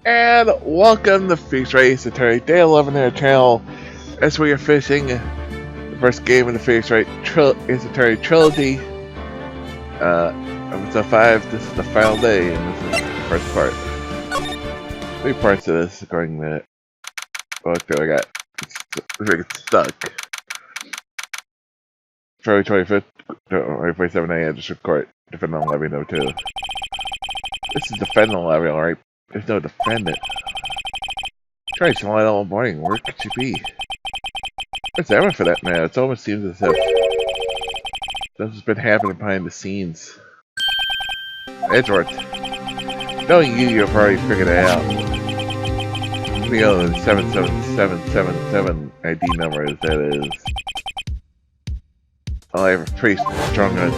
And welcome to Feast Race Attorney Day 11 in our channel as we are finishing the first game in the Feast Race Ace Attorney trilogy. Episode 5, this is the final day, and this is the first part. 3 parts of this according to what I got. It's stuck. February 25th, or 27 a.m. District Court, defendant on levy no 2. This is defendant on levy, alright? There's no defendant. Try to light all morning. Where could she be? Where's Emma for that matter? It almost seems as if something's been happening behind the scenes. Edgeworth. Knowing you've already figured it out. The other 77777 ID number is that is. I have a pretty strong hunch.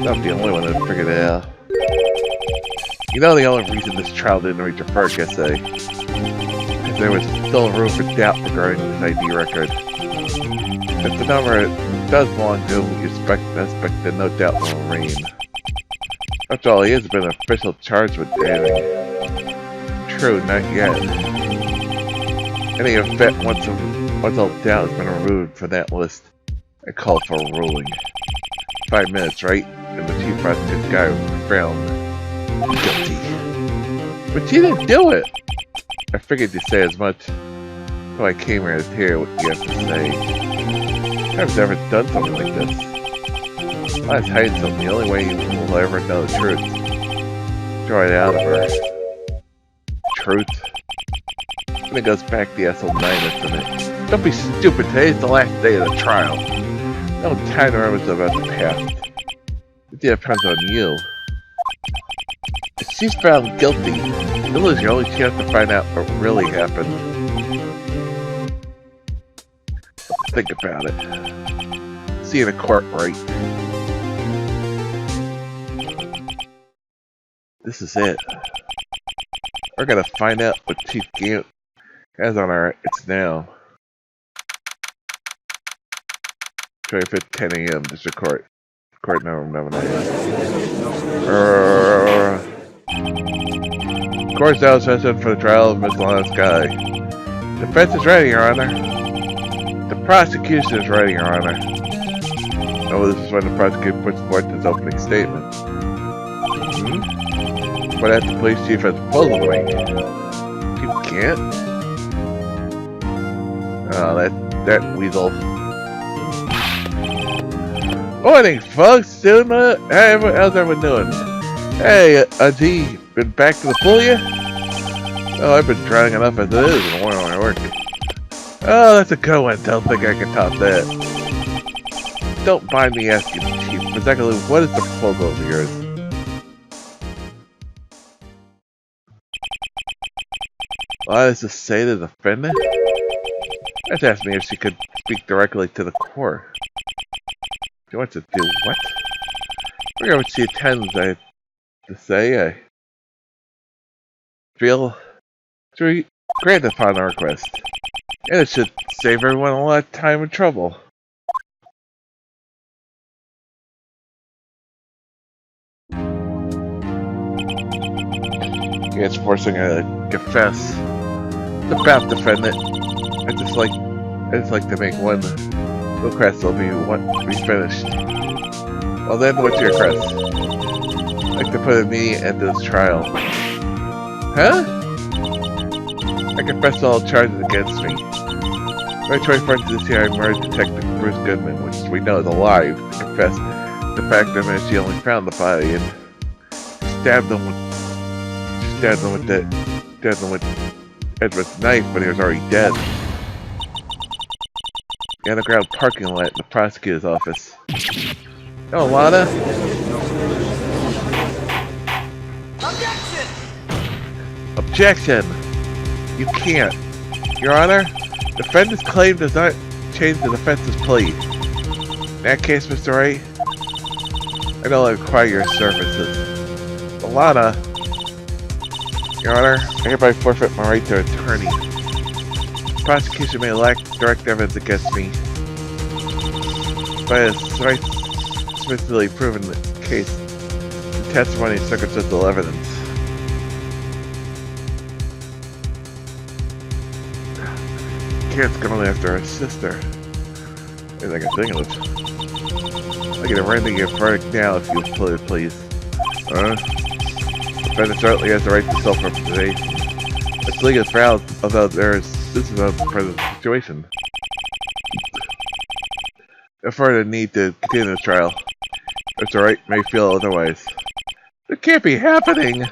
Not the only one that figured it out. You know the only reason this trial didn't reach a FERC essay is there was still room for doubt regarding his ID record. If the number does belong to him, we expect that no doubt will reign. After all, he has been officially charged with damning. True, not yet. Any event once all doubt has been removed from that list, I call for a ruling. 5 minutes, right? And the chief prosecutor's guy found guilty. But you didn't do it! I figured you'd say as much. So I came here to hear what you have to say. I've never done something like this. I was hiding something. The only way you will ever know the truth. Draw it out of her. Truth? And it goes back to the SL9 incident. Don't be stupid. Today's the last day of the trial. No time to remember about the past. It depends on you. If she's found guilty, you'll lose your only chance to find out what really happened. Think about it. See you in the court, Wright. This is it. We're gonna find out what Chief Gant has on our it's now. 25th, 10 a.m. District Court. Court number 9. Court is now session for the trial of Miss Lana's guy. Defense is ready, Your Honor. The prosecution is ready, Your Honor. Oh, this is when the prosecutor puts forth his opening statement. But as the police chief has pulled away. You can't? Oh, that weasel. Morning, folks. Doing what? How's everyone doing? Hey, has he been back to the pool yet? Oh, I've been drowning enough as it is in the morning when I work. Oh, that's a good one. Don't think I can top that. Don't mind me asking, Chief. Exactly what is the proposal of yours? Why does this say to the defendant? That's asking me if she could speak directly to the court. She wants to do what? We're going to see attends, I have to say. I feel to grant upon our request. And it should save everyone a lot of time and trouble. Yeah, it's forcing her to confess. It's about defendant. I just like to make one request will be finished. Well then, what's your request? I'd like to put an immediate end to this trial. Huh? I confess to all charges against me. By 24th of this year, I murdered Detective Bruce Goodman, which we know is alive. I confess the fact that she only found the body and stabbed him with Edward's knife, but he was already dead. The underground parking lot in the prosecutor's office. Oh, Lana? Objection! You can't. Your Honor, defendant's claim does not change the defense's plea. In that case, Mr. Wright, I don't require your services. But Lana, Your Honor, I hereby forfeit my right to attorney. The prosecution may lack direct evidence against me, but it's sufficiently proven the case, the testimony and circumstantial evidence. cat's going after her sister. Anything I can think of. I get a render your verdict now if you would, please. The defendant certainly has the right to self-representation. It's legal proud, although this is a present situation. No further need to continue the trial. Mr. Wright may feel otherwise. It can't be happening!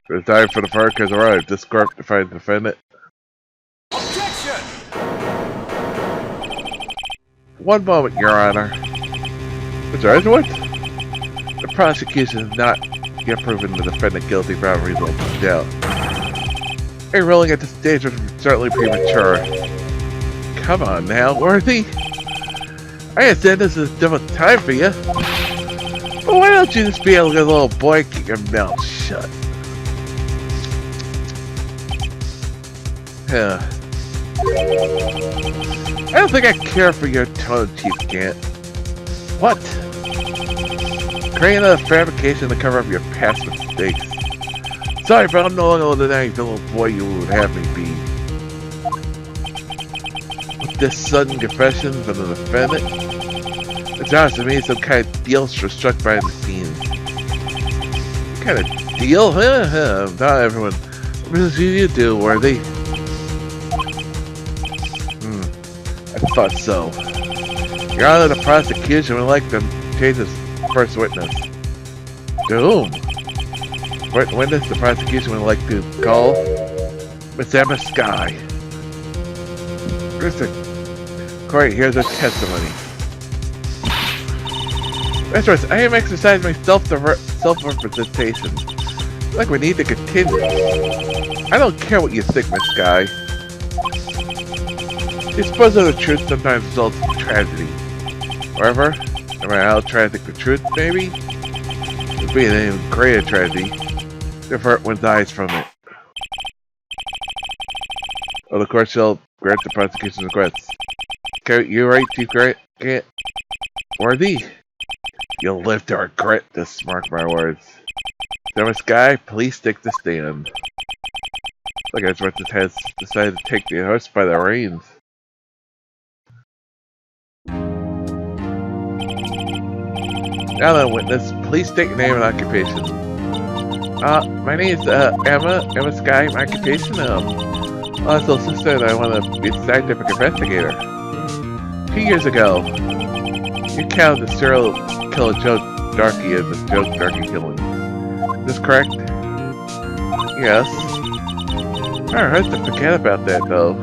The time for the verdict has arrived. This court to find the defendant. Objection! One moment, Your Honor. Mr. Edgewood? The prosecution has not yet proven the defendant guilty beyond reasonable doubt. A ruling at this stage would certainly premature. Come on now, Worthy. I understand this is a difficult time for you. But why don't you just be a little boy and keep your mouth shut? I don't think I care for your tone, Chief Gant. What? Creating a fabrication to cover up your past mistakes. Sorry, but I'm no longer denying the little boy you would have me be. With this sudden confession from the defendant, it sounds to me some kind of deal struck behind the scenes. What kind of deal? Not everyone. What does you do, Worthy? I thought so. Your Honor, the prosecution would like to change this first witness. To whom? Witness the prosecution would like to call Miss Emma Sky. Mr. Corey, here's her testimony. Mr. Royce, I am exercising my self-representation. Like we need to continue. I don't care what you think, Miss Sky. The exposure of the truth sometimes results in tragedy. However, no matter how tragic the truth may be, it would be an even greater tragedy to avert one's eyes from it. Oh, the court shall grant the prosecution's request. Okay, you're right, Chief Grant. Worthy, you'll live to regret this, mark my words. Thomas Guy, please take the stand. Look, as Richard has decided to take the horse by the reins. Now then, witness, please state your name and occupation. My name is Emma Sky. My occupation, also sister, and I want to be a scientific investigator. 2 years ago, you counted the serial killer Joe Darkey as the Joe Darkey killing. Is this correct? Yes. I hard to forget about that, though.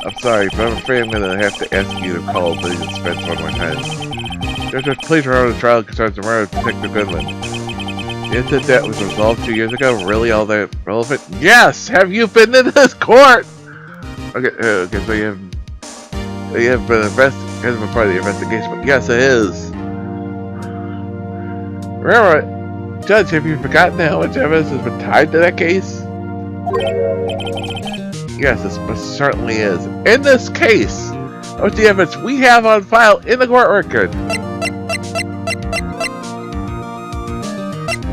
I'm sorry, but I'm afraid I'm gonna have to ask you to call Billy Spence one more time. Judge, please remember the trial concerns the murder of Detective Goodman. The incident that was resolved 2 years ago, really all that relevant? Yes! Have you been in this court? Okay, so you have been part of the investigation, but yes, it is. Remember, Judge, have you forgotten how much evidence has been tied to that case? Yes, this certainly is. In this case, what's the evidence we have on file in the court record?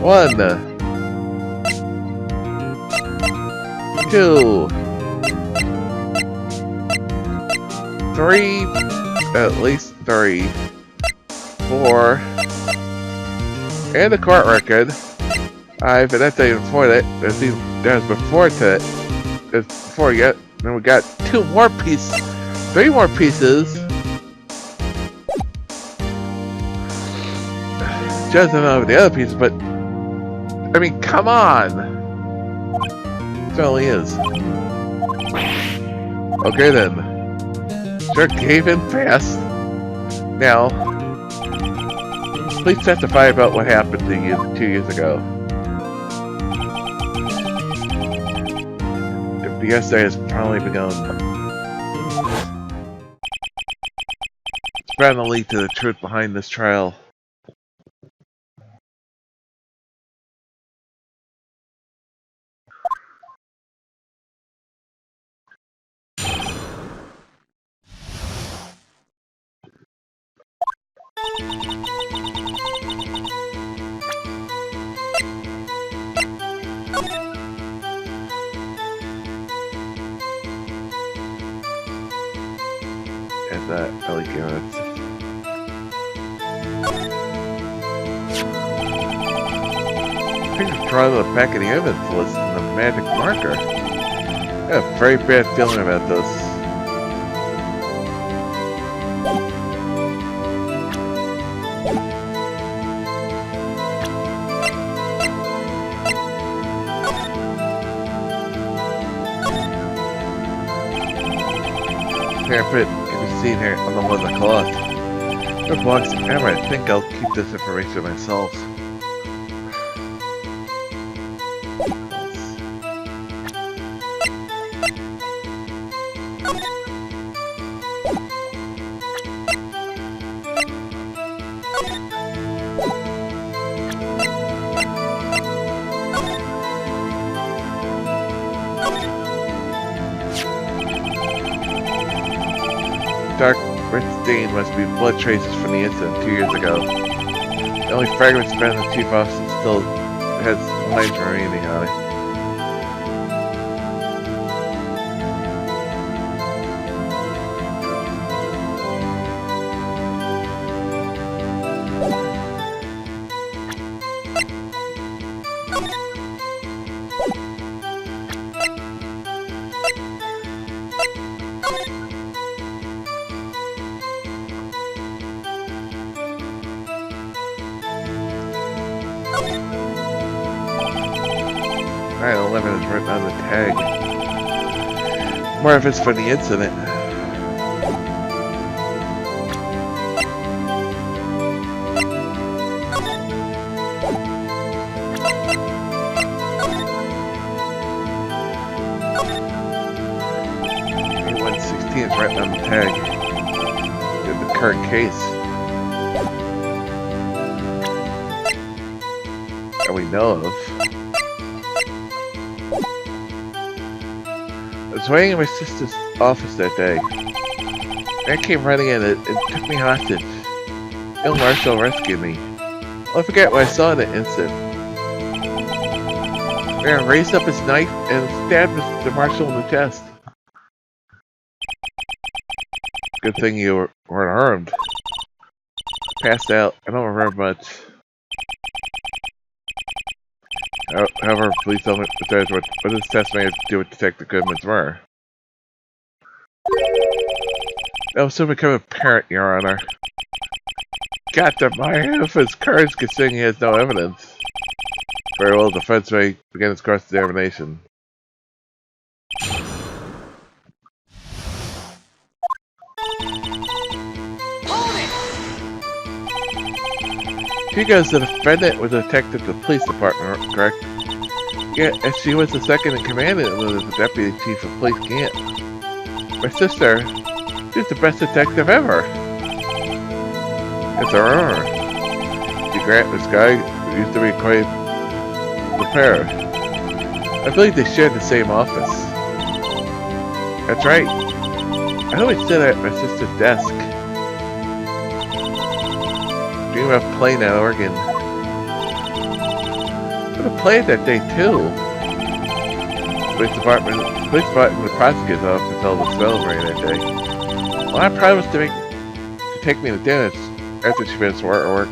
1, 2, 3, at least 3, 4, and the court record. 5, and that's not even before that. There's before that. There's before yet. Then we got 2 more pieces, 3 more pieces. Just don't know the other pieces, but I mean, come on. It certainly is. Okay then. Sure gave in fast. Now, please testify about what happened to you 2 years ago. The essay has finally begun. It's bound to lead to the truth behind this trial. that early units. Fingers drawn to the back of the evidence list and the magic marker. I have a very bad feeling about this. Here, put it can be seen here on the one of the cloth. Good box hammer, I think I'll keep this information myself. Dark red stain must be blood traces from the incident 2 years ago. The only fragments found in the chief office still has lines remaining on it. Alright, 11 is written on the tag. More if it's from the incident. A116 is written on the tag. In the current case. That we know of. I was waiting in my sister's office that day. Man came running in and took me hostage. Young Marshall rescued me. I'll forget what I saw in that instant. Man raised up his knife and stabbed Mr. Marshall in the chest. Good thing you weren't armed. Passed out. I don't remember much. However, please tell me what does this test may have to do with Detective Goodman's murder? That will soon become apparent, Your Honor. Got to buy him of his courage considering he has no evidence. Very well, the defense may begin its cross-examination. She goes the defendant was a detective at the police department, correct? Yeah, and she was the second in command and was the deputy chief of police camp. My sister, she's the best detective ever. It's her honor. She Grant, this guy, used to be quite the pair. I believe they shared the same office. That's right. I always sit at my sister's desk. Dream of playing at Oregon. I'm gonna play it that day too. Police department, the prosecutor's office held a celebrate that day. Well, I promised to take me to dinner after she finished work.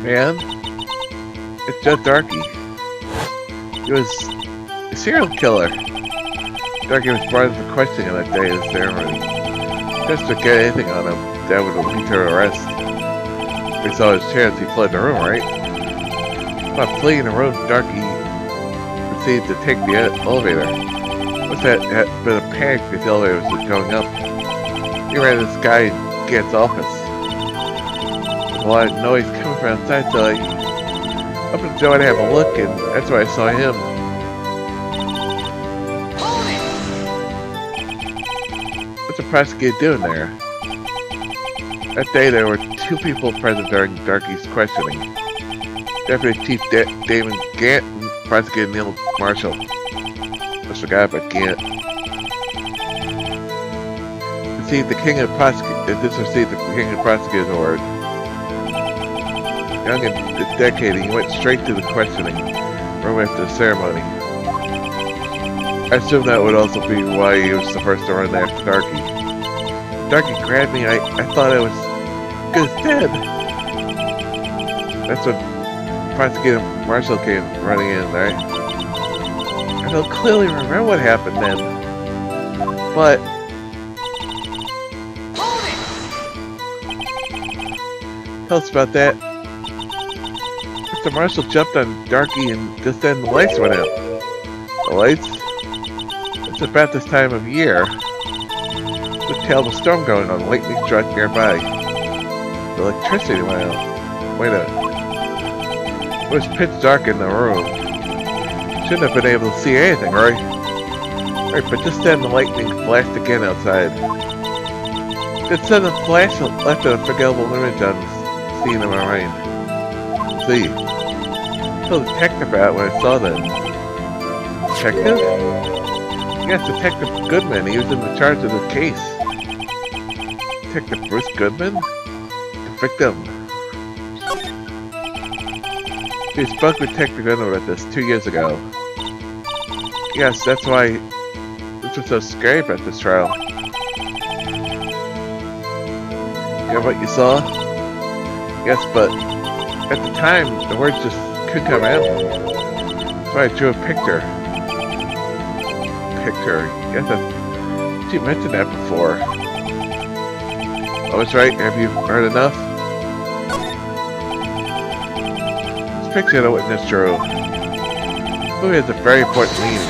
Man, it's Judd Darky. He was a serial killer. Darky was brought in for questioning on that day of the ceremony. Just to get anything on him that would lead to arrest. We saw his chance, he fled the room, right? Upon fleeing the room, Darky proceeded to take the elevator. Must have had been a panic as the elevator was going up. He ran to this guy in Gant's office. There was a lot of noise coming from outside, so I opened the door to have a look, and that's where I saw him. What's the prosecutor doing there? That day there were 2 people present during Darky's questioning. Deputy Chief Damon Gant and Prosecutor Neil Marshall. Almost forgot about Gant. Received the King of Prosecutors. This received the King of Prosecutors Award. Young and dedicated, he went straight to the questioning room after the ceremony. I I assume that would also be why he was the first to run after Darky. Darky grabbed me, I thought I was good as dead. That's when Prosecutor Marshall came running in, right? I don't clearly remember what happened then. But tell us about that. Mr. Marshall jumped on Darky and just then the lights went out. The lights? It's about this time of year. The tail of a storm going on, lightning struck nearby. The electricity went out. Wait a minute. It was pitch dark in the room. Shouldn't have been able to see anything, right? Right, but just then the lightning flashed again outside. That sudden flash left an unforgettable image on the scene in my mind. See, I told the detective about it when I saw that. Detective? Yes, Detective Goodman. He was in charge of the case. Detective Bruce Goodman? The victim. He spoke with Detective Goodman about this 2 years ago. Yes, that's why this was so scary about this trial. You know what you saw? Yes, but at the time, the words just couldn't come out. That's why I drew a picture. Yes, you mentioned that before. I was right. Have you heard enough? This picture the witness drew. This movie has a very important meaning.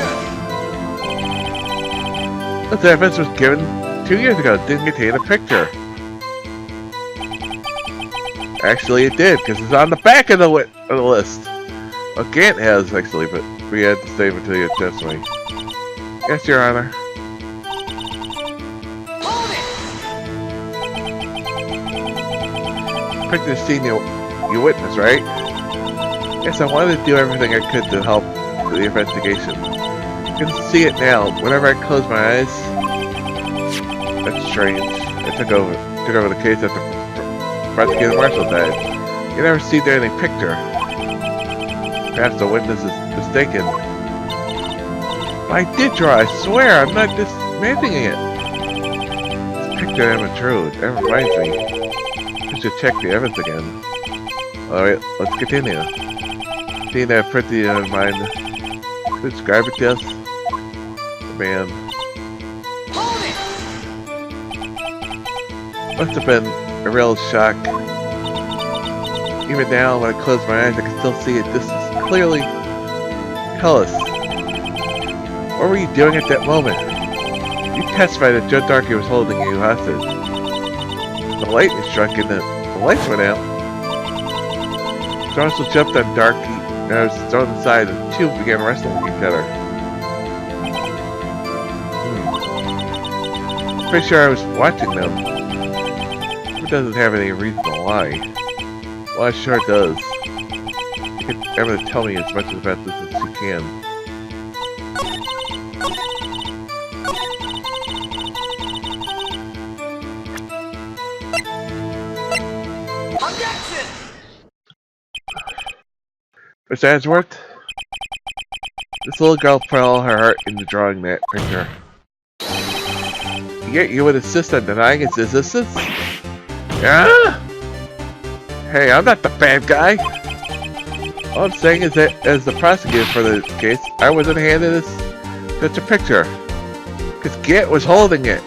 This evidence was given 2 years ago. It didn't contain a picture. Actually, it did, because it's on the back of the list. Well, Gant has, actually, but we had to save it till your testimony. Yes, Your Honor. Picture scene you witnessed, right? Yes, I wanted to do everything I could to help the investigation. You can see it now. Whenever I close my eyes, that's strange. I took over the case after Prosecutor Marshall died. You never see there any picture. Perhaps the witness is mistaken. I did draw, I swear, I'm not just imagining it. This picture isn't true, that reminds me. We should check the evidence again. Alright, let's continue. Seeing that pretty in mind, describe it to us. Man. Must have been a real shock. Even now, when I close my eyes, I can still see it. This is clearly Cullis. What were you doing at that moment? You testified that Joe Darky was holding you hostage. The lightning struck and the lights went out. Johnson jumped on Darky and I was thrown aside and the two began wrestling with each other. Pretty sure I was watching them. It doesn't have any reason to lie. Well, it sure does. You can ever tell me as much about this as you can. Objection! Mr. Answorth? This little girl put all her heart into drawing that picture. Yet you would insist on denying its existence? Yeah? Hey, I'm not the bad guy. All I'm saying is that as the prosecutor for the case, I wasn't handed such a picture. Because Gant was holding it.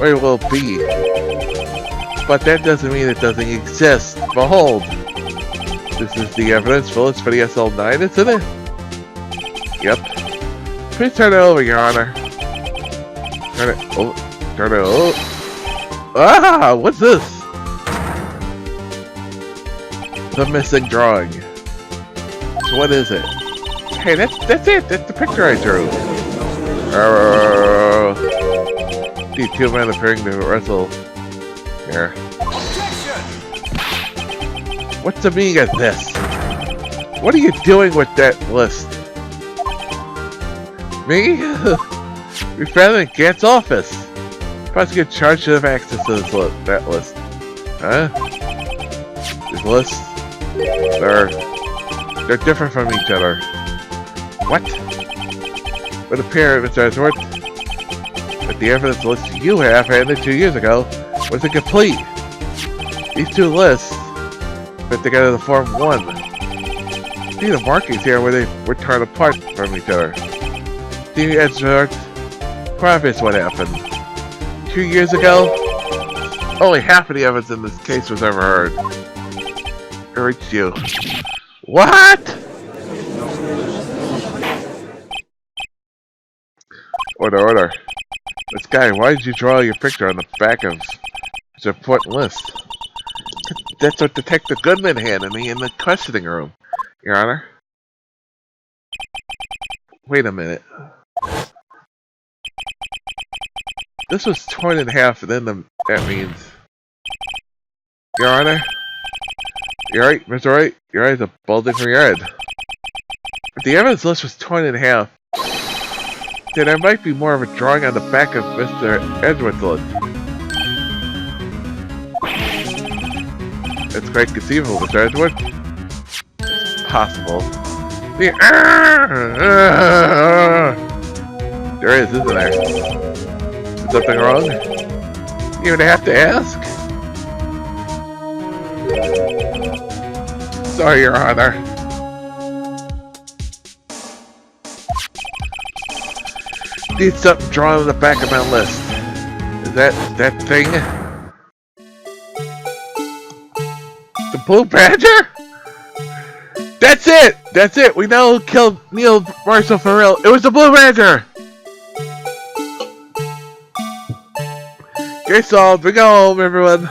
Or it will be. But that doesn't mean it doesn't exist. Behold. This is the evidence list for the SL9, isn't it? Yep. Please turn it over, Your Honor. Turn it over. Turn it over. Ah! What's this? The missing drawing. So what is it? Hey, that's it. That's the picture I drew. The two men appearing to wrestle. Here. What's the meaning of this? What are you doing with that list? Me? We found it in Gant's office. Prosecutor charged should have access to that list. Huh? These lists? They're different from each other. What? would appear, Mr. Edgeworth, that the evidence list you have handed 2 years ago was incomplete. These two lists fit together to form one. See the markings here where they were torn apart from each other. See, Edgeworth, quite what happened. 2 years ago, only half of the evidence in this case was ever heard. It reached you. What? Order. This guy, why did you draw your picture on the back of this important list? That's what Detective Goodman handed me in the questioning room, Your Honor. Wait a minute. This was torn in half, and then that means... Your Honor? You're right, Mr. Wright. Your eyes are bulging from your head. If the evidence list was torn in half, then there might be more of a drawing on the back of Mr. Edgeworth's list. It's quite conceivable, Mr. Edgeworth. It's possible. There is, isn't there? Is something wrong? You even have to ask? Sorry, Your Honor. Need something drawn on the back of my list. Is that thing? The Blue Badger? That's it! That's it! We know who killed Neil Marshall for real. It was the Blue Badger! Case solved. We go home, everyone.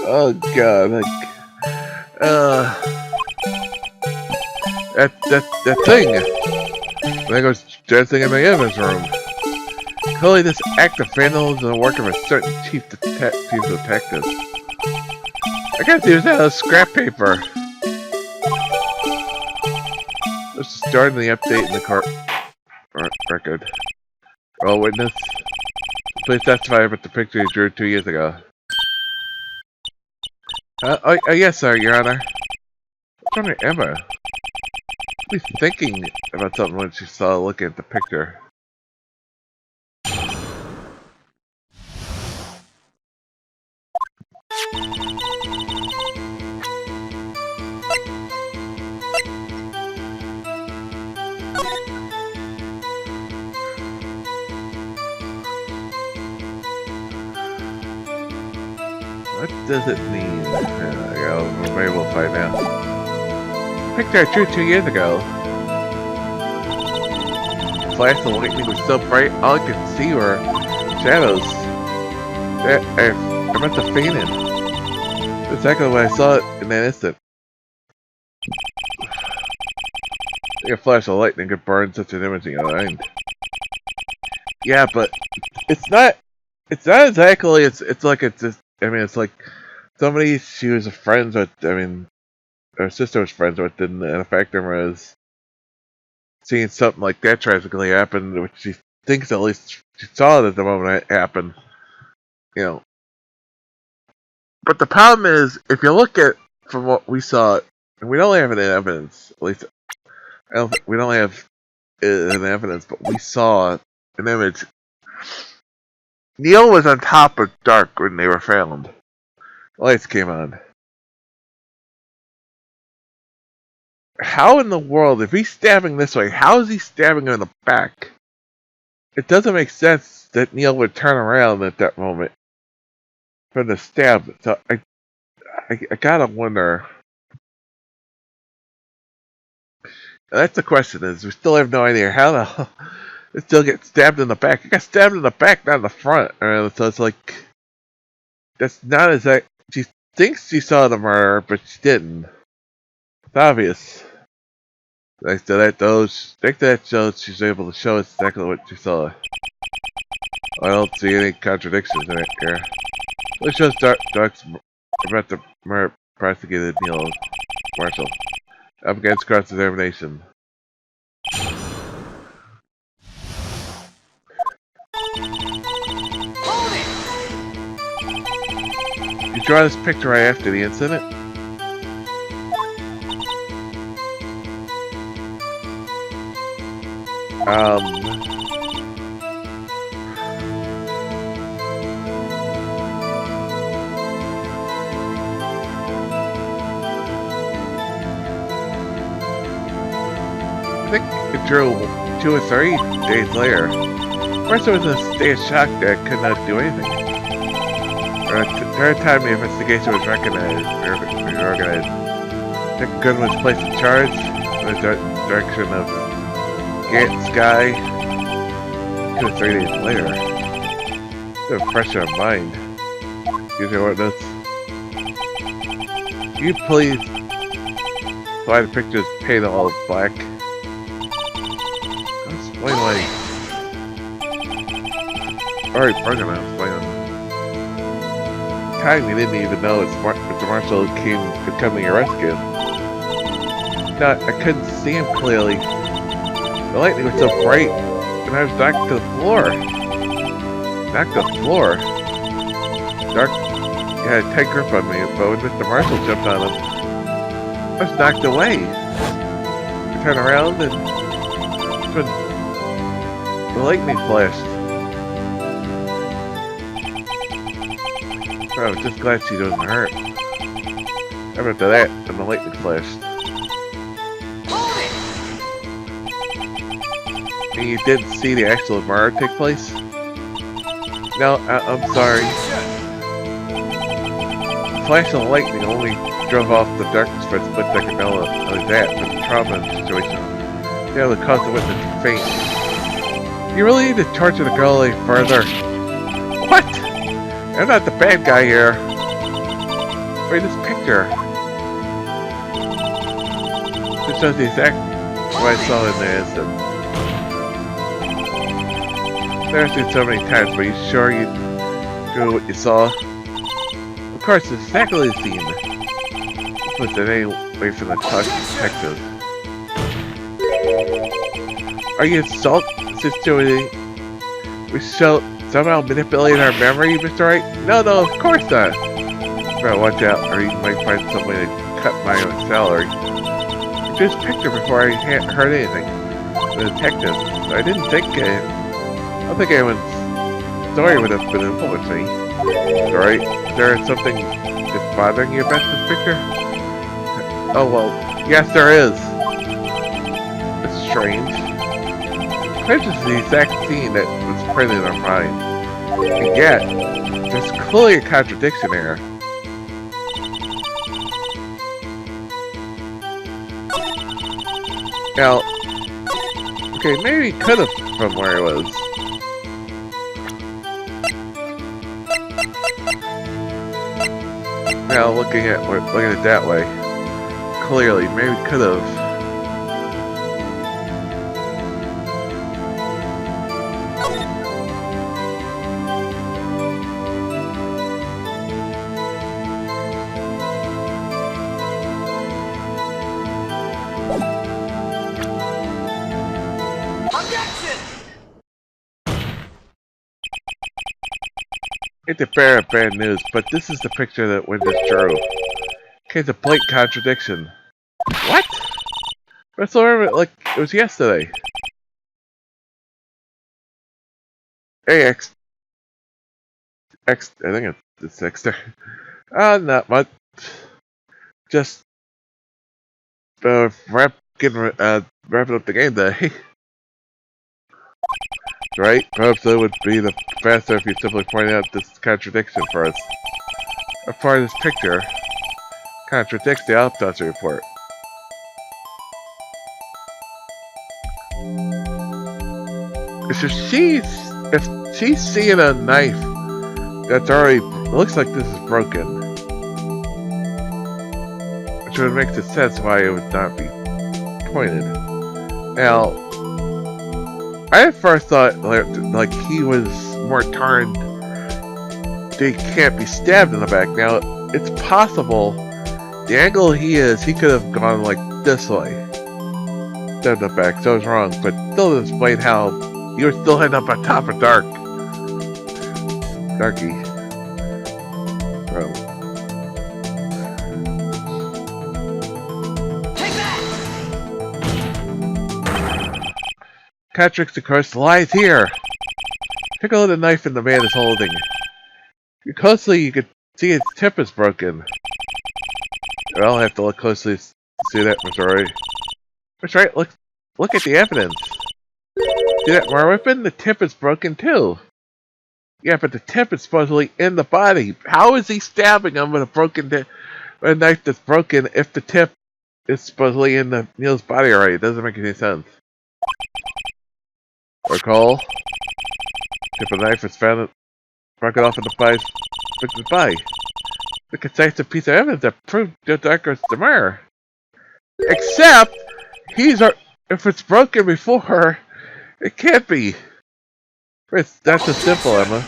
Oh god, that thing. There goes dancing in the evidence room. Clearly, this act of vandalism is the work of a certain chief detective. I guess he was out of scrap paper. Let's start the update in the court record. All witness, please testify about the picture you drew 2 years ago. Yes, sir, Your Honor. What's wrong with Emma? She's thinking about something when she saw looking at the picture. What does it mean? Maybe we'll find out. Picture I drew 2 years ago. The flash of lightning was so bright, all I could see were shadows. I must have fainted. That's exactly when I saw it in that instant. I think a flash of lightning could burn such an image in your mind. Yeah, but it's not exactly. It's like it's just. I mean, it's like somebody she was friends with. I mean, her sister was friends with, and the fact of her is seeing something like that tragically happen, which she thinks at least she saw it at the moment it happened. You know. But the problem is, if you look at from what we saw, and we don't have any evidence. At least we don't have an evidence, but we saw an image. Neil was on top of Dark when they were found. The lights came on. How in the world, if he's stabbing this way, how is he stabbing her in the back? It doesn't make sense that Neil would turn around at that moment for the stab. So I gotta wonder. That's the question. Is we still have no idea how the hell it still get stabbed in the back. He got stabbed in the back, not in the front. So it's like that's not exact. She thinks she saw the murder, but she didn't. It's obvious. Thanks to that shows she's able to show us exactly what she saw. I don't see any contradictions in it here. It shows Dark's about to murder prosecuted Neil Marshall. Up against cross-examination. draw this picture right after the incident? I think it drew 2 or 3 days later. First, I was in a state of shock that I could not do anything. Third time the investigation was reorganized. Dick Gunn was placed in charge in the direction of Sky. 2 or 3 days later. It's a fresh on mind. Excuse me, what notes? Can you please why the pictures painted all black? Explain why. Alright, Parker now, explain. Time we didn't even know Mr. Marshall could come to your rescue. No, I couldn't see him clearly. The lightning was so bright, and I was knocked to the floor. Knocked to the floor? Dark had a tight grip on me, but when Mr. Marshall jumped on him, I was knocked away. I turned around and the lightning flashed. I was just glad she wasn't hurt. After that, and the lightning flashed. And you didn't see the actual murder take place? No, I'm sorry. The flash of lightning only drove off the darkness for a split second. Not only that, but the trauma situation. Yeah, the cause of witness to faint. You really need to torture the girl any further. What? I'm not the bad guy here. Wait, this picture. This shows the exact what I saw in the instant. I've never seen so many times, but you sure you drew what you saw? Of course, it's exactly the scene. This was in any way from the detective. Are you insulting situation? We shall somehow manipulate our memory, Mr. Wright? No, of course not. Better watch out, or you might find some way to cut my own salary. Just picture before I heard anything. The detective. I didn't think I don't think anyone's story would have been influenced me. Alright, is there something that's bothering you about this picture? Oh well, yes there is. It's strange. This is the exact scene that was printed on mine. And yet, there's clearly a contradiction here. Now, okay, maybe he could have from where he was. Now, looking at it that way, clearly, maybe he could have. It's a bear of bad news, but this is the picture that Winters drew. Okay, it's a blatant contradiction. What? I still remember like it was yesterday. Hey, I think it's Exter. Not much. Just wrapping up the game day. Right? Perhaps it would be the faster if you simply pointed out this contradiction for us. A part of this picture contradicts the autopsy report. If she's seeing a knife that's already looks like this is broken, which would make sense why it would not be pointed. Now, I at first thought like he was more turned. He can't be stabbed in the back. Now it's possible the angle he could have gone like this way, stabbed in the back. So I was wrong, but still explain how you were still heading up on top of Darky. Bro. Patrick's, of course, lies here. Take a look at the knife the man is holding. Closely, you can see its tip is broken. I'll have to look closely to see that, Mr. Wright. Mr. Wright, look at the evidence. See that murder weapon? The tip is broken too. Yeah, but the tip is supposedly in the body. How is he stabbing him with a knife that's broken if the tip is supposedly in Neil's body already? It doesn't make any sense. Recall. Tip of the knife was found broken off in the victim's body. The concise piece of evidence that proved Joe Darker's the murderer. Except, if it's broken before, it can't be. It's not so simple, Emma.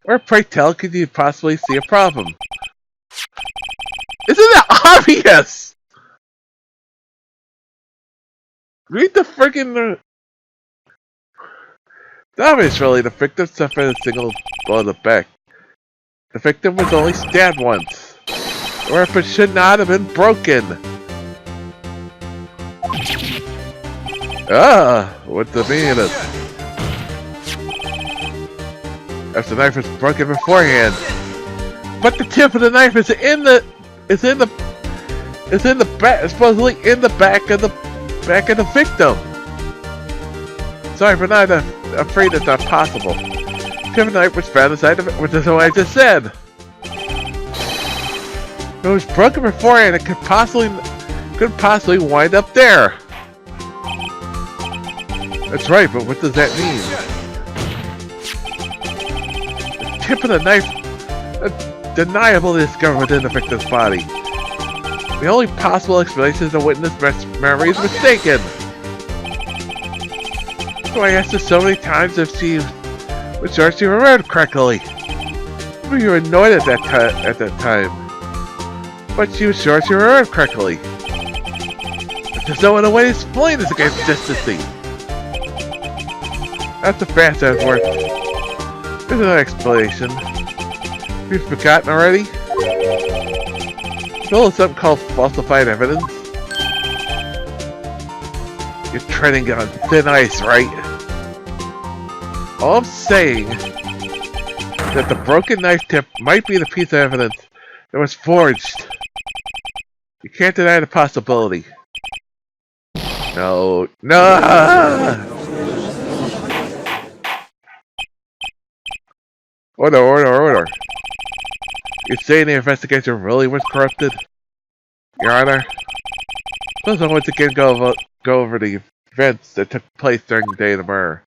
Or pray tell, could you possibly see a problem? Isn't that obvious? Read the friggin'. Obviously, the victim suffered a single blow to the back. The victim was only stabbed once. The weapon should not have been broken. What's the meaning of this? If the knife was broken beforehand, but the tip of the knife is supposedly in the back of the victim. Sorry, but I'm afraid it's not possible. The tip of the knife was found inside of it, which is what I just said. If it was broken beforehand, it couldn't possibly wind up there. That's right, but what does that mean? The tip of the knife undeniably discovered within the victim's body. The only possible explanation is the witness' memory is mistaken. So I asked her so many times if she was sure she remembered correctly. We were annoyed at that time. But she was sure she remembered correctly. But there's no other way to explain this against consistency. That's the fast as worth. There's no explanation. You've forgotten already? Still something called falsified evidence. You're treading on thin ice, right? All I'm saying that the broken knife tip might be the piece of evidence that was forged. You can't deny the possibility. No. Order. You saying the investigation really was corrupted? Your Honor? Let's once again go over the events that took place during the day of the murder.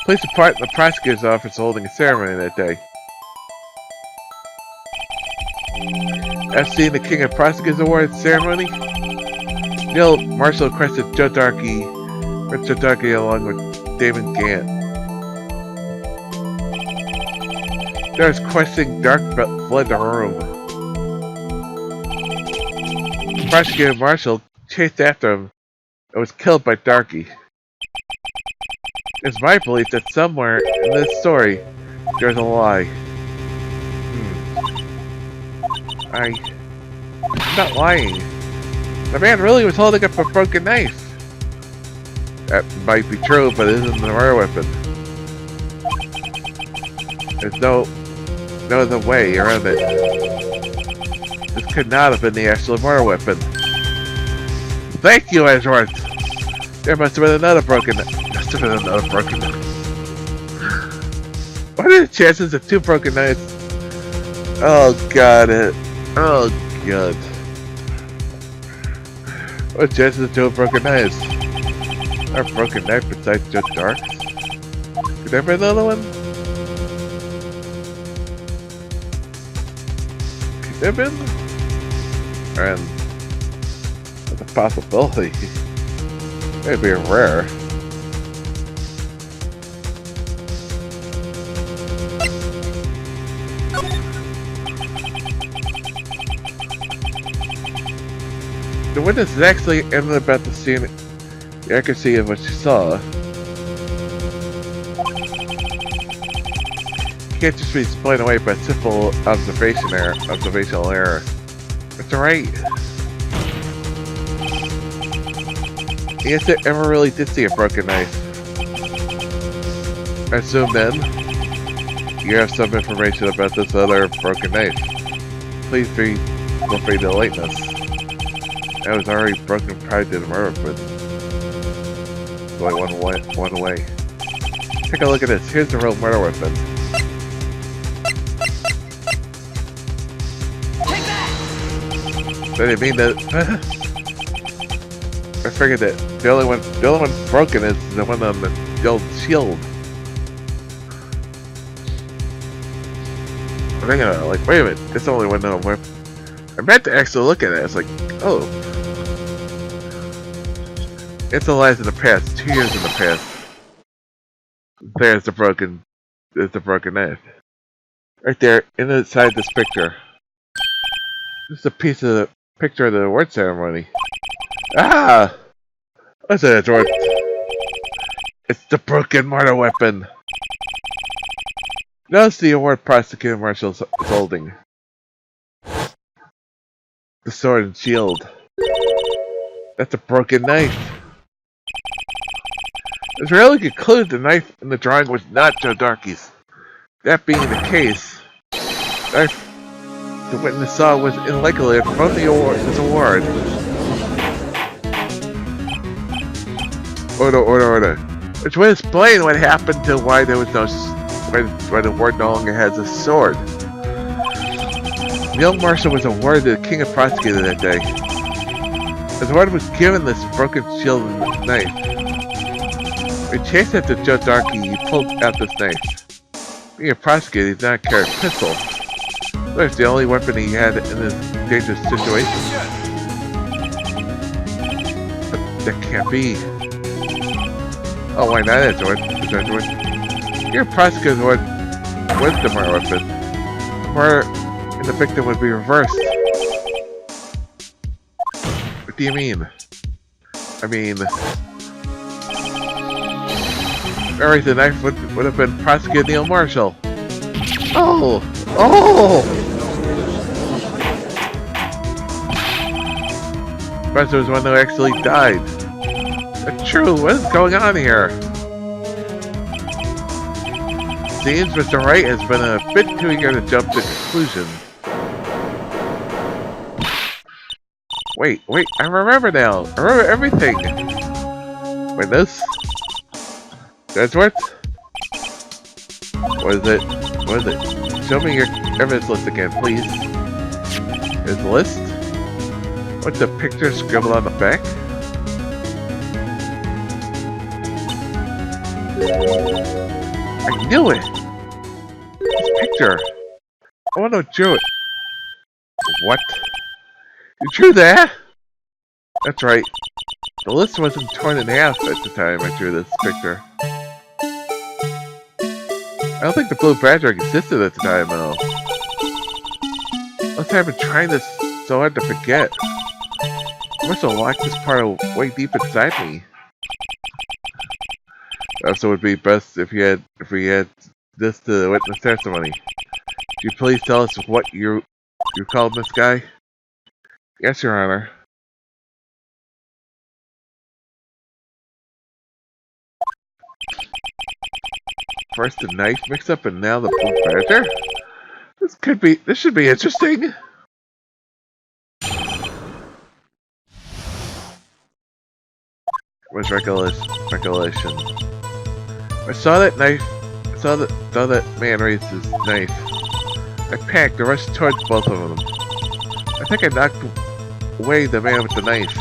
Police department and the prosecutor's office holding a ceremony that day. After seeing the King of Prosecutors Award ceremony, Neil Marshall requested Joe Darkey along with Damon Gant. There was questioning, Dark fled the room. Prosecutor Marshall chased after him and was killed by Darkey. It's my belief that somewhere in this story, there's a lie. I'm not lying. The man really was holding up a broken knife. That might be true, but it isn't the murder weapon. There's no other way around it. This could not have been the actual murder weapon. Thank you, Edgeworth! There must have been another broken knife. What are the chances of two broken knives? Oh god, oh god. What are the chances of two broken knives? A broken knife besides Joe Dark? Could there be another one? Could there been? And that's a possibility. Maybe a rare. The witness is actually ended about the scene, the accuracy of what she saw. You can't just be explained away by simple observational error. It's alright. Yes, I ever really did see a broken knife. I assume then you have some information about this other broken knife. Please feel free to enlighten us. I was already broken prior to the murder, but going one way. Take a look at this. Here's the real murder weapon. Take that! But I mean that. I figured that the only one broken is the one on the old shield. I'm thinking, like, wait a minute, this only one on weapon. I meant to actually look at it. It's like, oh, it's a lies in the past. 2 years in the past. There's the broken knife. Right there, inside this picture. This is a picture of the award ceremony. Ah! What's it, George? It's the broken murder weapon. Notice the award prosecutor marshal is holding. The sword and shield. That's a broken knife. It's really concluded the knife in the drawing was not Joe Darkey's. That being the case, the knife the witness saw was illegally from this award. Order. Which would explain what happened to why there was no why the award no longer has a sword. Neil Marshall was awarded the King of Prosecutors that day. His award was given this broken shield and knife. When he chased after Joe Darkey, he pulled out this knife. Being a prosecutor, he did not carry a pistol. But it's the only weapon he had in this dangerous situation. But that can't be. Oh, why not, Edward? Your prosecutor's award was the murder weapon. The murder and the victim would be reversed. What do you mean? I mean, alright, the knife would have been prosecutor Neil Marshall. Oh! Professor was one who actually died. That's true. What is going on here? Seems Mr. Wright has been a bit too eager to jump to conclusions. Wait, I remember now. I remember everything. Wait, this? That's what? What is it? Show me your evidence list again, please. Here's the list. What's the picture scribbled on the back? I knew it! This picture! I want to drew it. What? You drew that? That's right. The list wasn't torn in half at the time I drew this picture. I don't think the Blue Badger existed at the time, though. Unless I've been trying this so hard to forget. I must have locked this part way deep inside me. Also, it would be best if we had this to the witness testimony. Could you please tell us what you called this guy? Yes, Your Honor. First the knife mix-up and now the Blue Badger? This should be interesting. Where's recollection? I saw that man raise his knife. I panicked and rushed towards both of them. I think I knocked away the man with the knife.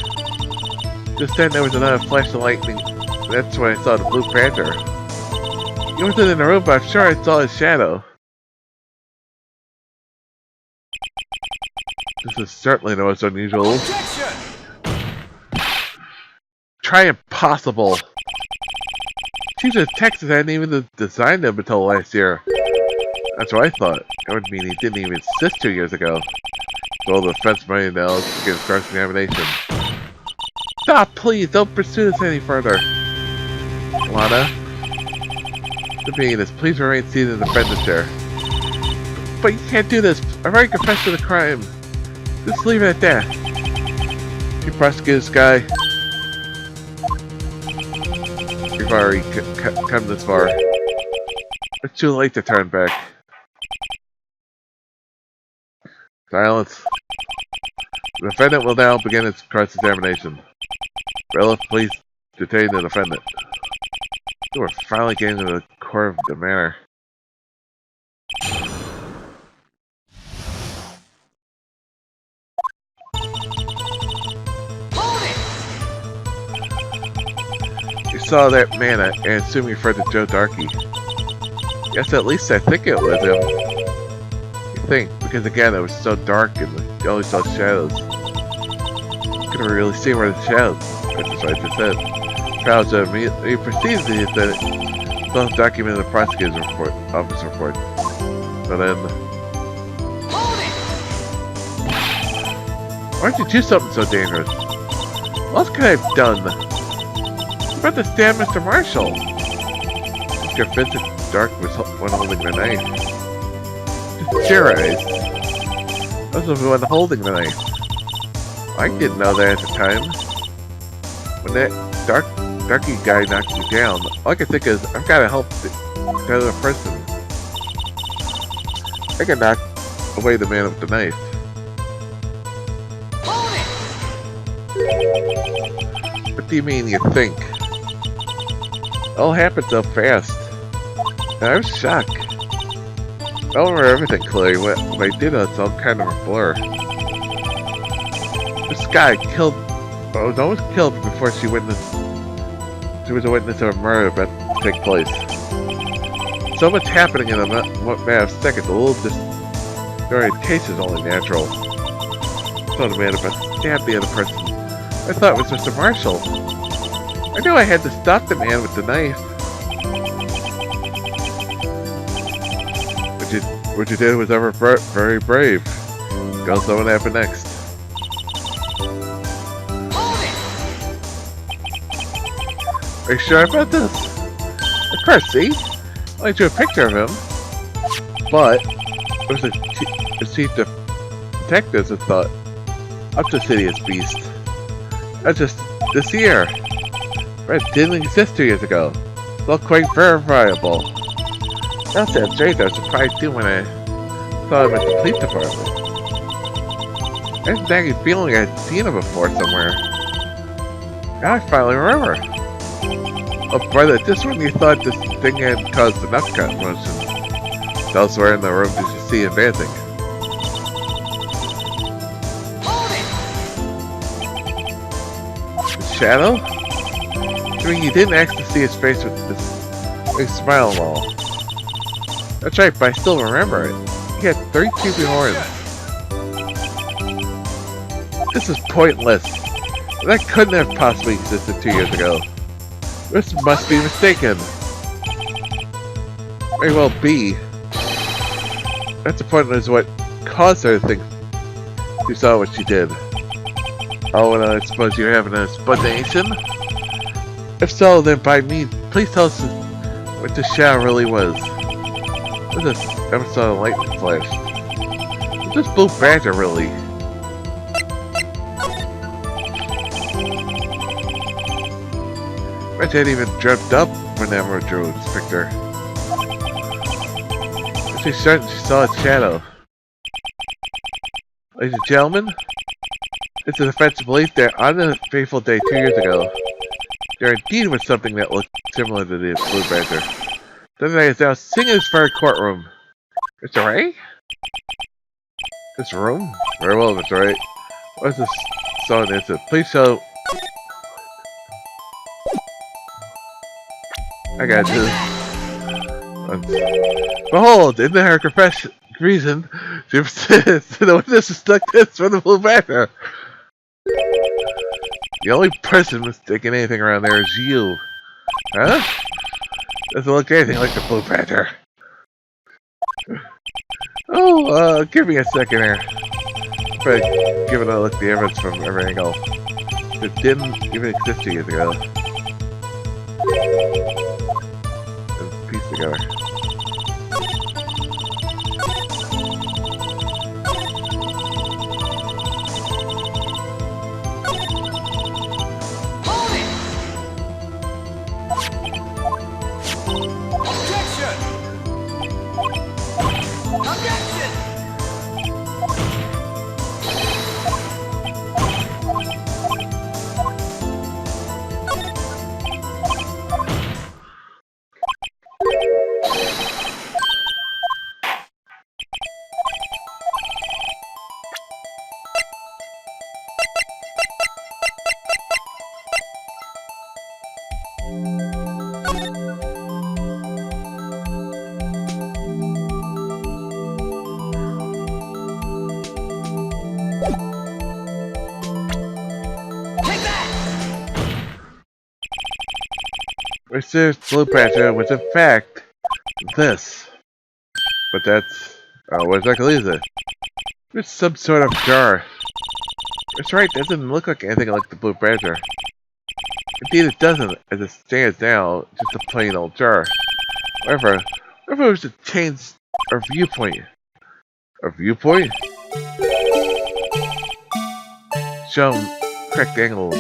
Just then there was another flash of lightning. That's when I saw the Blue Panther. He wasn't in the room, but I'm sure I saw his shadow. This is certainly the most unusual. Objection! Try impossible. Chief of Texas hadn't even designed them until last year. That's what I thought. That would mean he didn't even exist 2 years ago. So all the defense money now is to get cross-examination. Stop, please! Don't pursue this any further. Lana? The being this, please remain seated in the defendant's chair. But you can't do this! I've already confessed to the crime! Just leave it at that. You prosecute this guy. far, come this far. It's too late to turn back. Silence. The defendant will now begin its cross-examination. Bailiff, please detain the defendant. We're finally getting to the core of the matter. You saw that man, I assume you referred to Joe Darkey. Yes, at least I think it was him. You think, because again, it was so dark and you only saw shadows. You couldn't really see where the shadows, which is what I just said. Crowds immediately proceeded to hit that both documented the prosecutor's office report. But then... Why'd you do something so dangerous? What else could I have done? You're about to stab Mr. Marshall! Mr. Vincent Dark was one holding the knife. Just your eyes. I was the one holding the knife. I didn't know that at the time. When that Darky guy knocked me down, all I could think is, I've got to help the other person. I can knock away the man with the knife. What do you mean, you think? It all happened so fast. And I was shocked. I don't remember everything clearly. What I did, it's all kind of a blur. This guy killed... I was almost killed before she witnessed... She was a witness of a murder about to take place. So much happening in a matter of seconds. A little disorientation is only natural. So the man about to stab the other person. I thought it was Mr. Marshall. I knew I had to stop the man with the knife. What you did was ever very brave. Goes on what happened next. Are you sure about this? Of course, see? I drew a picture of him. But it was a chief detectives that thought up to Sidious Beast. That's just this year. Red didn't exist 2 years ago. It's all quite verifiable. That sounds strange. I was surprised too when I saw him at the police department. I had a nagging feeling I had seen him before somewhere. Now I finally remember. Oh brother, just when you thought this thing had caused enough commotion, elsewhere in the room did you see advancing? The shadow? I mean, you didn't actually see his face with this big smile and all. That's right, but I still remember it. He had 3 creepy horns. This is pointless. That couldn't have possibly existed 2 years ago. This must be mistaken. May well be. That's the point is what caused her to think she saw what she did. Oh, and I suppose you have an explanation? If so, then by me, please tell us what the shadow really was. What is this episode of lightning flash? What's this blue badger really? I had even dreamt up when Emerald drew its picture. She's certain she saw its shadow. Ladies and gentlemen, it's an offensive belief that on a fateful day 2 years ago, there indeed was something that looked similar to the blue badger. Then I is now sitting in his very courtroom. Mr. Ray? This room? Very well, Mr. Ray. What is this song instant? Please show. I got this. Behold, in her confession reason, she persists the witness is stuck this for the blue badger. The only person mistaking anything around there is you. Huh? Doesn't look anything like the blue badger. Oh, give me a second here. But give it a look at the evidence from every angle. It didn't even exist 2 years ago. Piece together. Mr. Blue Badger was in fact this. But that's... what exactly is it? It's some sort of jar. That's right, that doesn't look like anything like the Blue Badger. Indeed it doesn't, as it stands now, just a plain old jar. However, what if it was to change our viewpoint? Our viewpoint? Show correct angle.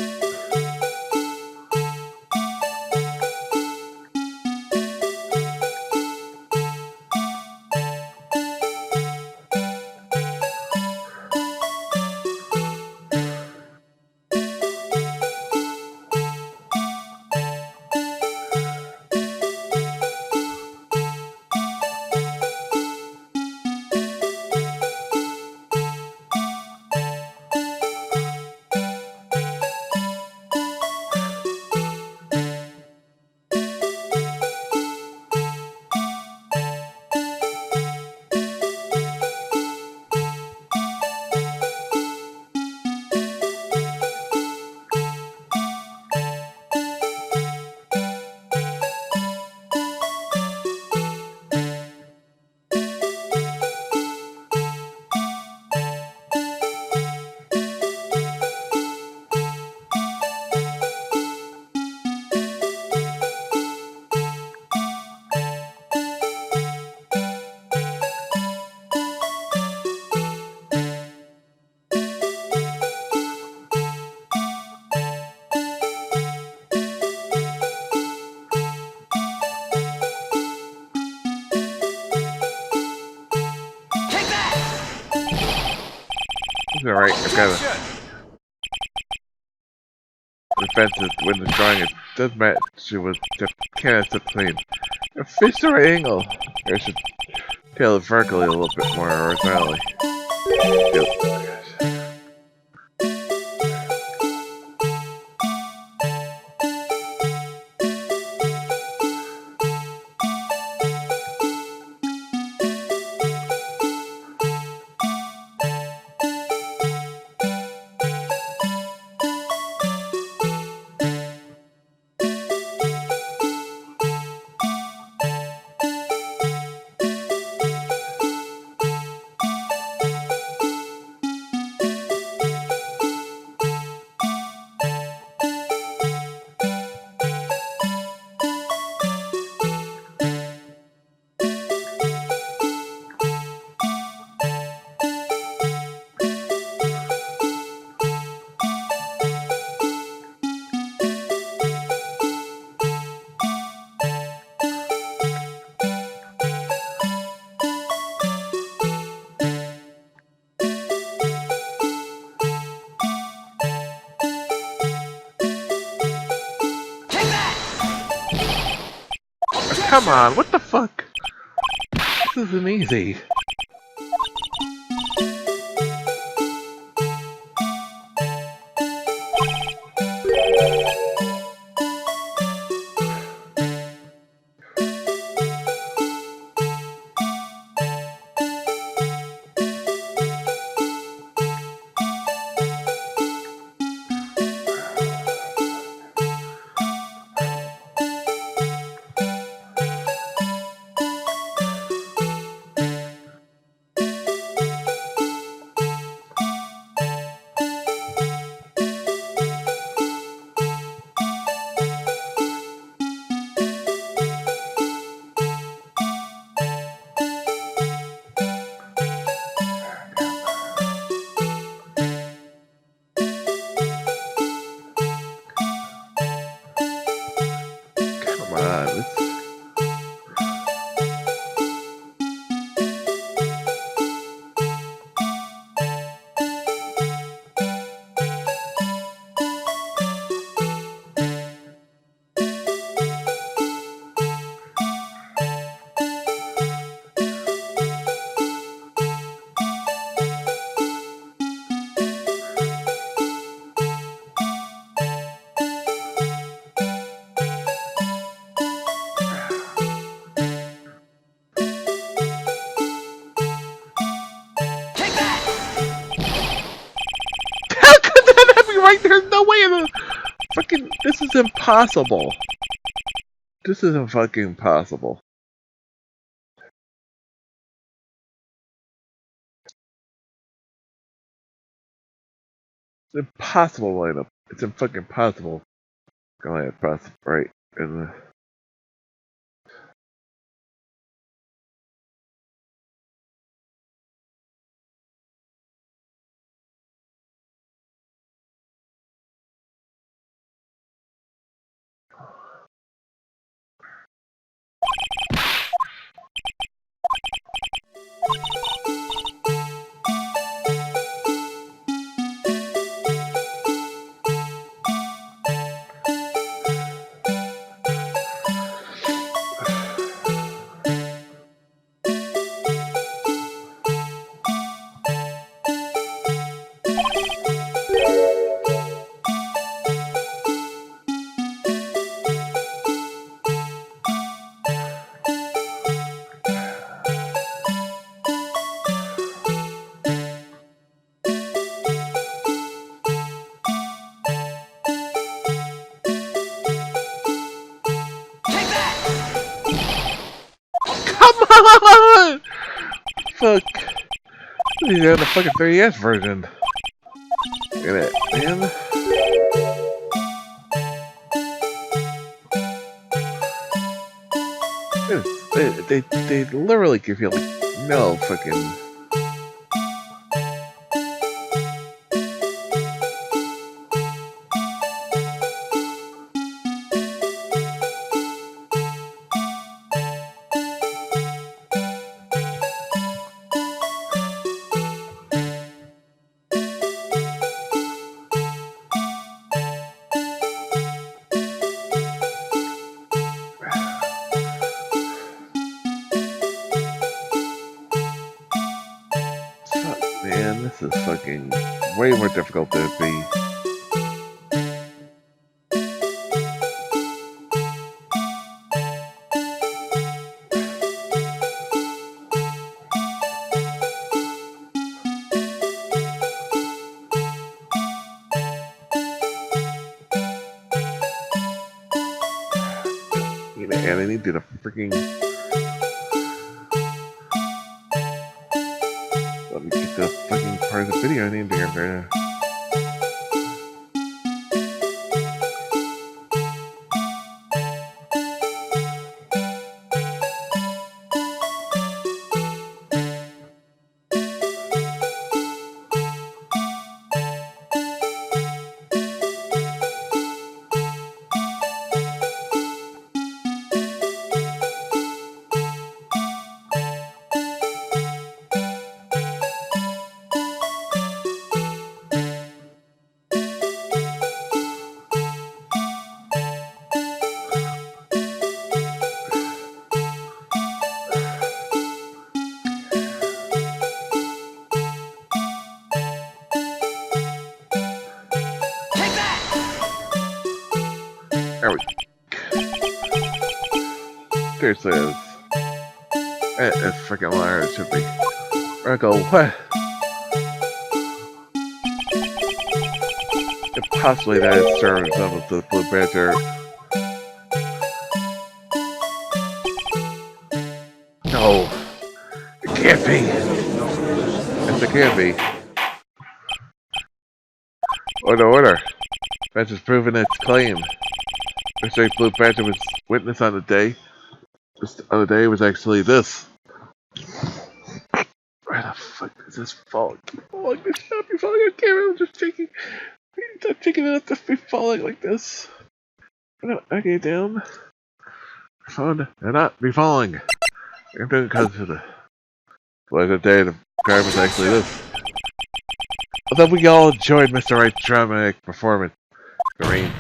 Alright, I've got a defensive when the drawing. It does match with the canvas of plane. A fish the right angle. I should tail it vertically a little bit more horizontally. Yep. Come on, what the fuck? This isn't easy. Right, there's no way in the fucking. This is impossible. This isn't fucking possible. It's impossible lineup. It's fucking possible. Going at possible, right? And come on! Fuck. He's on the fucking 3DS version. Look at it, man. They literally give you like no fucking. Man, this is fucking way more difficult than it be. You know, and I need to freaking. Let me get the fucking part of the video I need to get there. There we go. Seriously, it's freaking liar, it should be. I go, what? If possibly that is serves up with the Blue Badger. No. It can't be. Yes, it can be. Order. Badger's proven its claim. Mr. Blue Badger was witness on the day. This other day was actually this. Where the fuck is this falling? Keep falling. This should be falling on camera. I'm just taking. I'm taking it up to be falling like this. Okay, down. Phone and not be falling. I'm doing because of the. Well, the day the crime was actually this. Although we all enjoyed Mr. Wright's dramatic performance, the rain.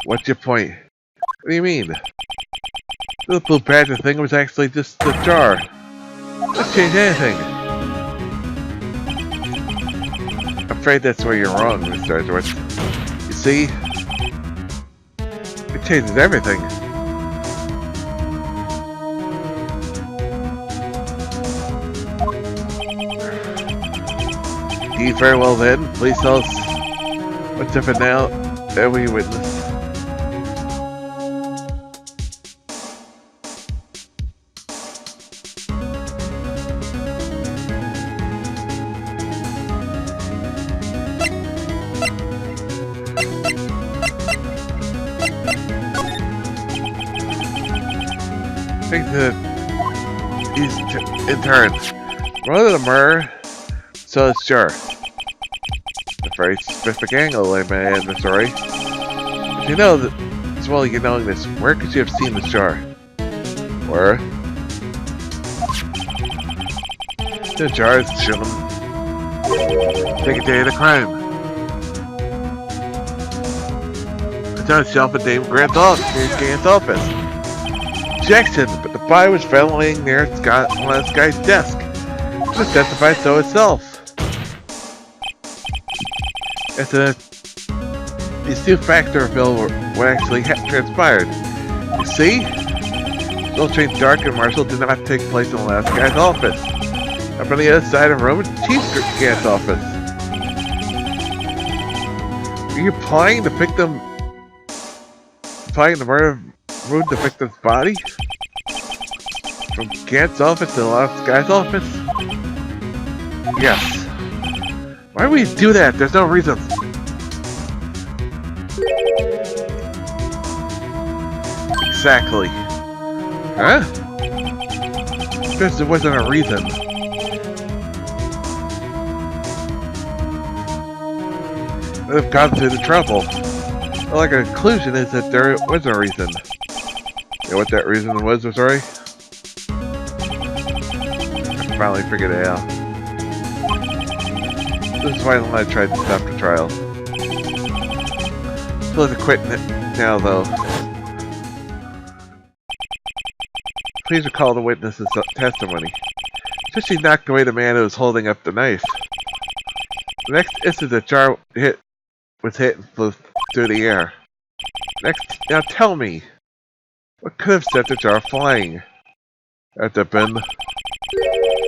What's your point? What do you mean? The Blue Badger thing was actually just the jar. Let's change anything. I'm afraid that's where you're wrong, Mr. Edwards. You see? It changes everything. Indeed, very well then. Please tell us what's different now that we witnessed. He's in turn. One of the murder, so it's sure. A very specific angle, I may add, Mr. Wright. If you know that, as well as you knowing this, where could you have seen this jar? Where? The jar is shown. Take a day of the crime. It's on a shelf in Dame Grant's office. Jackson, but the body was found laying near one of this guy's desk. It was testified so itself. As to these two facts reveal what actually transpired. You see? Still Train Dark and Marshall did not take place in the last guy's office. Up on the other side of the room is Chief Gant's office. Are you applying the murder room the victim's body? From Gant's office to the last guy's office? Yes. Why would we do that? There's no reason. Exactly. Huh? Because there wasn't a reason. Would have gone through the trouble. Well, like a conclusion is that there was a reason. You know what that reason was, sorry? I finally figured it out. This is why I tried to stop the trial. Still have to quit now, though. Please recall the witness's testimony. Said she knocked away the man who was holding up the knife. The next instant, the jar was hit and flew through the air. Now tell me, what could have set the jar flying? At the been the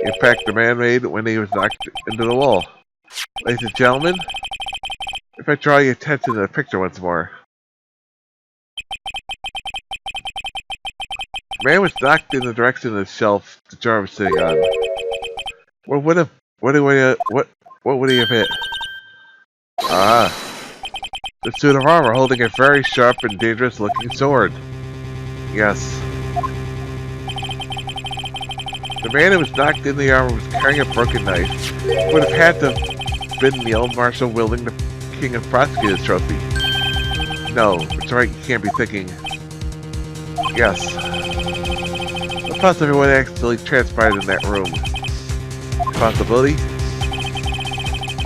impact the man made when he was knocked into the wall. Ladies and gentlemen, if I draw your attention to the picture once more. The man was knocked in the direction of the shelf the jar was sitting on. What would he have hit? Ah, the suit of armor holding a very sharp and dangerous looking sword. Yes. The man who was knocked in the armor was carrying a broken knife. Would have had to have been Neil Marshall wielding the King of Prosecutors trophy. No, it's right, you can't be thinking. Yes. The possibility what actually transpired in that room. Possibility?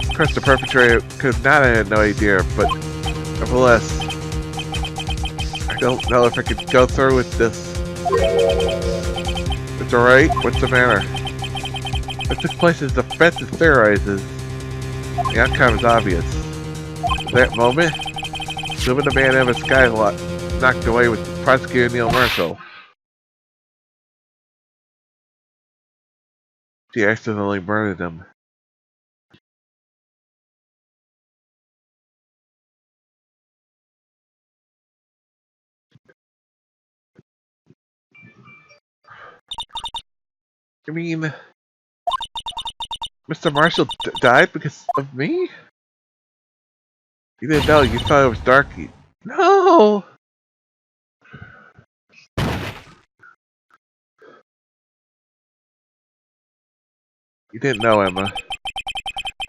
Of course, the perpetrator could not have had no idea, but nevertheless, I don't know if I could go through with this. It's alright, what's the matter? What took place is the defense theorizes. The outcome is obvious. At that moment, assuming the man out of a skylock knocked away with prosecutor Neil Marshall. She accidentally murdered him. You mean Mr. Marshall died because of me? You didn't know, you thought it was Darky. No! You didn't know, Emma.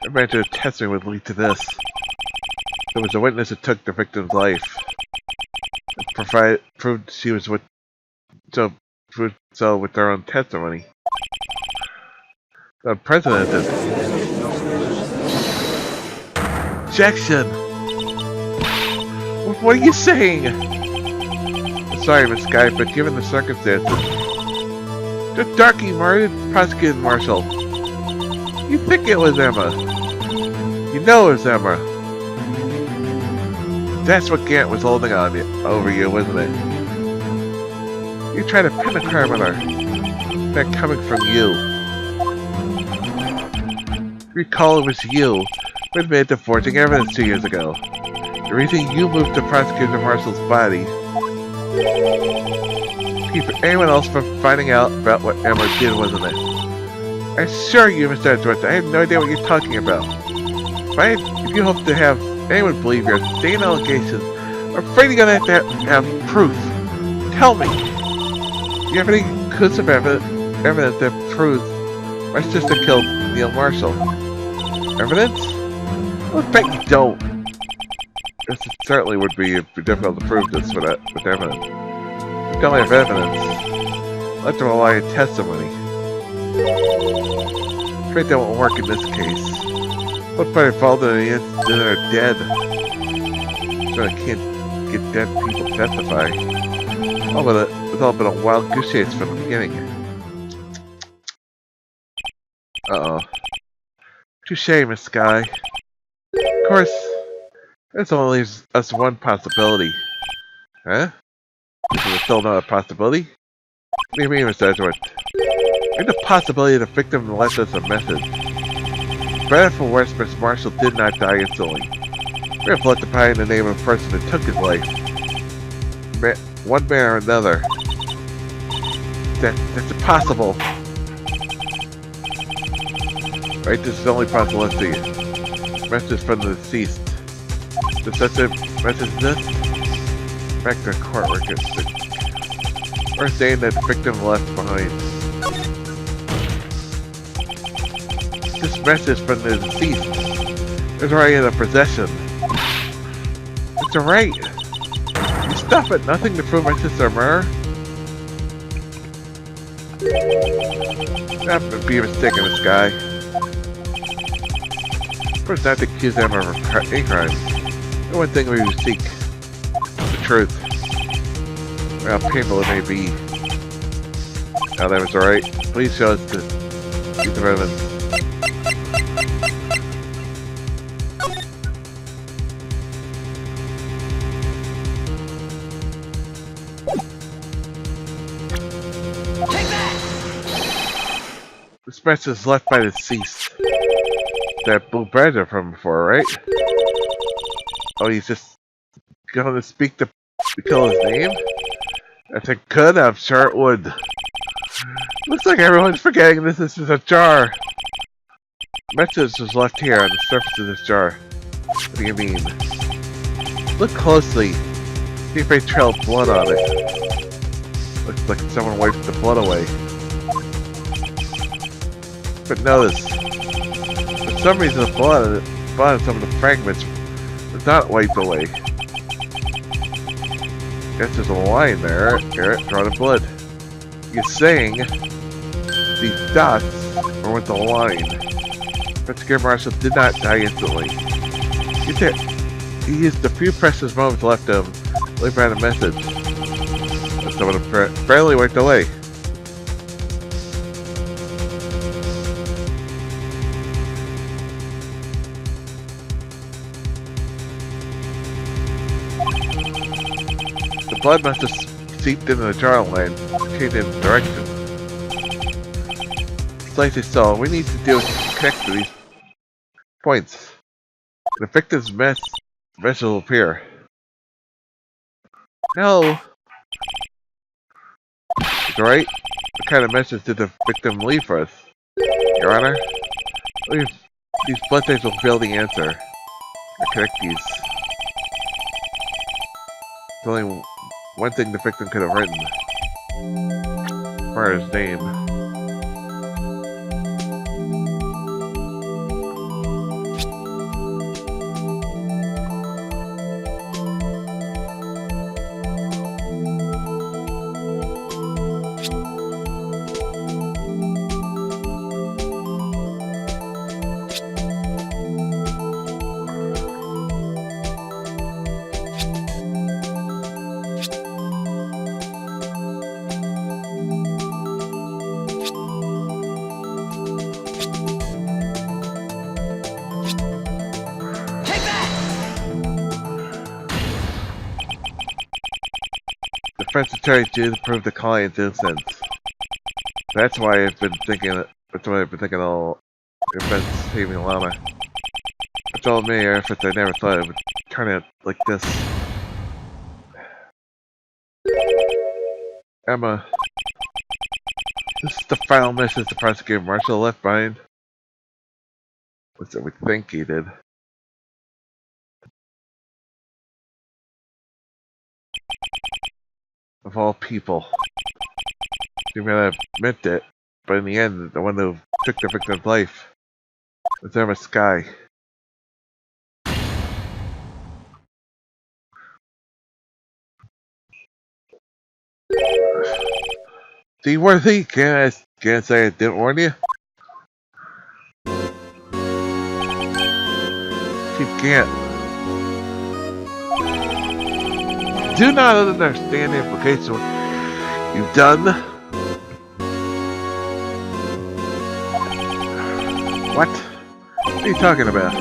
I imagine the testing would lead to this. There was a witness who took the victim's life. It proved she was with with their own testimony. Unprecedented. Jackson! What are you saying? Sorry, Miss Guy, but given the circumstances, the Darky murdered Prosecutor Marshall. You think it was Emma. You know it was Emma. That's what Gant was holding on over you, wasn't it? You tried to pin a crime on her. That coming from you. Recall it was you who admitted to forging evidence 2 years ago. The reason you moved to Prosecutor Marshall's body to keep anyone else from finding out about what Emma did, wasn't it? I assure you, Mr. Edgeworth, I have no idea what you're talking about. If you hope to have anyone believe your insane allegations, I'm afraid you're gonna have to have proof. Tell me, do you have any conclusive evidence that proves my sister killed Neil Marshall. Evidence? Well, I bet you don't. It certainly would be difficult to prove this with evidence. You don't have evidence. Let them rely on testimony. Afraid that won't work in this case. What by involved in the incident are dead? So I can't get dead people to testify. Oh, but it's all been a wild goose chase from the beginning. Uh-oh. Touche, Miss Sky. Of course, this only leaves us one possibility. Huh? Is there still not a possibility? What do you mean, Mr. Edgeworth? And the possibility the victim left us a message. Bad for worse, Miss Marshall did not die instantly. We have left the pie in the name of the person that took his life. One man or another. That's impossible. Right, this is the only possibility. Message from the deceased. Does such a message exist? Back to court records. We're saying that the victim left behind. This message from the deceased is already in a possession. It's Wright. Stop it! Nothing to prove my sister a murderer. That would be a mistake in this guy. First, not to accuse them of a crime. The one thing we would seek the truth. How painful it may be. Now that was alright. Please show us the evidence. This message is left by the deceased. That Blue Badger from before, right? Oh, he's just gonna speak to kill his name? If it could, I'm sure it would. Looks like everyone's forgetting this is a jar. Message was left here on the surface of this jar. What do you mean? Look closely. See if they trailed blood on it. Looks like someone wiped the blood away. But notice, for some reason the blood on some of the fragments was not wiped away. Guess there's a line there. Here, draw the blood. You're saying these dots are with the line. Investigator Marshall did not die instantly. He used the few precious moments left him to leave behind a message. That someone barely wiped away. The blood must have seeped into the jar line, changing its direction. Precisely so. We need to do is connect to these points. The victim's message will appear. No! It's alright. What kind of message did the victim leave for us? Your Honor? These blood types will reveal the answer. I'll connect these. There's only one thing the victim could have written. For his name. Defense attorney did prove the client's innocence. That's why I've been thinking. That's why I've been thinking all defense saving Llama. It's all me efforts. I never thought it would turn out like this. Emma, this is the final message the prosecutor Marshall left behind. What's that we think he did? Of all people. She may have meant it, but in the end, the one who took the victim's life was Emma Sky. See, worthy? Can't say I didn't warn you? Chief can't. Do not understand the implication of what you've done. What? What are you talking about?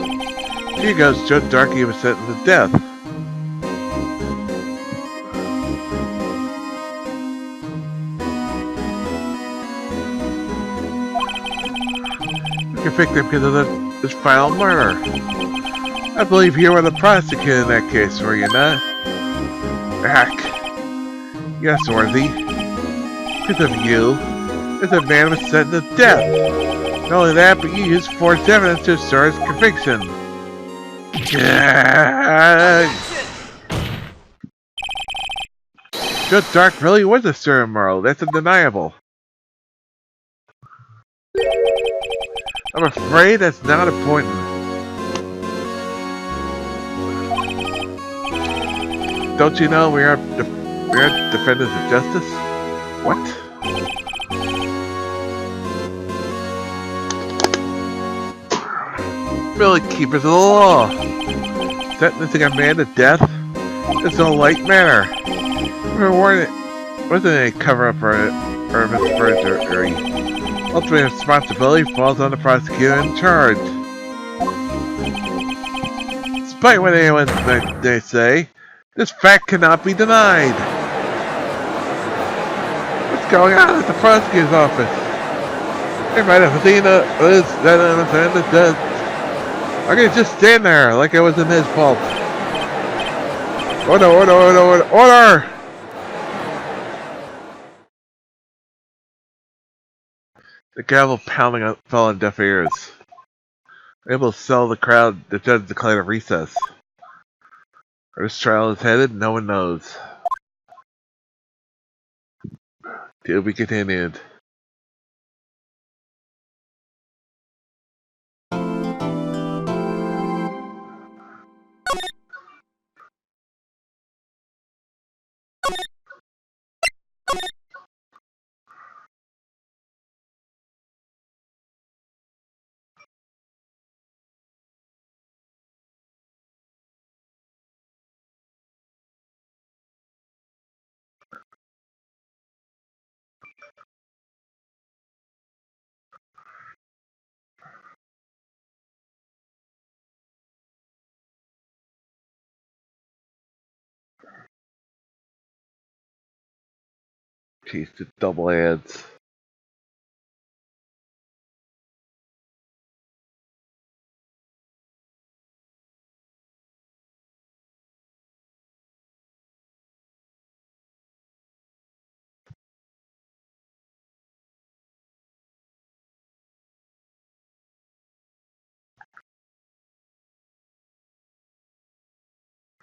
Here goes Joe Darky was sentenced to death. You convict him because of this foul murder. I believe you were the prosecutor in that case, were you not? Heck. Yes, worthy. Because of you, this man was sentenced to death. Not only that, but you used forced evidence to assert his conviction. Joe Dark really was a serial moral. That's undeniable. I'm afraid that's not important. Don't you know we are defenders of justice? What? Really, keepers of the law. Sentencing a man to death is no light matter. It wasn't a cover-up or misperjury. Ultimate responsibility falls on the prosecutor in charge. Despite what anyone may say, this fact cannot be denied. What's going on at the prosecutor's office? They might have seen that death. I could just stand there like it wasn't his fault. Order, order, order, order, order! The gavel pounding fell on deaf ears. Able to sell the crowd, the judge declared a recess. Where this trial is headed, no one knows. To be continued. Jeez, the double ads.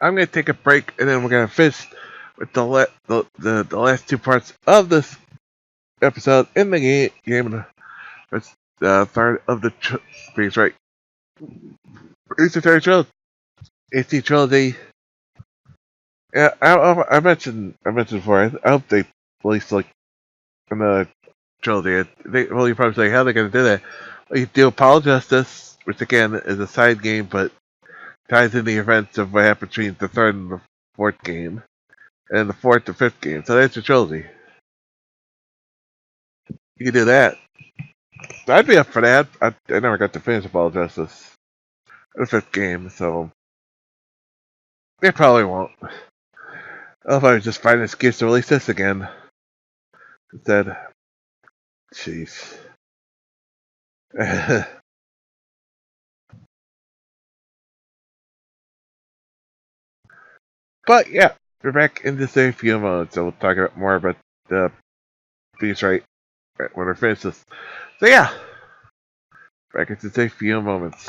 I'm gonna take a break and then we're gonna finish with the last two parts of this episode in the game. It's the third of the Phoenix Wright. It's the third trilogy. It's the trilogy. Yeah, I mentioned before. I hope they release like another trilogy. Well, you probably say how are they gonna do that? Well, you do Apollo Justice, which again is a side game, but ties in the events of what happened between the third and the fourth game, and the fourth and fifth game. So that's your trilogy. You can do that. I'd be up for that. I never got to finish Apollo Justice, the fifth game, so they probably won't. I'll probably just find an excuse to release this again instead. Jeez. But yeah, we're back in just a few moments, so we'll talk about more about the Phoenix Wright when we're finished this. So yeah, back in just a few moments.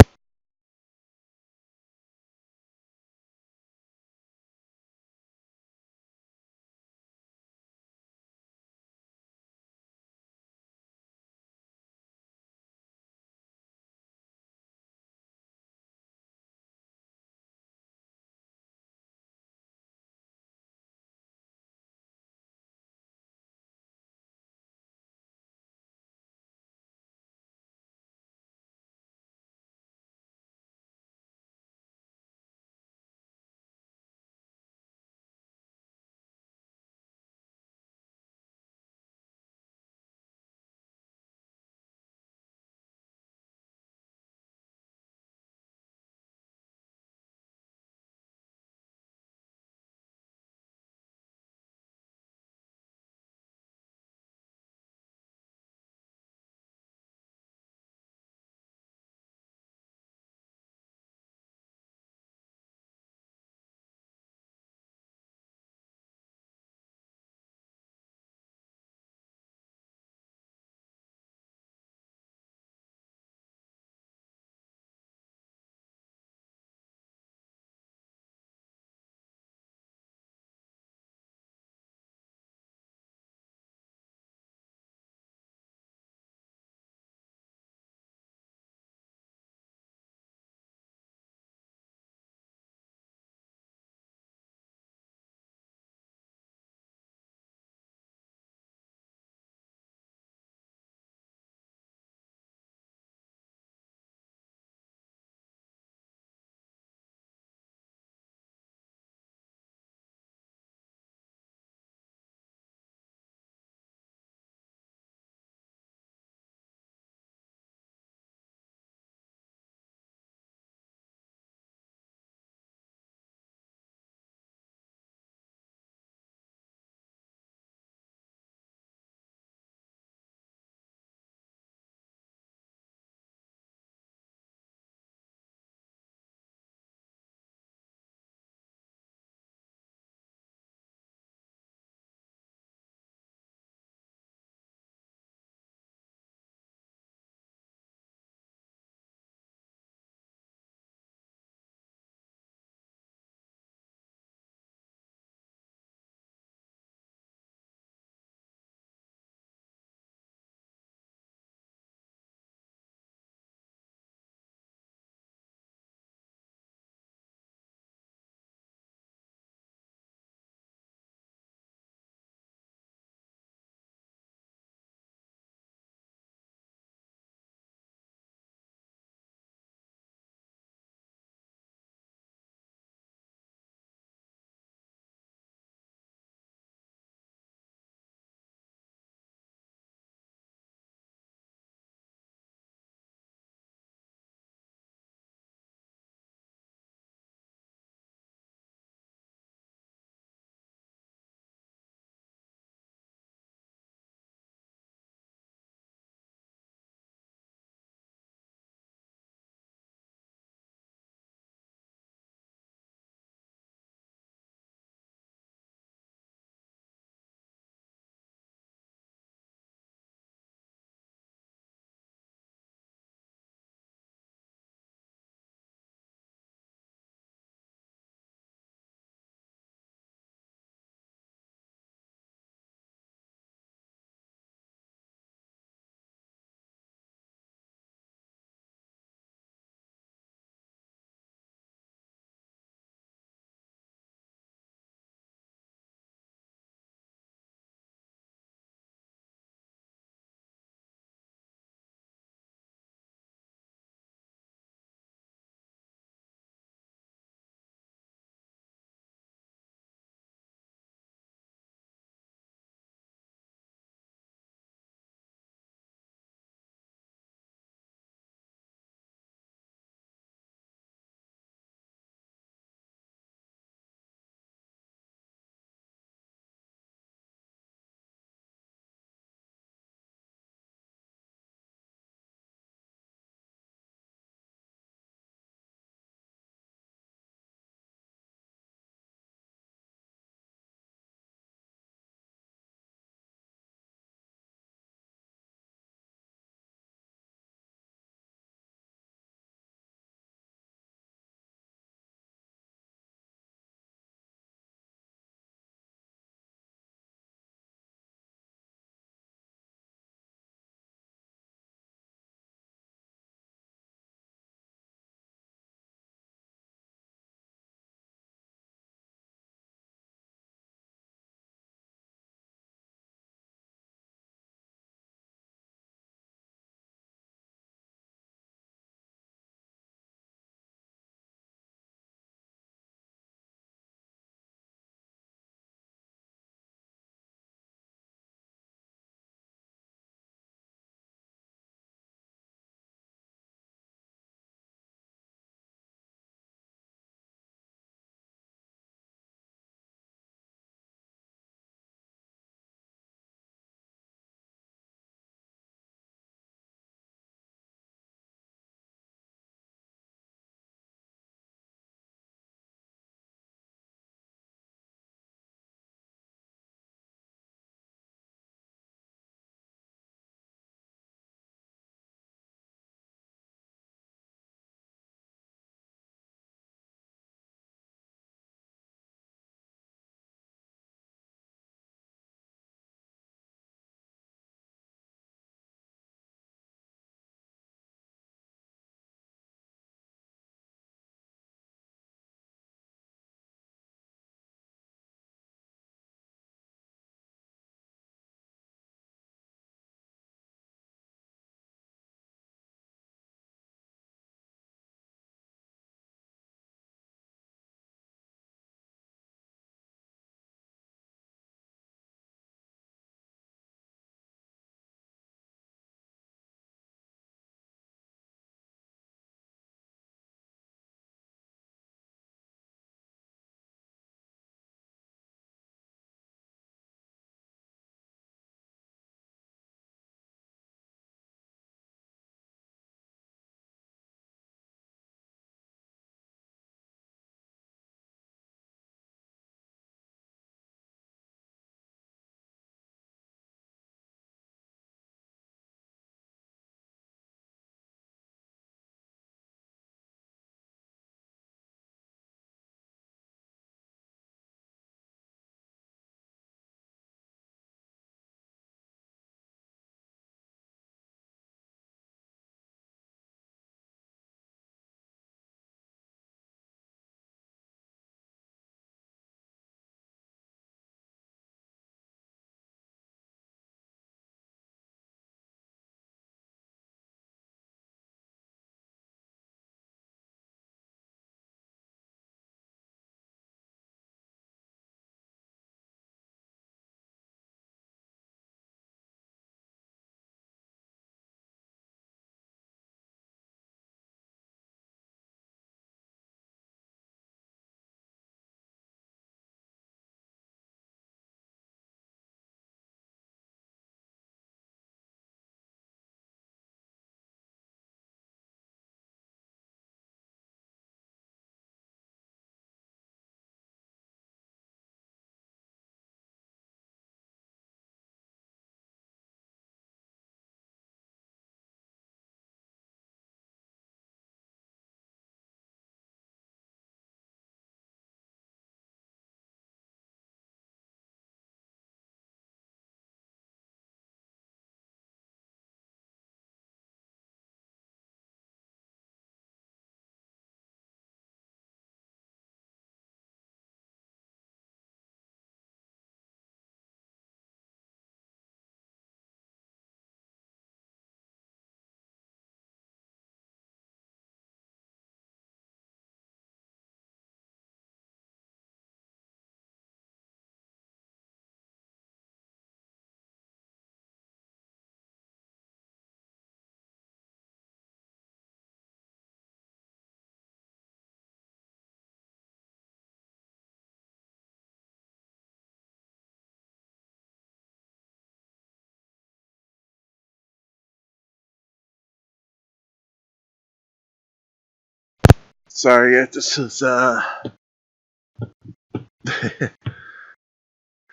Sorry, this is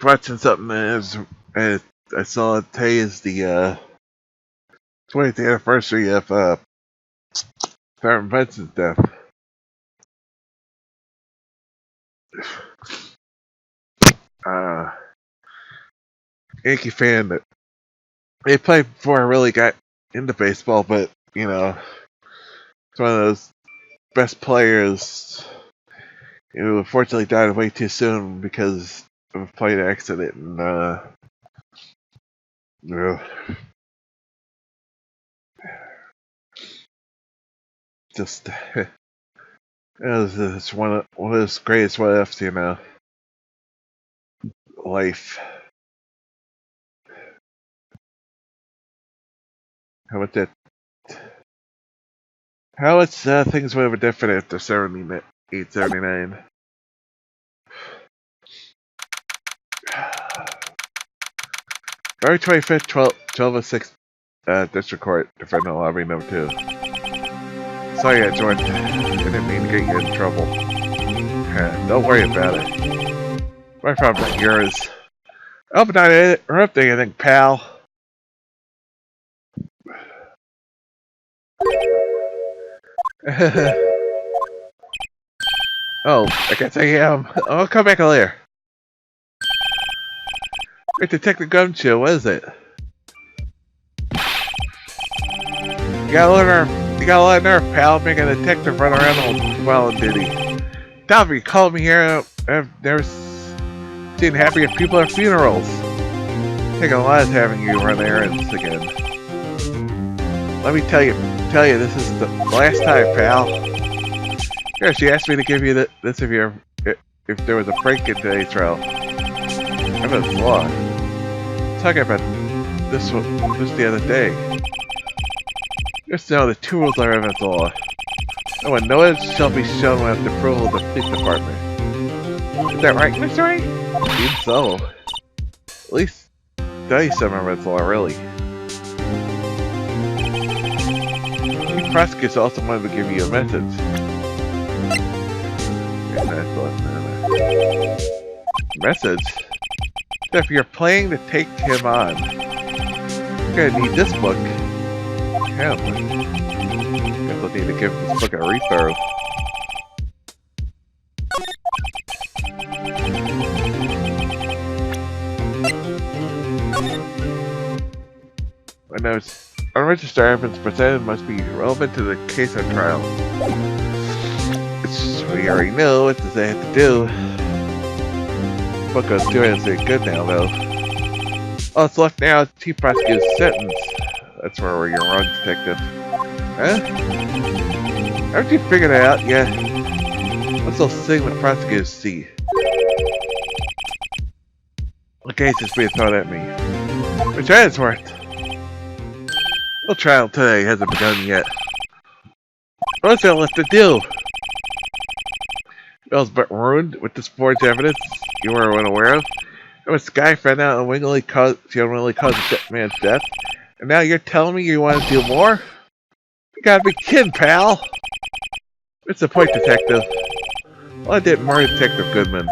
watching something and I saw today is the 20th anniversary of Farron Benson's death. Yankee fan that they played before I really got into baseball, but you know, it's one of those best players who unfortunately died way too soon because of a plane accident, and just it was one of his greatest what ifs, you know, life. How about that? How much things would have been different after 78, 79? February 25th, 1206, District Court, Defendant Lobby Number 2. Sorry I joined. I didn't mean to get you in trouble. Don't worry about it. My problem is yours. I hope I'm not interrupting anything, pal. Oh, I guess I am. I'll come back later. Hey, Detective Gumshoe, what is it? You got a lot of nerve, pal, making a detective run around while on duty. Tom, you called me here. I've never seen happy at people at funerals. Taking a lot of having you run errands again. Let me tell you, this is the last time, pal. Yeah, she asked me to give you this if there was a break in today's trial. Evidence law. Talking about this the other day. Just know the two rules are evidence law. No one knows shall be shown without the approval of the police department. Is that right, Mr. Wright? Seems so. At least study some evidence law, really. The prosecutors also wanted to give you a message. Message? If you're planning to take him on, you're gonna need this book. Him. Guess I'll need to give this book a read-through. I know unregistered evidence presented must be relevant to the case on trial. We already know what does they have to do. The book was doing is good now, though. All that's left now is the chief prosecutor's sentence. That's where you're wrong, detective. Huh? Haven't you figured it out yet? What's those things the prosecutors see? The case is being thrown at me. Which is worth. The trial today hasn't begun yet. What's there left to do? Bill's but ruined with this forged evidence you were unaware of. And when Sky found out she unwittingly caused the man's death, and now you're telling me you want to do more? You gotta be kidding, pal! What's the point, detective? Well, I didn't murder Detective Goodman.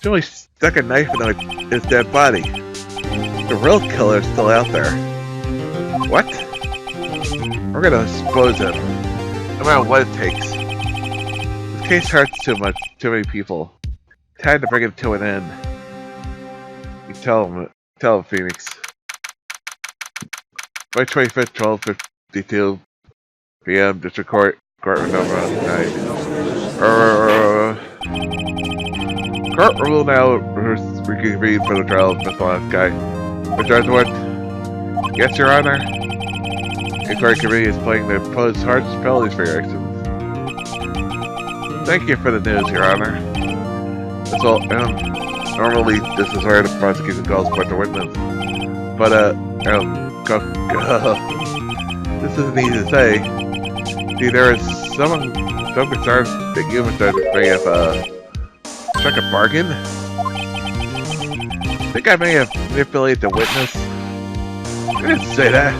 She only stuck a knife in his dead body. The real killer's still out there. What? We're gonna expose him, no matter what it takes. This case hurts too many people. Time to bring it to an end. You tell him, Phoenix. May 25th, 12:52 p.m. District Courtroom number 9. Court rule now reconvened for the trial of this last guy. Mr. Edward? Yes, Your Honor. The Inquiry Committee is planning to impose harshest penalties for your actions. Thank you for the news, Your Honor. That's all. Normally, this is where the prosecution calls for the witness. But, this isn't easy to say. See, there is some concern that you, Mr. Edward, may have, struck a bargain. I think I may have manipulated the witness. I didn't say that.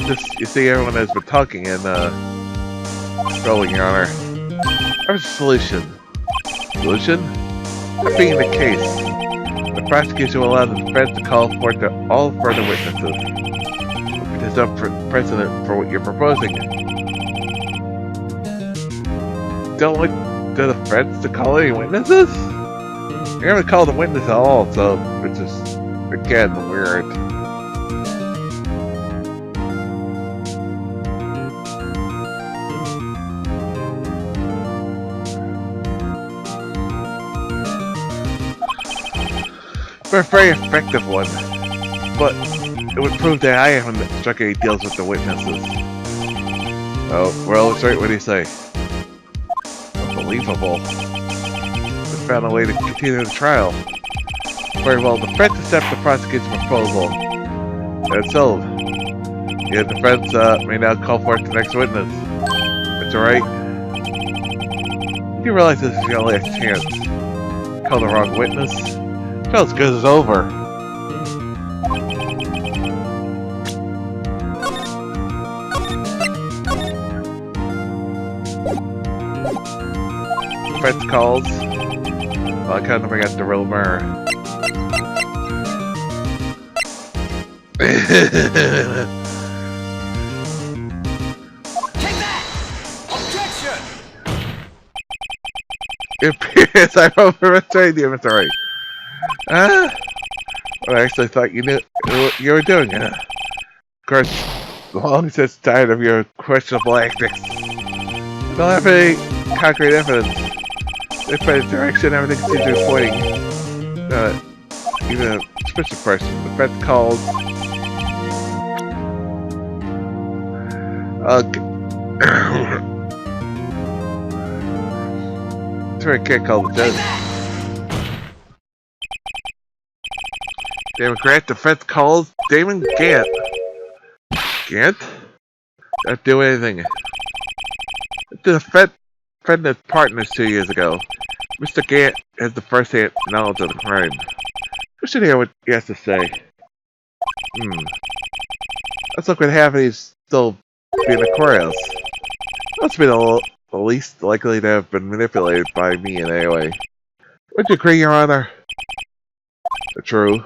Just, you see, everyone has been talking, and, Well, Your Honor, I have a solution. Solution? That being the case, the prosecution will allow the defense to call forth all further witnesses. It is up for precedent for what you're proposing. Don't want the defense to call any witnesses? You haven't called a witness at all, so it's just, again, weird. But a very effective one. But it would prove that I haven't struck any deals with the witnesses. Oh, well, it's right what you say. Unbelievable. Just found a way to continue the trial. Very well, the defense accepts the prosecution's proposal. And it's sold. The defense may now call forth the next witness. That's alright. You realize this is your last chance. Call the wrong witness. Trial's good as over. Defense calls. Well, I kind of forgot the real mirror. Take that! Objection! It appears I overrestrained you, Mr. Wright. Well, I actually thought you knew what you were doing. Of course, long since tired of your questionable antics. I don't have any concrete evidence. If by the direction everything seems to be pointing, even a suspicious person, the defense calls. Sorry, I can't call the judge. Damon Grant, defense calls Damon Gant. Gant? Not do anything. The defendant's partners 2 years ago. Mr. Gant has the first-hand knowledge of the crime. We should hear what he has to say. Let's look what half of these still be in the courthouse. Must be the least likely to have been manipulated by me in any way. Would you agree, Your Honor? True.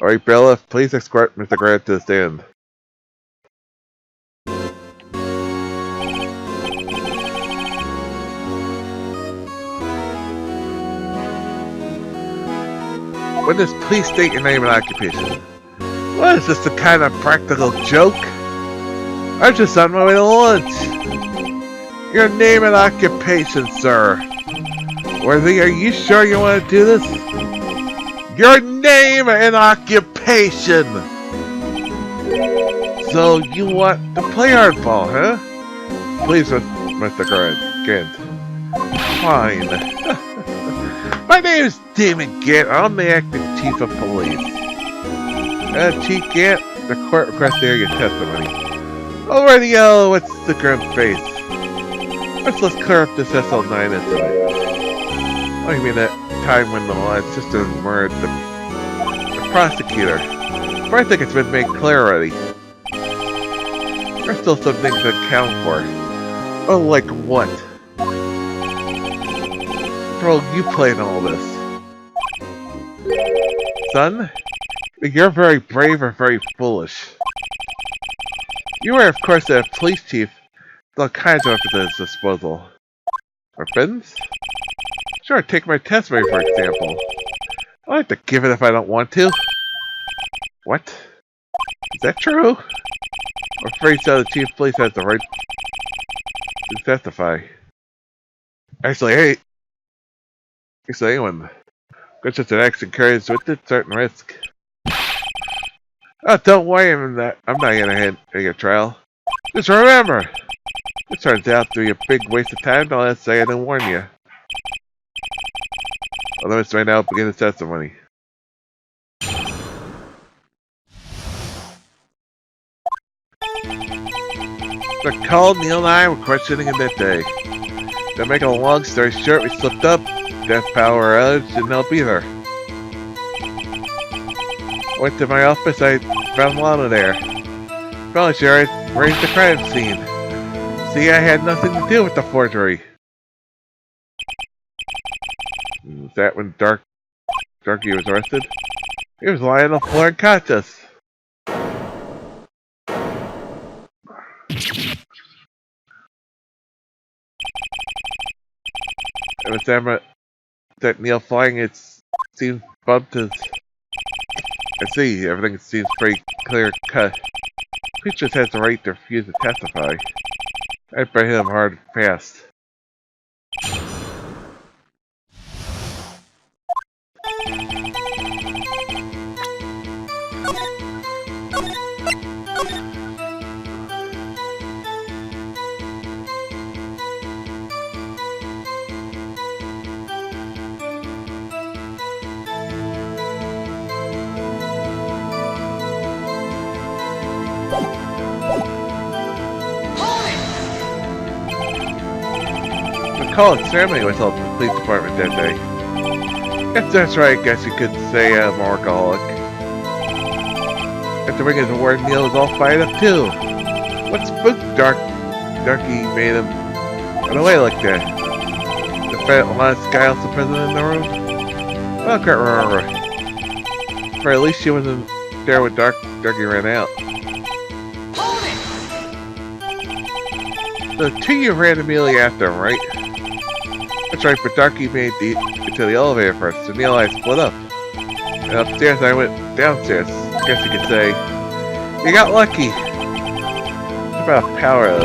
Alright, bailiff, please escort Mr. Grant to the stand. Witness, please state your name and occupation. What is this, the kind of practical joke? I'm just on my way to lunch. Your name and occupation, sir. Worthy, are you sure you want to do this? Your name and occupation! So you want to play hardball, huh? Please, Mr. Gant. Fine. My name is Damon Gant. I'm the acting chief of police. Chief Gant, the court requests to hear your testimony. Alrighty, what's the grim face? Let's clear up this SL9 incident. Oh, you mean that time when the sister murdered the prosecutor? But I think it's been made clear already. There's still some things to account for. Oh, like what? What role you play in all this? Son? You're very brave or very foolish. You are, of course, a police chief with all kinds of weapons at his disposal. Weapons? Sure, take my testimony for example. I don't have to give it if I don't want to. What? Is that true? I'm afraid so. The chief of police has the right to testify. Actually, hey. Anyone. Such an action carries with it certain risk. Oh, don't worry, I'm not gonna hit a trial. Just remember, it turns out to be a big waste of time. Don't let's say I didn't warn you. Well, let's right now begin the testimony. So called Neil and I were questioning him that day. To make a long story short, we slipped up. Death power outage didn't help either. Went to my office, I found Lana there. Probably sure I raised the crime scene. See, I had nothing to do with the forgery. Is that when Darky was arrested? He was lying on the floor unconscious. It was that Neil flying, it seems bumped his... I see, everything seems pretty clear cut. He just has the right to refuse to testify. I'd bet him hard and fast. The college ceremony was held at the police department that day. If that's right, I guess you could say I'm an alcoholic. After winning his award, Neil was all fired up too. What spooked Darky made him run away like that? The fat honest guy also present in the room? Well, I can't remember. Or at least she wasn't there when Darky ran out. The two of you ran immediately after him, right? That's right, but Darky made it to the elevator first, so Neil and I split up. And upstairs, I went downstairs. I guess you could say, you got lucky. It's about power of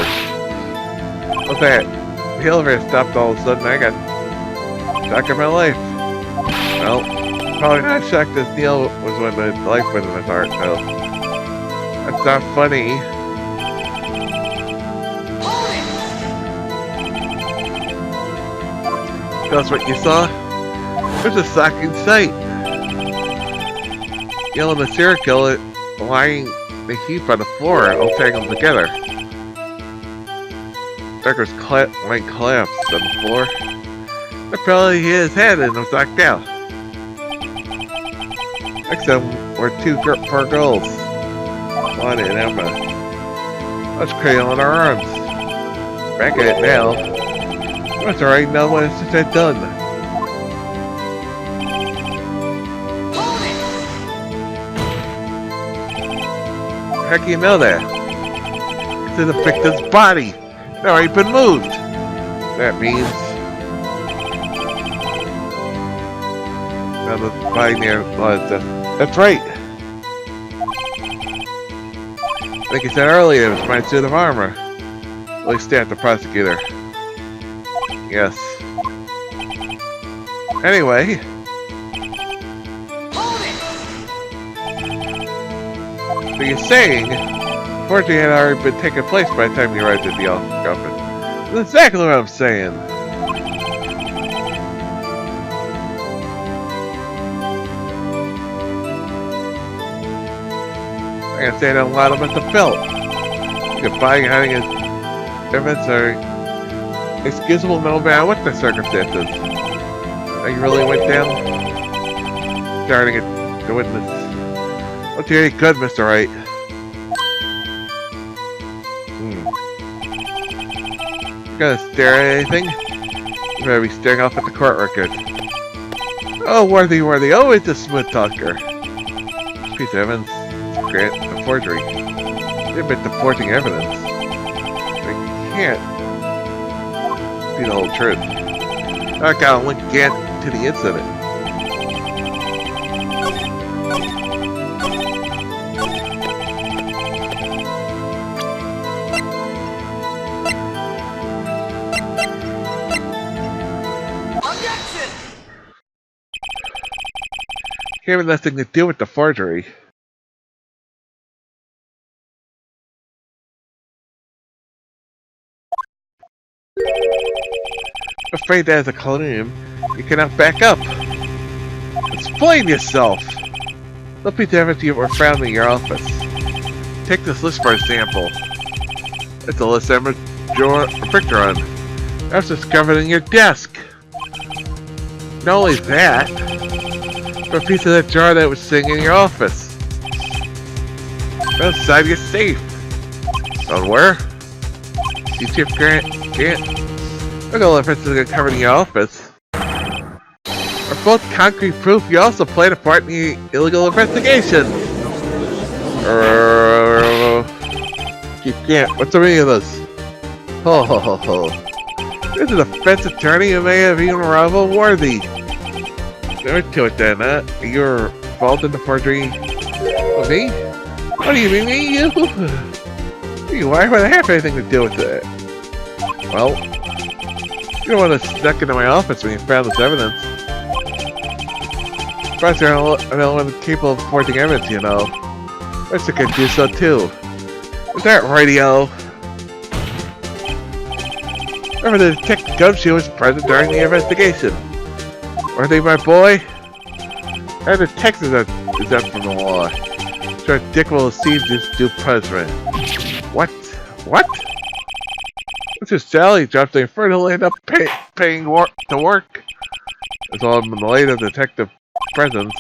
what's that? The elevator stopped all of a sudden, I got shocked in my life. Well, probably not shocked as Neil was when the life went in his heart, so. That's not funny. That's what you saw? It was a shocking sight. Neil and the serial killer lying in a heap on the floor, all tangled together. Darker's leg collapsed on the floor. That probably hit his head and was knocked out. Next to him were two poor girls, Lana and Emma. Let's cradle in our arms. Back at it now. That's alright, now when it's just done. How can you know that? It's in the victim's body. It's already been moved. That means... now the body near blood. That's right. Like I said earlier, it was my suit of armor. At least that, the prosecutor. Yes. Anyway. So you're saying, forgery had already been taking place by the time you arrived at the office. That's exactly what I'm saying. I can say that a lot of us have felt. Goodbye, hiding his evidence are excusable no matter what the circumstances. You really went down? Starting at the witness. What's really good, Mr. Wright? You gonna stare at anything? You better be staring off at the court record. Oh, worthy, always a smooth talker. Piece of evidence, grant a forgery. They admit to forging evidence. They can't be the whole truth. I gotta link again to the incident. Objection! Having nothing to do with the forgery. Afraid that as a colonium, you cannot back up. Explain yourself! Look at the evidence you were found in your office. Take this list for example. It's a list Emma drew a picture on. That was discovered in your desk. Not only that, but a piece of that jar that was sitting in your office. Outside your safe. On where? See, Chief Grant, look at all the evidence that covered in your office. Are both concrete proof you also played a part in the illegal investigation. Chief Grant, what's the meaning of this? Ho ho ho ho. This is a defense attorney who may have even rival worthy. There's to it then, huh? You're involved in the forgery of me? What do you mean, me? You? Why would I have anything to do with it? Well, you don't want to snuck into my office when you found this evidence. Perhaps you're an element capable of forging evidence, you know. Mister could do so too. Is that radio? Remember the detective Gumshoe was present during the investigation. Weren't they, my boy? And the text is exempt from the law. So Dick will receive this due punishment. What? What? This is Sally dropped a fertile end up paying to work. As all in the light of Detective presence.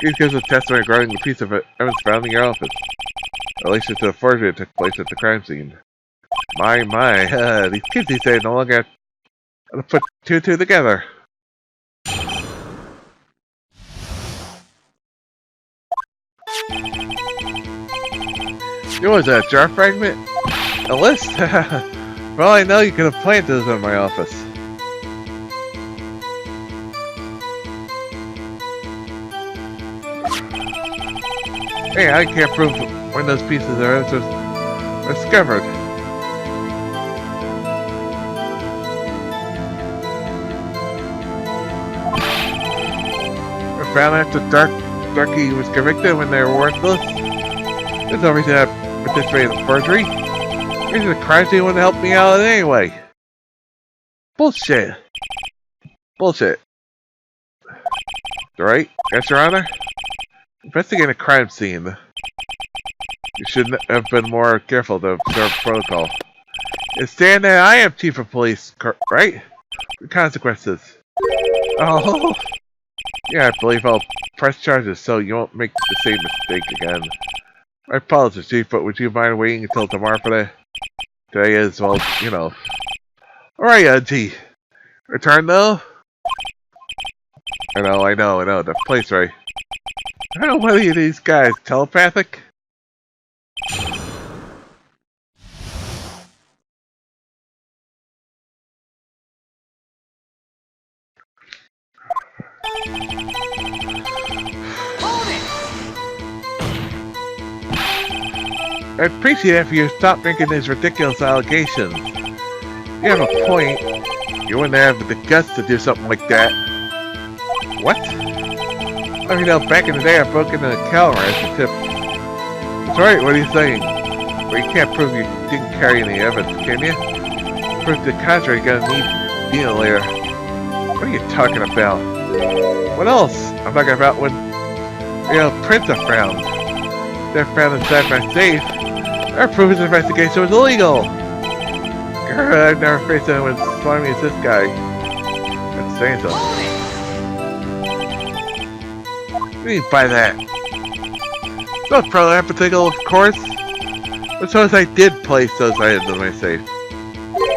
These gives a testimony regarding the piece of evidence found in your office. In relation to the forgery that took place at the crime scene. My, these kids these days no longer have to put two and two together. What was that, a jar fragment? A list? For all I know, you could have planted this in my office. Hey, I can't prove when those pieces of evidence were discovered. Were found after Darky was convicted when they were worthless. There's no reason I participated in forgery. Reason the crime scene wouldn't help me out anyway. Bullshit. Bullshit. Right? Yes, Your Honor? Investigating a crime scene. You should have been more careful to observe protocol. You stand there, I am chief of police, right? The consequences. Oh. Yeah, I believe I'll press charges so you won't make the same mistake again. My apologies, Chief, but would you mind waiting until tomorrow for that? Today is, well, you know. Alright, G. Return though? I know, the place, right? I don't know what are these guys, telepathic? I'd appreciate it if you stop making these ridiculous allegations. You have a point. You wouldn't have the guts to do something like that. What? I mean, back in the day I broke into the calendar as a tip. That's right, what are you saying? Well, you can't prove you didn't carry any evidence, can you? Proof to the contrary, you're gonna need being later. What are you talking about? What else? I'm talking about when, prints are found. They're found inside my safe. Our proof his investigation was illegal. Girl, I've never faced anyone as slimy as this guy. That's saying something. What do you mean by that? Not probably hypothetical, of course. But suppose I did place those items in my safe.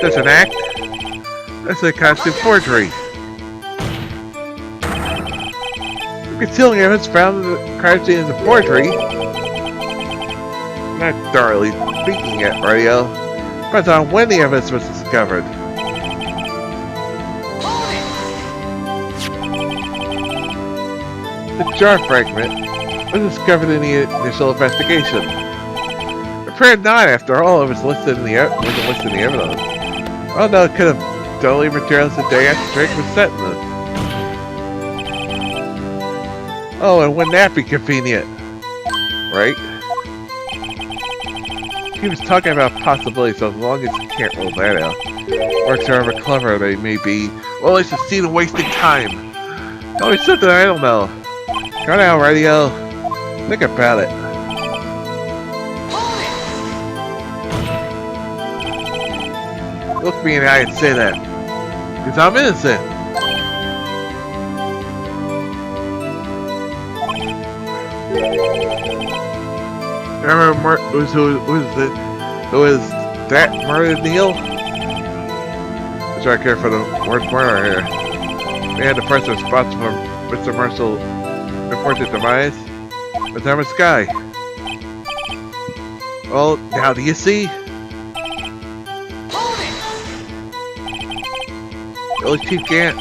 That's an act. That's a constant forgery. Concealing evidence found in the crime scene is a forgery. Not thoroughly speaking yet, radio. Depends on when the evidence was discovered. The jar fragment was discovered in the initial investigation. It appeared not, after all, it was listed in the evidence. Oh no, it could have totally materials the day after Drake was sentenced. Oh, and wouldn't that be convenient? Right? He was talking about possibilities, so as long as you can't rule that out. Works however clever they may be. Well, it's just seen wasting time. Oh, it's something I don't know. Go down, radio. Think about it. Look me in the eye and say that. Because I'm innocent. I remember who was that murdered Neil? Let's try to care for the worst murder here. Man, the person responsible for Mr. Marshall's unfortunate demise was Thomas Sky. Well, now do you see? At least Chief can't.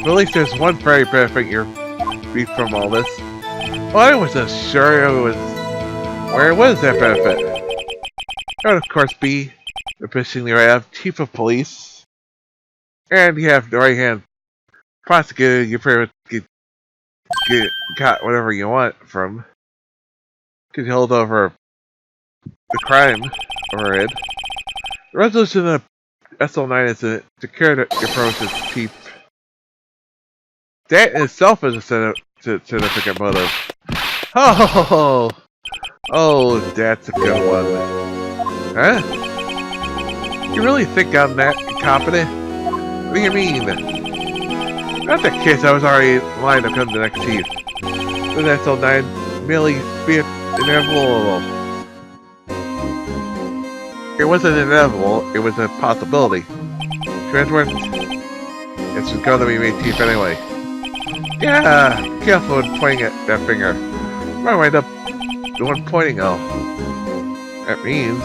But at least there's one very benefit you're beat from all this. Well, I wasn't sure it was where was that benefit. That would of course be the position you have Chief of Police. And you have the right hand prosecutor, you pretty much got whatever you want from. Could hold over the crime overhead. The resolution of SL9 is to secure the approach as chief. That in itself is a significant motive. Oh, that's a good one. Huh? You really think I'm that incompetent? What do you mean? Not the case, I was already in line to become the next chief. The SL9 merely be inevitable. It wasn't inevitable, it was a possibility. Transworth, it's going to be made chief anyway. Yeah, be careful when pointing at that finger. You might wind up the one pointing out. That means...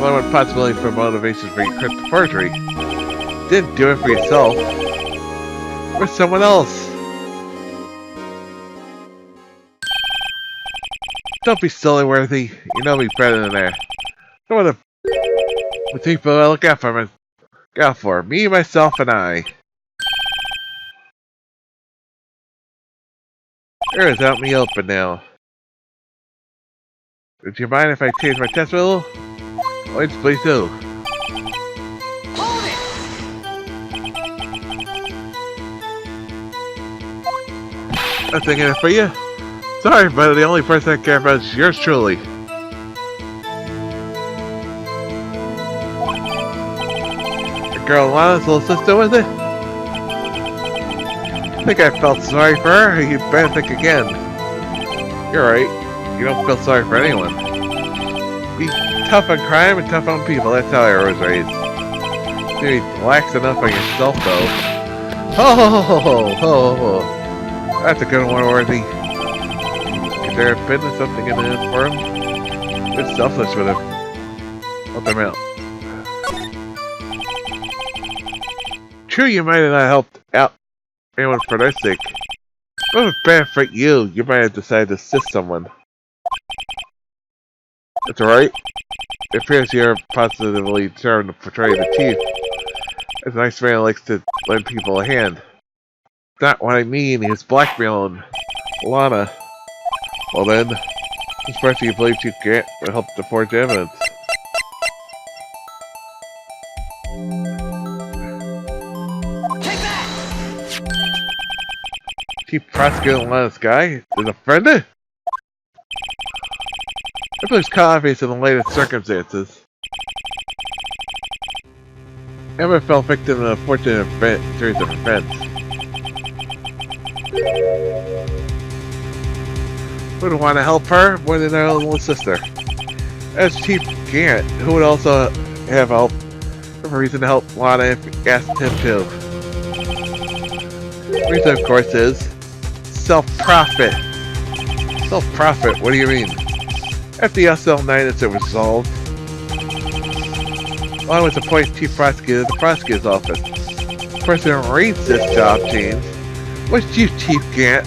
one possibility for motivation for your crypto forgery. Didn't do it for yourself. Or someone else. Don't be silly, Worthy. You know me better than that. Some of the people I look out for me, myself, and I. There is out in the open now. Would you mind if I change my test a little? Please do. I'm thinking it for you. Sorry, but the only person I care about is yours truly. The girl Lana's little sister, was it? I think I felt sorry for her. You better think again. You're right. You don't feel sorry for anyone. Be tough on crime and tough on people. That's how I was raised. Maybe lax enough on yourself, though. Oh. That's a good one, Worthy. Could there have been something in it for him? It's selfless with him. Help him out. True, you might have not helped out anyone for their sake. What would benefit you? You might have decided to assist someone. That's alright. It appears you're positively determined to portray the chief. As a nice man who likes to lend people a hand. Not what I mean, he's blackmailing Lana. Well then, this person you believe you can't will help to forge evidence. Take that! Chief Prosecutor Lana's guy is a friend? I believe it's obvious in the latest circumstances. Emma fell victim to an unfortunate series of events. Would want to help her more than her little sister. As Chief Gant, who would also have help, a reason to help Lana if asked him to. The reason, of course, is self-profit. Self-profit? What do you mean? After the SL9 is resolved, Lana was appointed Chief Prosecutor at the Prosecutor's Office. The person who reads this job change was Chief Gant.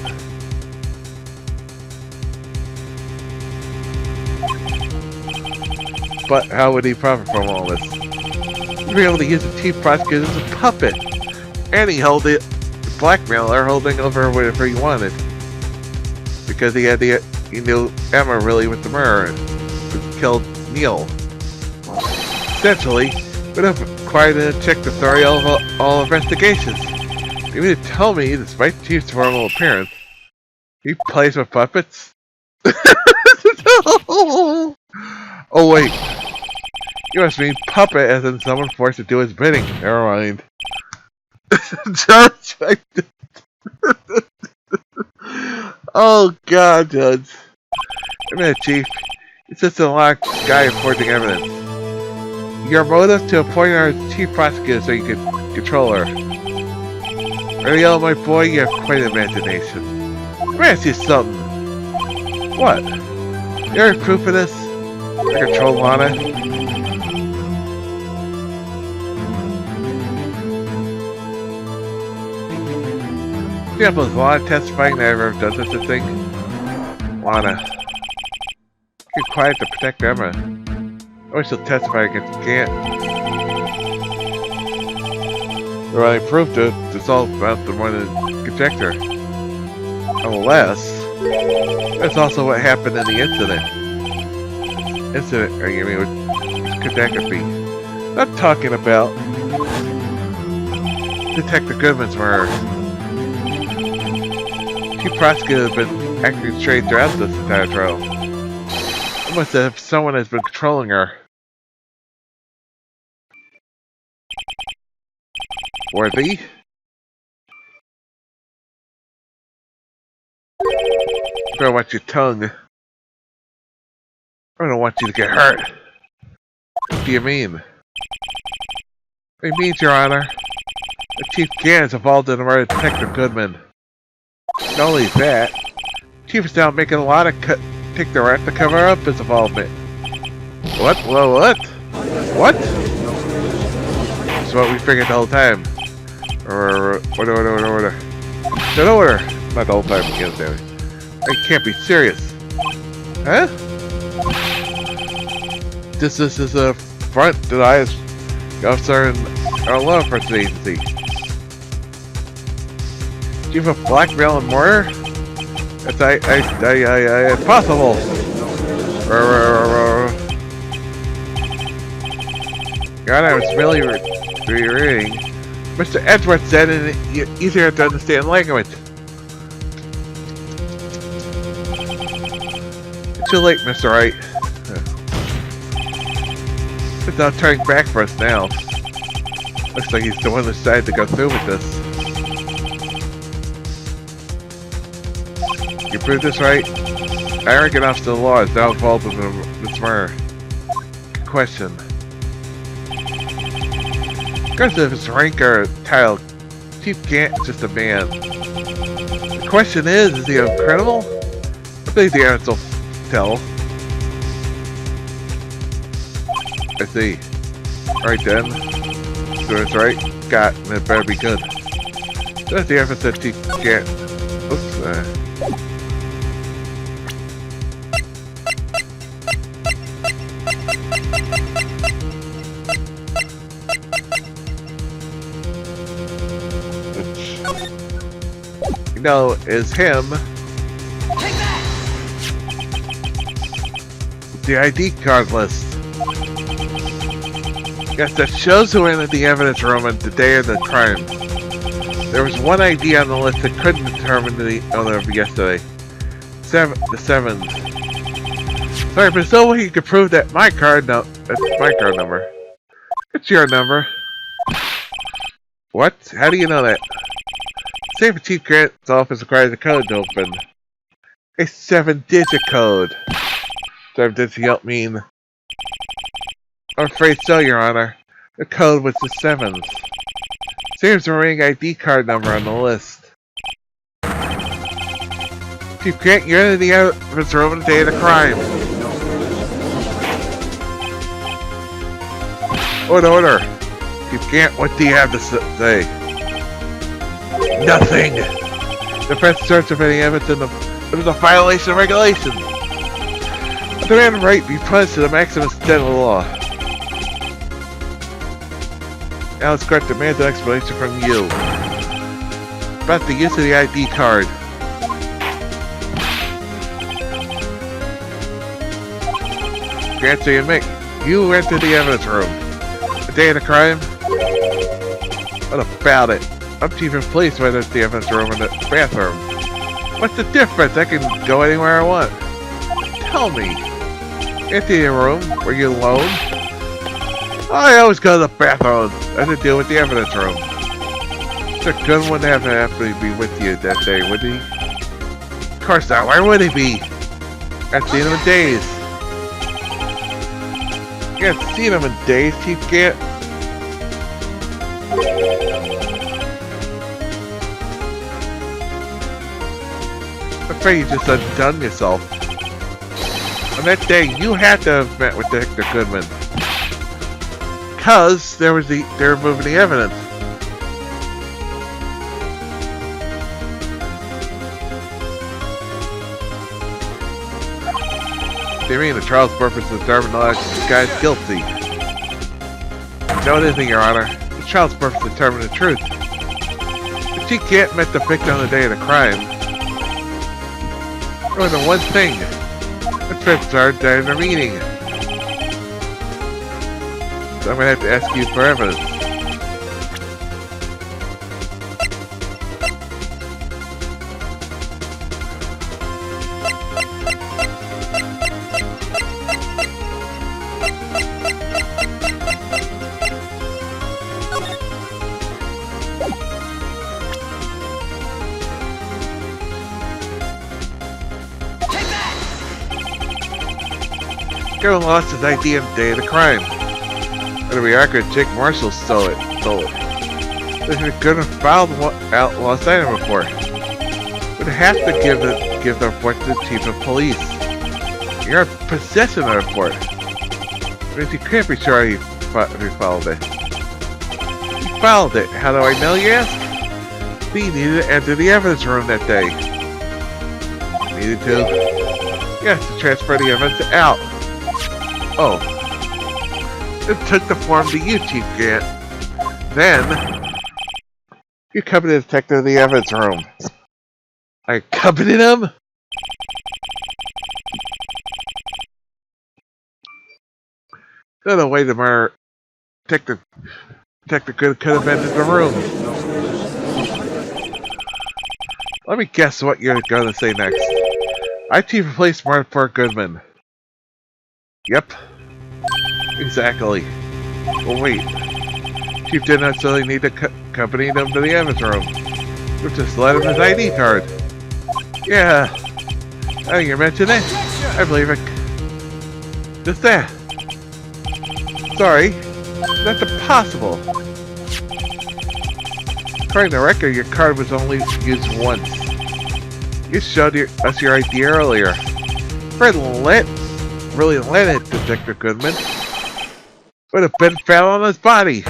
But how would he profit from all this? He'd be able to use the Chief Prosecutor as a puppet. And he held it, blackmailer, holding over whatever he wanted. Because he knew Emma really was the murderer who killed Neil. Essentially, would have required a check to throw all investigations. You mean to tell me, despite the Chief's formal appearance, he plays with puppets? Oh wait, you must mean puppet as in someone forced to do his bidding. Never mind. Oh God, Judge. A minute, Chief. It's just a lot of guy forging evidence. Your motive to appoint our chief prosecutor so you can control her. Ariel, my boy, you have quite an imagination. Let me ask you something. What? You have proof of this? I control Lana? You have Lana testifying that I ever done such a thing? Lana. Keep quiet to protect Emma. I wish she'll testify against Gant. Well, I proved it. It's all about the one conjecture. Unless, that's also what happened in the incident. I mean, what could that be? I'm talking about Detective Goodman's murder. Chief Prosecutor has been acting straight throughout this entire trial. It must have someone has been controlling her. Worthy? You better watch your tongue. I don't want you to get hurt. What do you mean? It means, Your Honor, the Chief Gant is involved in the murder of Detective Goodman. Not only that, Chief is now making a lot of take the right to cover up his involvement. What? Whoa, what? What? That's what we figured the whole time. Order. Not the whole time, again, damn it. I can't be serious. Huh? This is a front that I, as officer in our law enforcement agency. Do you have a blackmail and murder? That's impossible. God, I was merely reading. Mr. Edwards said it easier to understand language. It's too late, Mr. Wright. It's not turning back for us now. Looks like he's the one that decided to go through with this. You proved this, right? Arrogant officer of the law is now involved in this murder. Good question. Regardless of his rank or title, Chief Gant is just a man. The question is he a criminal? I believe the answer will tell. I see. Alright then. Do it's right. Got, and it better be good. That's the evidence that Chief Gant. Oops, know is him. Take that! The ID card list. Yes, that shows who entered the evidence room on the day of the crime. There was one ID on the list that couldn't determine the owner of yesterday. The 7th. Sorry, but there's no way you could prove that that's my card number. It's your number. What? How do you know that? Same for Chief Grant's office requires a code to open. A 7-digit code. 7-digit don't mean. I'm afraid so, Your Honor. The code was the 7th. Seems the remaining ID card number on the list. Chief Grant, you're in the evidence room on the day of the crime. Order. Chief Grant, what do you have to say? Nothing! The press search of any evidence it was a violation of regulations. I demand Wright be punished to the maximum extent of the law. Alex Grant demands an explanation from you about the use of the ID card. Grant, so you admit, you entered the evidence room. The day of the crime? What about it? I'm chief of police whether it's the evidence room or the bathroom. What's the difference? I can go anywhere I want. Tell me. Into your room? Were you alone? I always go to the bathroom. I had to deal with the evidence room. Mr. Gunn wouldn't have to be with you that day, would he? Of course not. Why would he be? I've seen him in days. You haven't seen him in days, Chief Gant. I'm afraid you just undone yourself. On that day, you had to have met with Detective Goodman. Because they were moving the evidence. They mean the trial's purpose is determined that this guy's guilty. No, it isn't, Your Honor. The trial's purpose is to determine the truth. But she can't met the victim on the day of the crime. Only the one thing. The trips are dead in the meeting. So I'm gonna have to ask you for evidence. Gavin lost his ID on the day of the crime. To be accurate, Jake Marshall stole it. They couldn't have filed out lost item report. Would have to give the report to the chief of police. You're possessing the report. Means you can't be sure he filed it. He filed it. How do I know, you ask? He needed to enter the evidence room that day. Needed to? Yes, to transfer the evidence out. Oh. It took the form to you, Chief Gant. Then, you accompanied the detective to the evidence room. I accompanied him? No way the murder detective could have entered the room. Let me guess what you're going to say next. I Chief of Police Martha Goodman. Yep. Exactly. Well, wait. Chief didn't necessarily need to accompany them to the evidence room. You just let him his ID card. Yeah. I think you mentioned it. I believe it. Just that. Sorry. That's impossible. According to the record, your card was only used once. You showed us your ID earlier. Fred really let it, Detective Goodman. Would have been found on his body.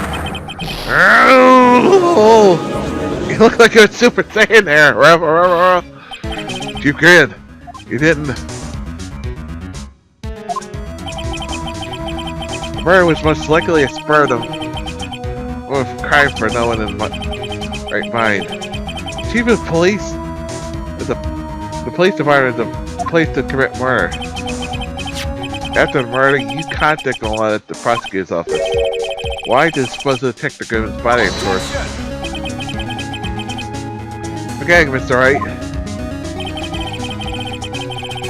Oh, you look like a Super Saiyan there. Chief Gant, you didn't. The murder was most likely a spur of crime for no one in my right mind. Chief of Police is the police department is a place to commit murder. After the murder, you contacted a lot at the prosecutor's office. Why to dispose of Detective Goodman's body, of course. Okay, Mr. Wright.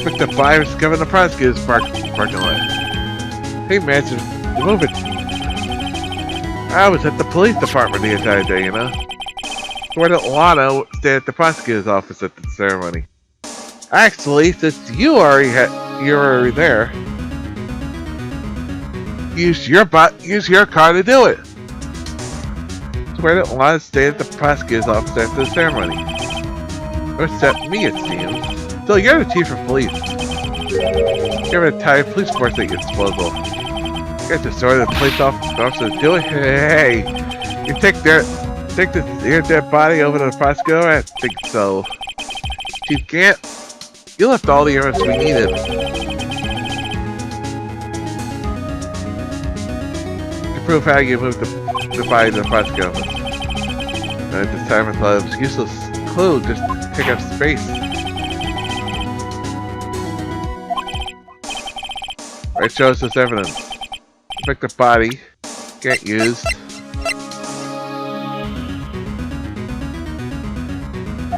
Mr. 5 is given the prosecutor's parking lot. Hey, man, move it. I was at the police department the entire day, you know. Why didn't Lana stay at the prosecutor's office at the ceremony? Actually, since you were already there, use your car to do it. So why didn't Lana stay at the prosecutor's office after the ceremony? Except me, it seems. Still, you're the chief of police. You have an entire police force at your disposal. You got to sort of the police officer to do it. Hey, you take your dead body over to the prosecutor? I think so. Chief Gant, you left all the evidence we needed. To prove how you moved the body to the prosecutor office. At this time, I thought it was a useless clue just to take up space. It shows us evidence. Pick the body. Can't use.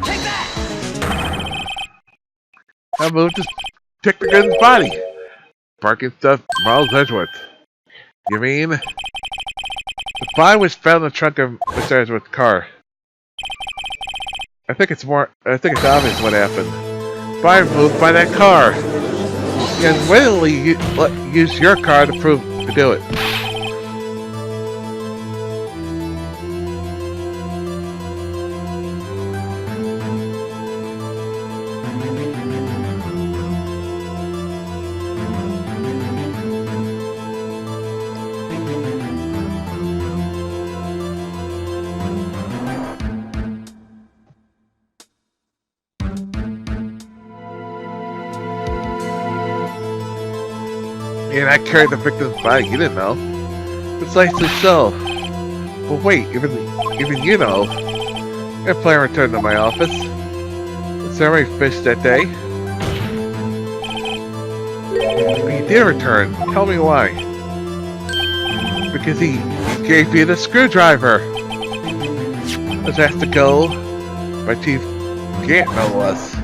Take that! I moved to pick the gun's body. Parking stuff, Miles Edgeworth. You mean? The body was found in the trunk of Mr. Edgeworth's car. I think it's obvious what happened. body moved by that car. You unwittingly use your car to do it. And I carried the victim's body. You didn't know. Precisely so. But wait, even you know. I plan on returning to my office. The ceremony finished that day. But he did return. Tell me why. Because he gave me the screwdriver. I was asked to go by Chief Gant, no less.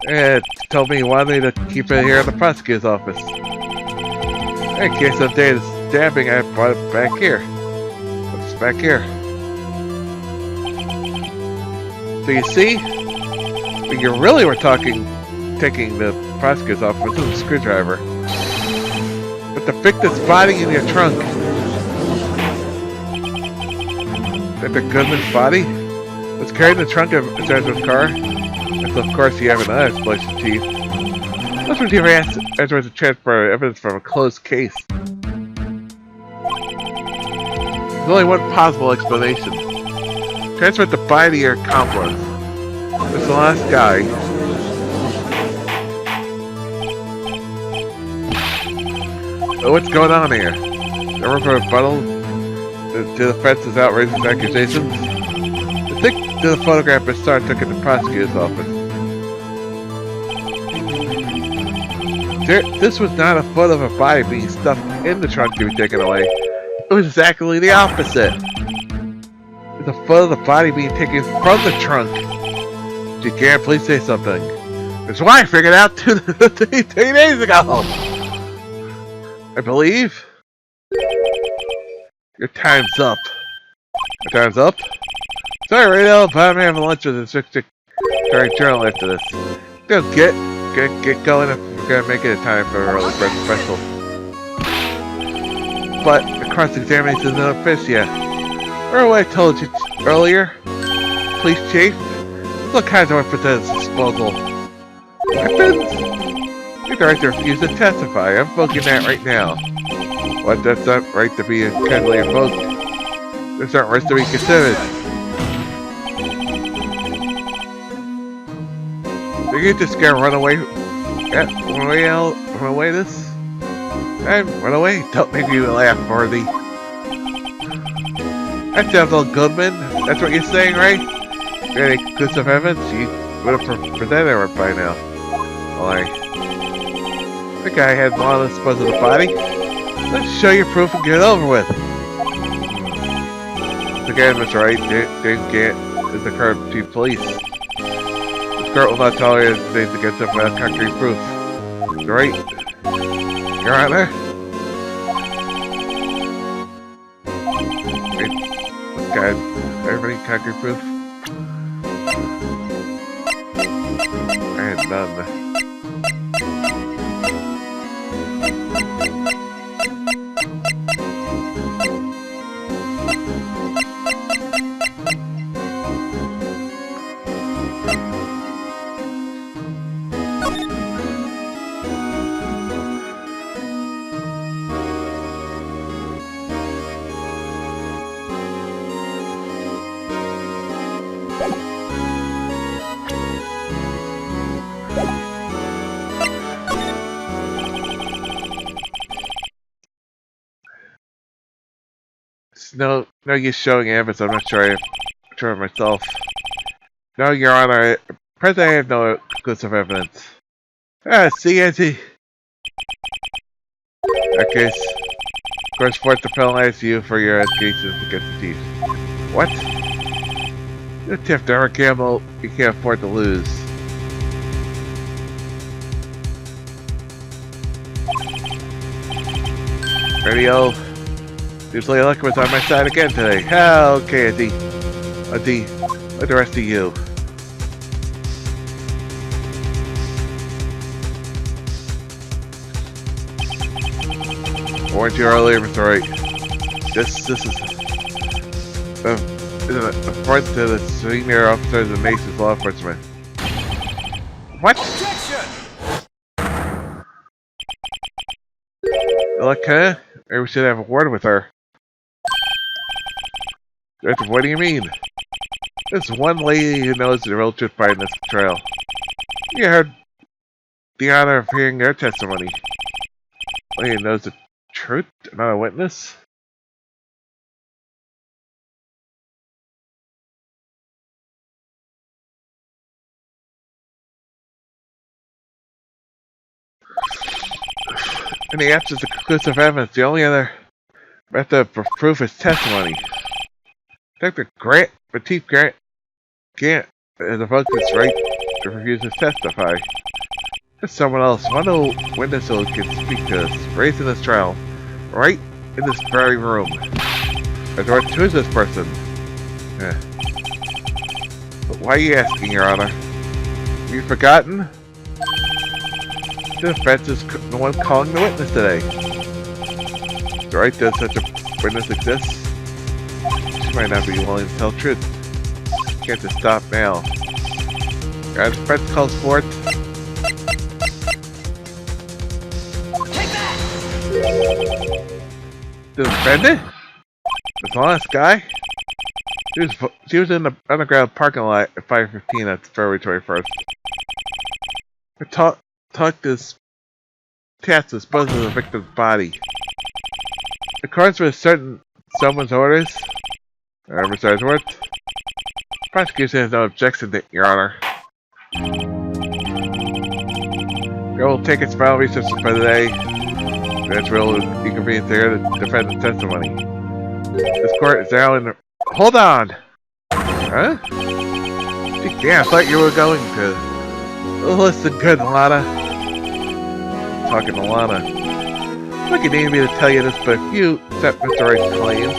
And told me he wanted me to keep it here in the prosecutor's office. In case of day of stabbing, I brought it back here. It's back here. So you see, when you really were taking the prosecutor's office with a screwdriver. But the victim's body in your trunk. That the gunman's body was carried in the trunk of Ezra's car. And so of course you have another explanation, Chief. Let's receive Ezra to transfer evidence from a closed case. There's only one possible explanation. Transfer the body to your accomplice. It's the last guy. Oh, what's going on here? Never for a rebuttal to the defense's outrageous accusations? I think the photograph is Star took in the prosecutor's office. This was not a photo of a body being stuffed in the trunk to be taken away. It was exactly the opposite. It's a photo of the body being taken from the trunk. You can't please say something. That's why I figured out 2 days ago. I believe your time's up. Your time's up? Sorry, Radio, but I'm having lunch with the district journal after this. Don't get going if we're gonna make it a time for an early bird special. But the cross-examination isn't finished yet. Remember what I told you earlier? Police chief? What kinds of weapons at his disposal? Weapons? Your director refused to testify. I'm invoking that right now. What? That's not right to be kindly invoked. That's not right to be considered. Are you just gonna run away? Run away this? Run away? Don't make me laugh, Marty. That sounds all Goodman. That's what you're saying, right? Any conclusive evidence? You would have presented it by now. Why? The guy had one to dispose of the body. Let's show you proof and get it over with. The guy was right. James Gant is the current chief of police. This court will not tolerate things against him without concrete proof. Right? Your Honor? Wait, this guy, everybody concrete proof? I had none. No use showing evidence. I'm not sure myself. No, Your Honor. Presently, I have no conclusive evidence. See, Auntie. In that case, of course, force to penalize you for your allegations against the chief. What? The tip to our gamble, you can't afford to lose. Radio. Usually luck was on my side again today. Okay, Auntie. Let the rest of you. warned you earlier, Mr. Wright. This is a front to the senior officers of Nation's law enforcement. What? Objection! Look, huh? Maybe we should have a word with her. What do you mean? There's one lady who knows the real truth behind this trail. You heard the honor of hearing their testimony. Lady knows the truth, not a witness? In the absence of conclusive evidence, the only other method of proof is testimony. Dr. Petit Grant is revoked his right to refuse to testify. There's someone else, one witness who can speak to us, raised in this trial, right in this very room. Who is this person? But why are you asking, Your Honor? Have you forgotten? The defense is the one calling the witness today. Right, does such a witness exist? She might not be willing to tell the truth. Can't just stop now. Your defense calls for it. Take that! The defendant? This honest guy? She was in the underground parking lot at 5:15 at February 21st. Her talk this test disposes of the victim's body. According to certain someone's orders, besides what? Prosecution has no objection to Your Honor. We will take its final recess for the day. That's real inconvenient to hear the defendant's testimony. This court is now in the... Hold on! Huh? Yeah, I thought you were going to... Listen good, Lana. Talking to Lana. Look, you need me to tell you this, but if you accept Mr. Wright's claims,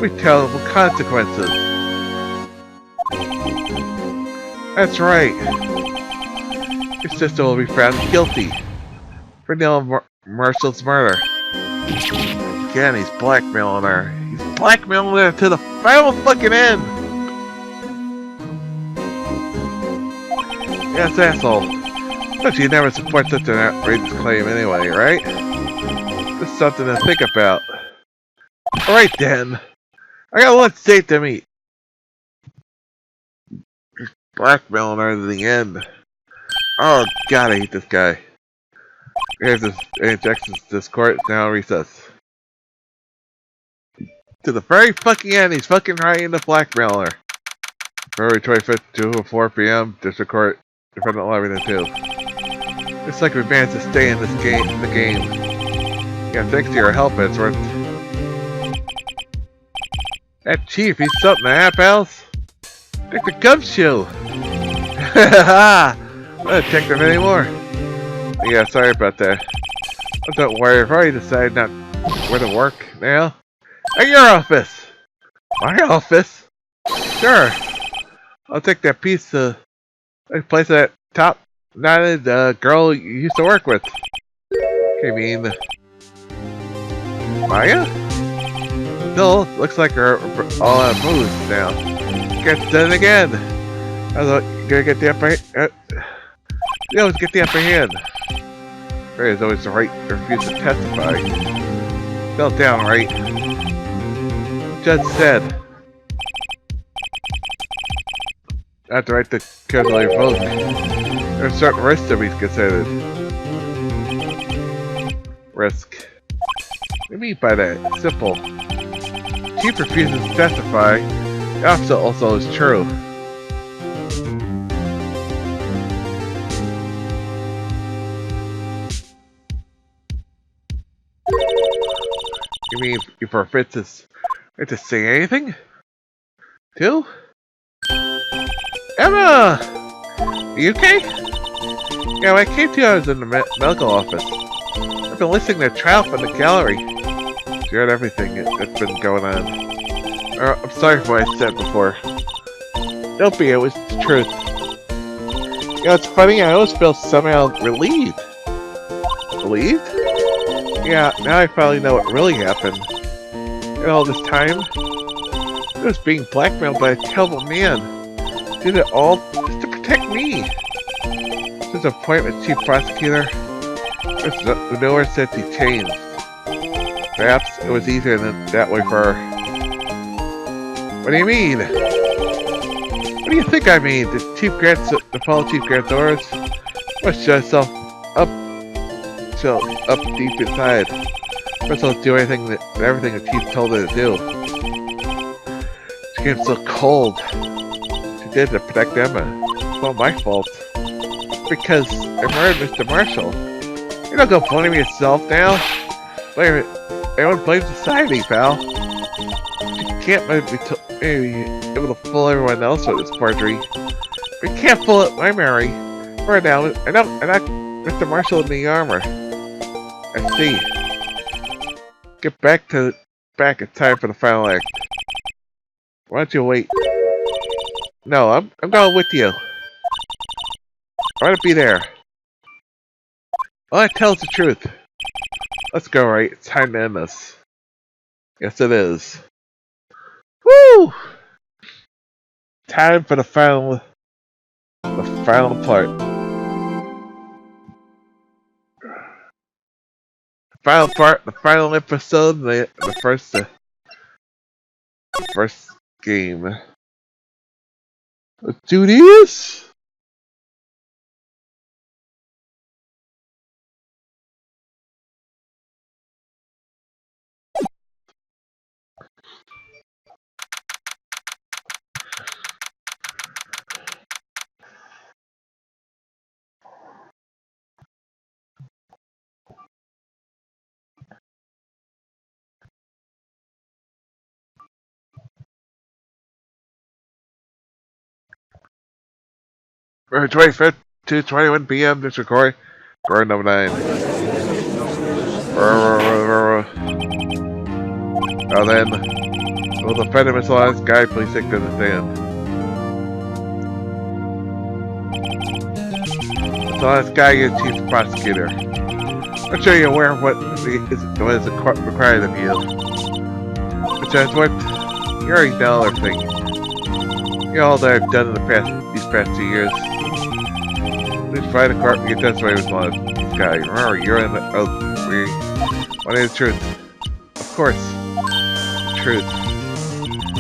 we terrible consequences. That's right. Your sister will be found guilty for Neil Marshall's murder. Again, he's blackmailing her. He's blackmailing her to the final fucking end. Yes, asshole. But you never support such an outrageous claim anyway, right? This is something to think about. Alright then. I got one date to meet. He's blackmailing her to the end. Oh god, I hate this guy. Here's this injections to this court, now recess. To the very fucking end, he's fucking trying to blackmail her. February 25th, 2:04 p.m. District Court, Defendant Lobby 2. It's like we've managed to stay in this game. Yeah, thanks to your help, Edward. That chief, he's something to have, pals. Take the gumshoe. Haha! I'm not a detective anymore. Yeah, sorry about that. Oh, don't worry, I've already decided not where to work now. At your office! My office? Sure. I'll take that piece to place that top knotted girl you used to work with. Okay, mean Maya? Still, looks like we're all out of moves now. Get done again. I was gonna get the upper hand. You always get the upper hand. Ray is always the right to refuse to testify. Fell down, right? Judge said. I have the right to casually vote. There's certain risks to be considered. Risk. What do you mean by that? It's simple. Chief refuses to testify. The opposite also is true. You mean you forfeit this right to say anything? Too? Emma! Are you okay? Yeah, when I came to you, I was in the medical office. I've been listening to the trial from the gallery. You heard everything that's been going on. I'm sorry for what I said before. Don't be, it was the truth. You know, it's funny, I always feel somehow relieved. Relieved? Yeah, now I finally know what really happened. And all this time, I was being blackmailed by a terrible man. Did it all just to protect me. Since appointment chief prosecutor, there's nowhere since he changed. Perhaps it was easier than that way for her. What do you mean? What do you think I mean? The follow Chief Grant's orders? Must shut herself up, up deep inside. Must not do everything the Chief told her to do. She became so cold. She did to protect Emma. It's all my fault. Because I murdered Mr. Marshall. You're not gonna blame yourself now. Blame it. Everyone blames society, pal. You can't maybe able to fool everyone else with this forgery. But you can't fool it my Mary. Right now, I not Mr. Marshall in the armor. I see. Get back in time for the final act. Why don't you wait? No, I'm going with you. I want to be there. All that tells the truth. Let's go, Wright. It's time to end this. Yes, it is. Woo! Time for the final part. Final part, the final episode, the first game. Let's do this. February 25th, 2:21 p.m. This recording. Recording number 9. Now then, will the defendant misalign guy please take to the stand? Misalign guy is chief prosecutor. I'm sure you're aware of what is required of you. But that's what you already know everything. You know all that I've done in these past 2 years. Please find a court and get testimony with one this guy. Remember, you're in the we wanted the truth. Of course. Truth.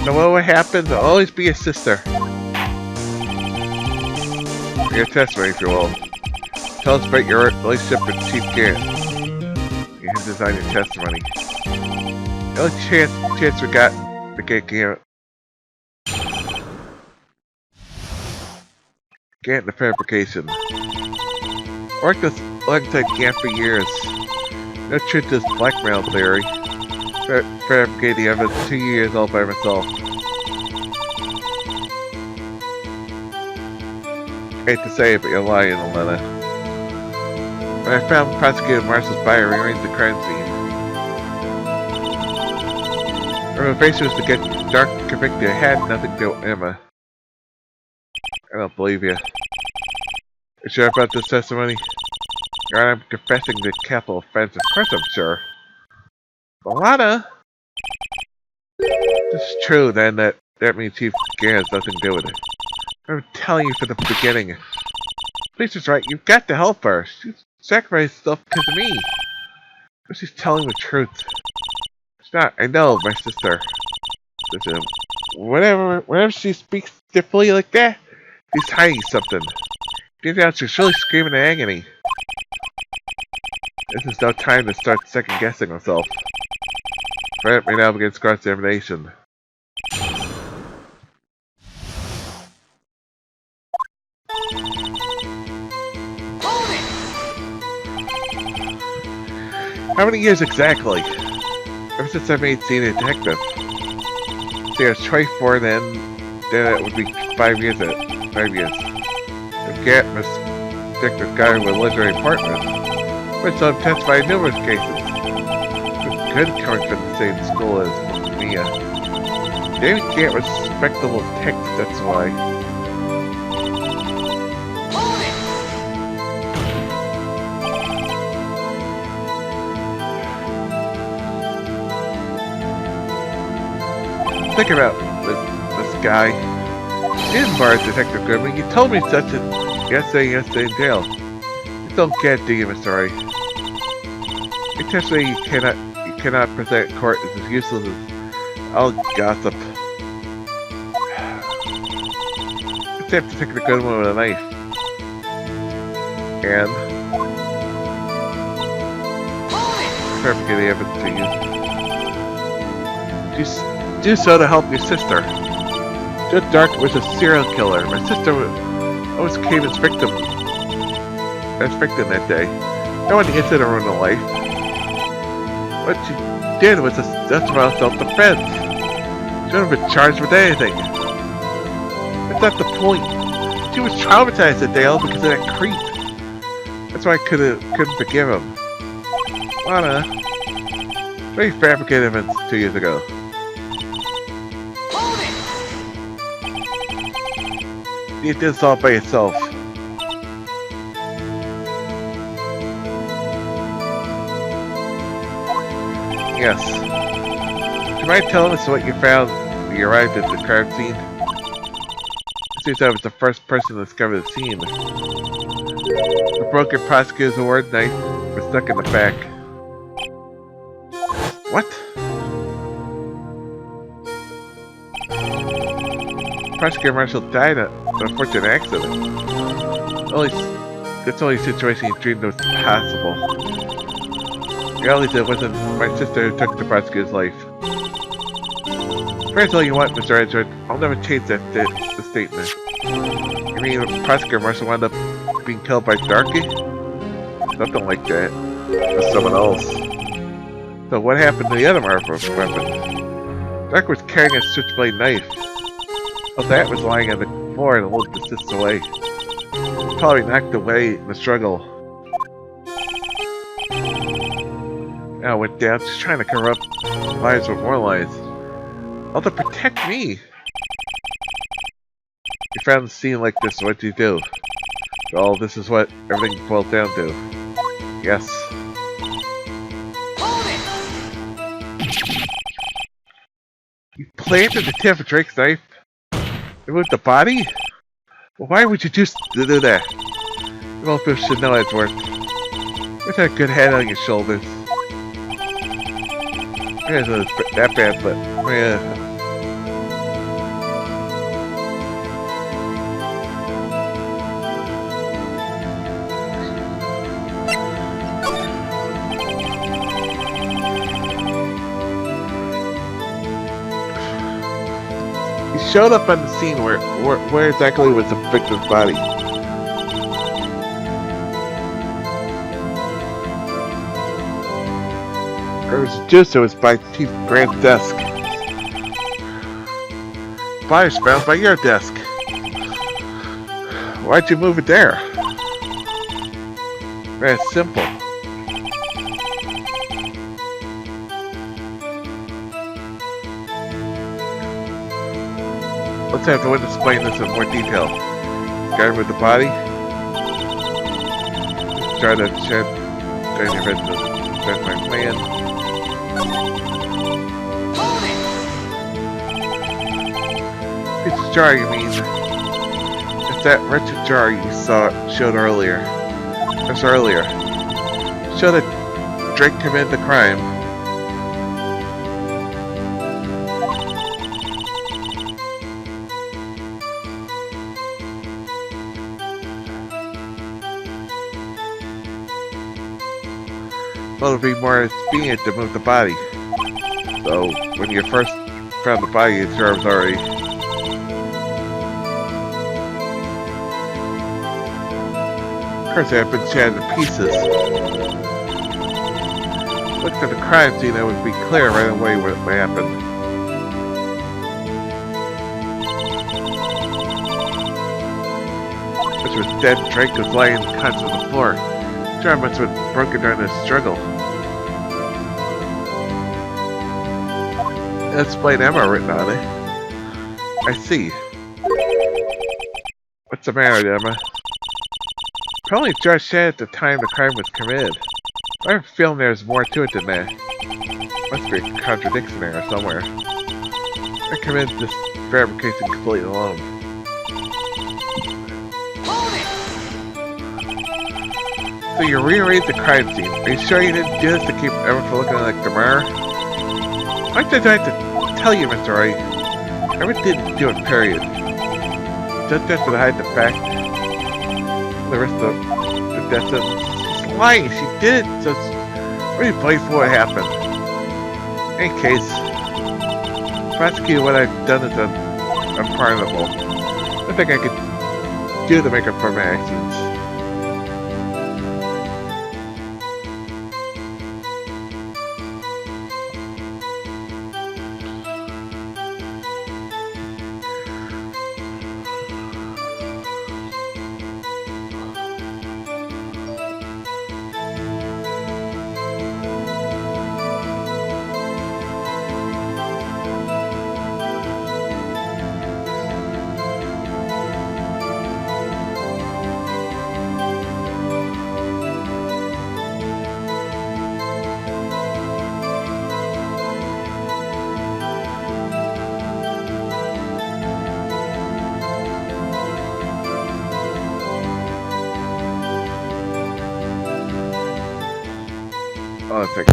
No matter what happens, I'll always be a sister. Your testimony, if you will. Tell us about your relationship with Chief Garrett. You can design your testimony. The only chance we got to get Garrett the fabrication. Worked this electric Gant for years. No truth to this blackmail theory. Fabricating the evidence 2 years all by myself. Hate to say it, but you're lying, Elena. When I found Prosecutor Marshall's body rearranged the crime scene. Her motivation was to get Dark convicted. It had nothing to do with Emma. I don't believe you. You sure about this testimony? Your Honor, I'm confessing the capital offense. Of course I'm sure. Alana? This is true, then that means Chief Garrett has nothing to do with it. I'm telling you from the beginning. Police is right, you've got to help her. She's sacrificed stuff because of me. But she's telling the truth. She's not, I know, my sister. Listen, whenever she speaks differently like that, she's hiding something. Deep down, she's really screaming in agony. This is no time to start second guessing myself. Grant may now begin cross-examination. How many years exactly? Ever since I made Senior Detective. See, I was 24 then it would be 5 years. 5 years. If Garrett mistake this guy with a luxury apartment, which I've testified in numerous cases. Good coming from the same school as Mia. David Garrett was respectable detective, that's why. thinking about this guy. You didn't bar Detective Goodman. You told me such a yesterday in jail. You don't get it, do you, Mr. Wright? Intentionally, you cannot present court as useless as all gossip. Except Detective Goodman with a knife. And perfect the evidence to use. Do so to help your sister. Joe Dark was a serial killer. My sister always came as victim that day. No one incident ruined her life. What she did was just about self-defense. She shouldn't have been charged with anything. That's not the point. She was traumatized at Dale because of that creep. That's why I couldn't forgive him. Lana, very fabricated events 2 years ago. You did this all by yourself. Yes. Do you mind telling us what you found when you arrived at the crime scene? It seems I was the first person to discover the scene. The broken prosecutor's award knife was stuck in the back. What? Prosecutor Marshall died in an unfortunate accident. That's the only situation he dreamed was possible. Reality, it wasn't my sister who took the prosecutor's life. Pray all you want, Mr. Edgewood. I'll never change the statement. You mean Prosecutor Marshall wound up being killed by Darky? Nothing like that. Or someone else. So what happened to the other Marvel's weapon? Dark was carrying a switchblade knife. Well, that was lying on the floor and a little distance away. Probably knocked away in the struggle. Now I went down, just trying to cover up lies with more lies. All to protect me! You found the scene like this, what'd you do? Well, this is what everything boiled down to. Yes. You planted the tip of Drake's knife? Remove the body? Well, why would you choose to do that? Well, people should know it's worth. You've had a good head on your shoulders. Yeah, it's not that bad, but yeah. He showed up on the scene where exactly was the victim's body. There was a juice that was by Chief Grant's desk. The body was found by your desk. Why'd you move it there? Very simple. Let's have the witness explain this in more detail. The guy with the body? Try to shed the evidence of my plan. It's jar, you mean? It's that wretched jar you showed earlier. Just earlier. Showed that Drake committed the crime. Well, it would be more expedient to move the body. So, when you first found the body, the jar was already... Of course, it had been shattered to pieces. Looked at the crime scene, it would be clear right away what happened. Which was dead, Drake was lying unconscious on the floor. The jar must have been broken during the struggle. That's plain Emma written on it. I see. What's the matter, Emma? Probably just said at the time the crime was committed. I have a feeling there's more to it than that. Must be a contradiction there somewhere. I committed this fabrication completely alone. Hold it! So you rearranged the crime scene. Are you sure you didn't do this to keep everyone from looking like the murderer? Why did I have to tell you, Mr. Wright? Everyone didn't do it, period. Just to hide the fact the rest of the death sentence. She's lying, she did it, so what do you play for what happened? In any case, prosecuting what I've done is unpardonable. I think I could do to make up for my actions. Oh, I think.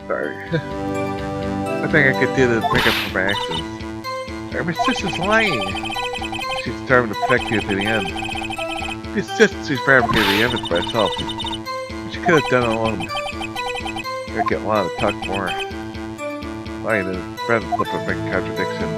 Sorry. I think I could do to make up for my actions. My sister's lying. She's determined to protect you to the end. She insists she's fabricated the evidence by herself. She could have done it alone. I get Lana to talk more. Lying is rather flip of making contradiction.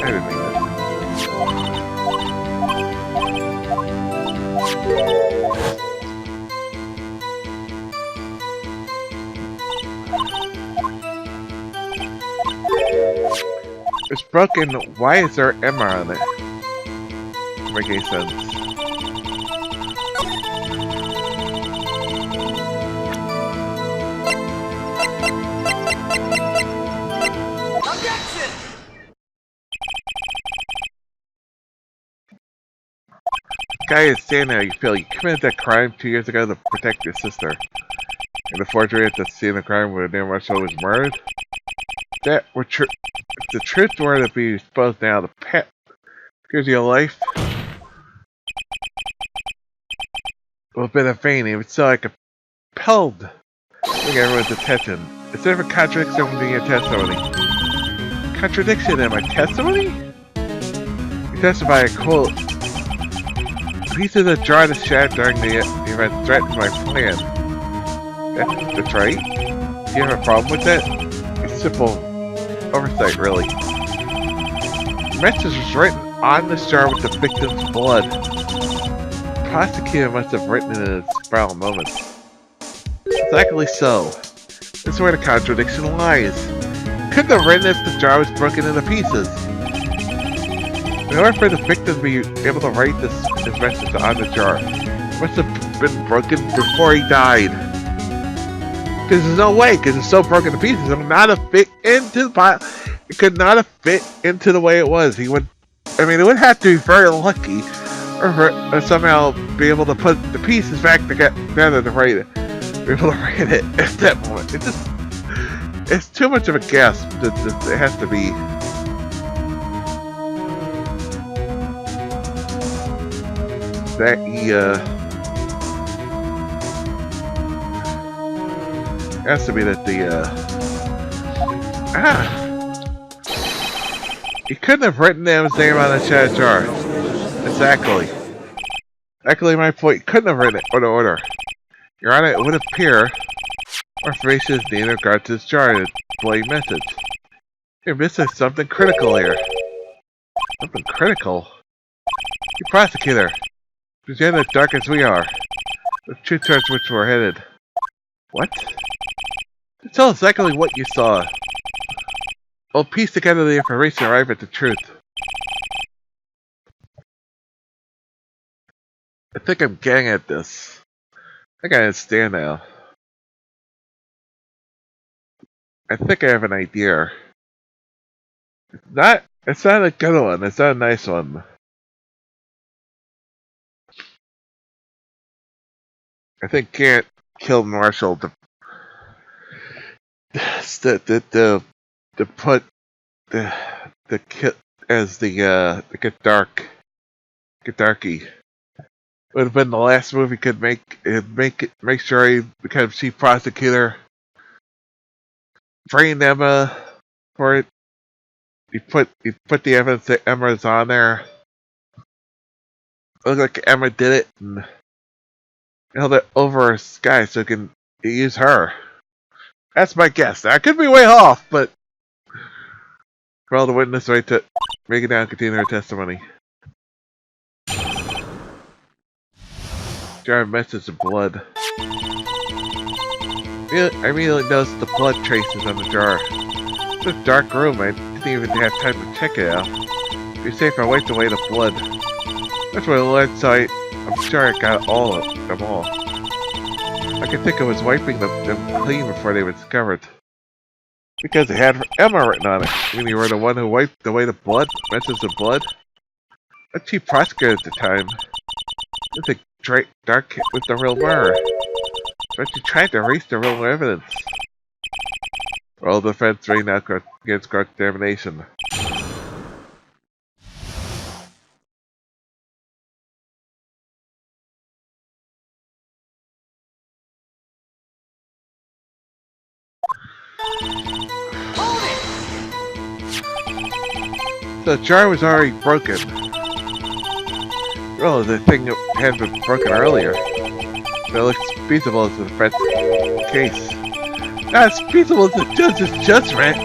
I didn't mean that. It's broken. Why is there Emma on it? Doesn't make any sense. Objection! Guy is standing there, you feel you committed that crime 2 years ago to protect your sister. And the forgery at the scene of the crime where Dan Russell was murdered? That were true. If the truth were to be exposed now, the pet gives you a life. Would have been a vain, it was so like compelled to bring everyone's attention. Instead of a contradiction in your testimony. Contradiction in my testimony? You testify a quote. Pieces of jar to shatter during the event threatened my plan. That's right. Do you have a problem with that? It's simple oversight, really. The message was written on the jar with the victim's blood. The prosecutor must have written it in his final moments. Exactly so. This is where the contradiction lies. Couldn't have written if the jar was broken into pieces. In order for the victim to be able to write this message on the jar, it must have been broken before he died. Because there's no way, because it's so broken to pieces, it would not have fit into the pile. It could not have fit into the way it was. He would, I mean, it would have to be very lucky, or somehow be able to put the pieces back together to write it. Be able to write it at that moment. It's too much of a guess. It has to be. That he, has to be that he couldn't have written his name on the chat jar. Exactly. Exactly my point. He couldn't have written it on the order. Your Honor, it would appear more information is needed in regard to this jar and its bloody message. You're missing something critical here. Something critical? You prosecutor. You're in the dark as we are. The truth towards which we're headed. What? Tell exactly what you saw. We'll piece together the information and arrive at the truth. I think I'm getting at this. I think I understand now. I think I have an idea. It's not a good one. It's not a nice one. I think Gant killed Marshall to put the kid as the Gaddarki. Would have been the last move he could make. Make sure he becomes chief prosecutor. Framed Emma for it. He put the evidence that Emma's on there. Looked like Emma did it and held it over a sky so he can use her. That's my guess. I could be way off, but for all the witness right to make it down and continue her testimony. Jar of message of blood. I immediately noticed the blood traces on the jar. It's a dark room. I didn't even have time to check it out. To be safe, I wiped away the blood. That's what I learned, so I'm sure I got them all. I could think I was wiping them clean before they were discovered. Because it had Emma written on it. You mean you were the one who wiped away the blood? Message of blood? A chief prosecutor at the time. It's a dark hit with the real murder. But you tried to erase the real evidence. All defense right now against cross-examination. The jar was already broken. Well, the thing had been broken earlier. That looks feasible as the defense case. Not as feasible as the judge's judgment!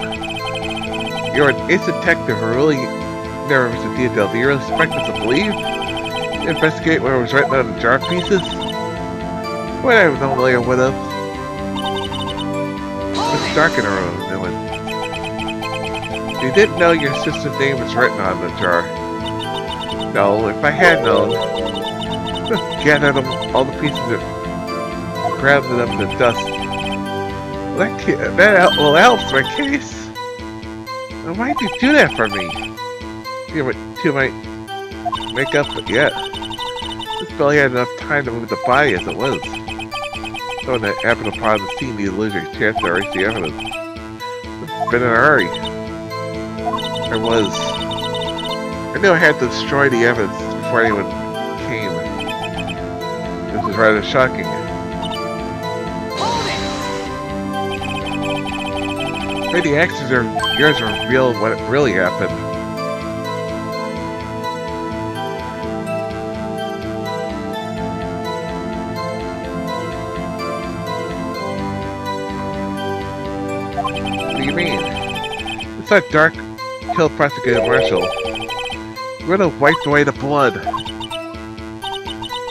You're an ace detective who really never was in detail. Do you really expect us to believe? Investigate what was written on the jar pieces? Would I have known later would have? It's dark in the room, no one. You didn't know your sister's name was written on the jar. No, if I had known, just gathered all the pieces and grounded them to dust. That helps my case. Why'd you do that for me? To my makeup, but yet. This barely had enough time to move the body as it was. Someone that happened upon the scene needed to lose your chance to erase the evidence. It's been in a hurry. I knew I had to destroy the evidence before anyone came. This is rather shocking. Maybe the actions of yours reveal what really happened. What do you mean? It's that dark killed Prosecutor Marshall. You would have wiped away the blood.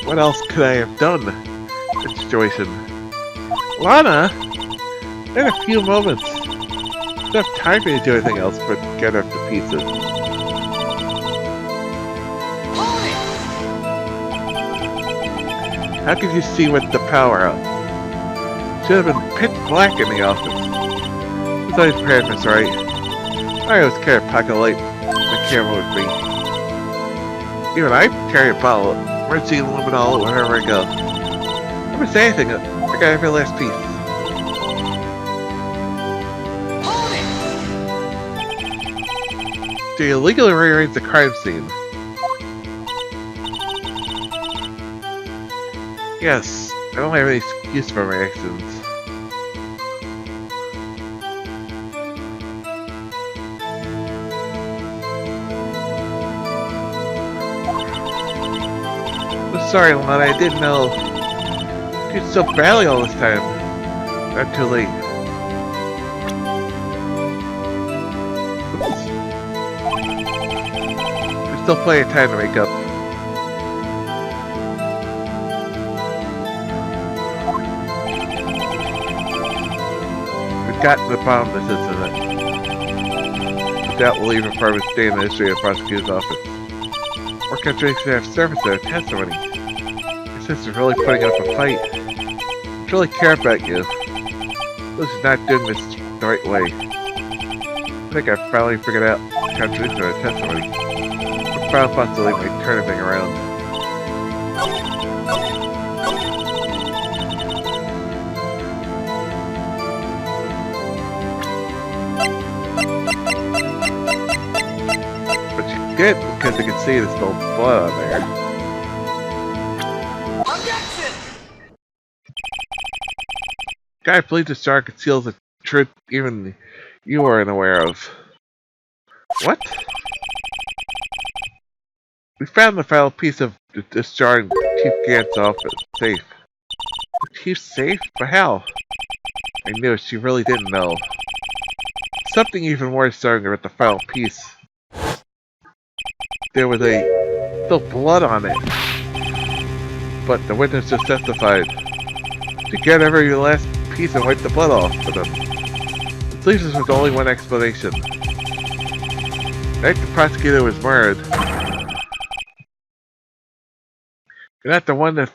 What else could I have done in this situation? Lana? In a few moments. Don't have time for you to do anything else but get up to pieces. Hold it! How could you see with the power out? Should have been pitch black in the office. It's always prepared, Miss Wright. I always carry a pocket light and a camera with me. Even I carry a bottle, emergency luminol wherever I go. Never say anything, I got every last piece. Hold it! To illegally rearrange the crime scene. Yes, I don't have any excuse for my actions. I'm sorry, Lana, I didn't know. You did so badly all this time. Not too late. Oops. There's still plenty of time to make up. We've gotten to the bottom of this incident. But that will leave a permanent stain in the history of the prosecutor's office. More contradictions have surfaced in our testimony. Your sister's really putting up a fight. I really care about you. Lucy's not doing this the right way. I think I finally figured out the contradiction in our testimony. The final possibility might turn everything around. But you did because you can see there's still blood on there. Objection! Guy believes the jar conceals a truth even you are unaware of. What? We found the final piece of this jar in Chief Gant's office safe. The chief's safe? But how? I knew it, she really didn't know. Something even more disturbing about the final piece. There was still blood on it. But the witness just testified. To get every last piece and wipe the blood off for them. It leaves us with only one explanation. The prosecutor was murdered. You're not the one that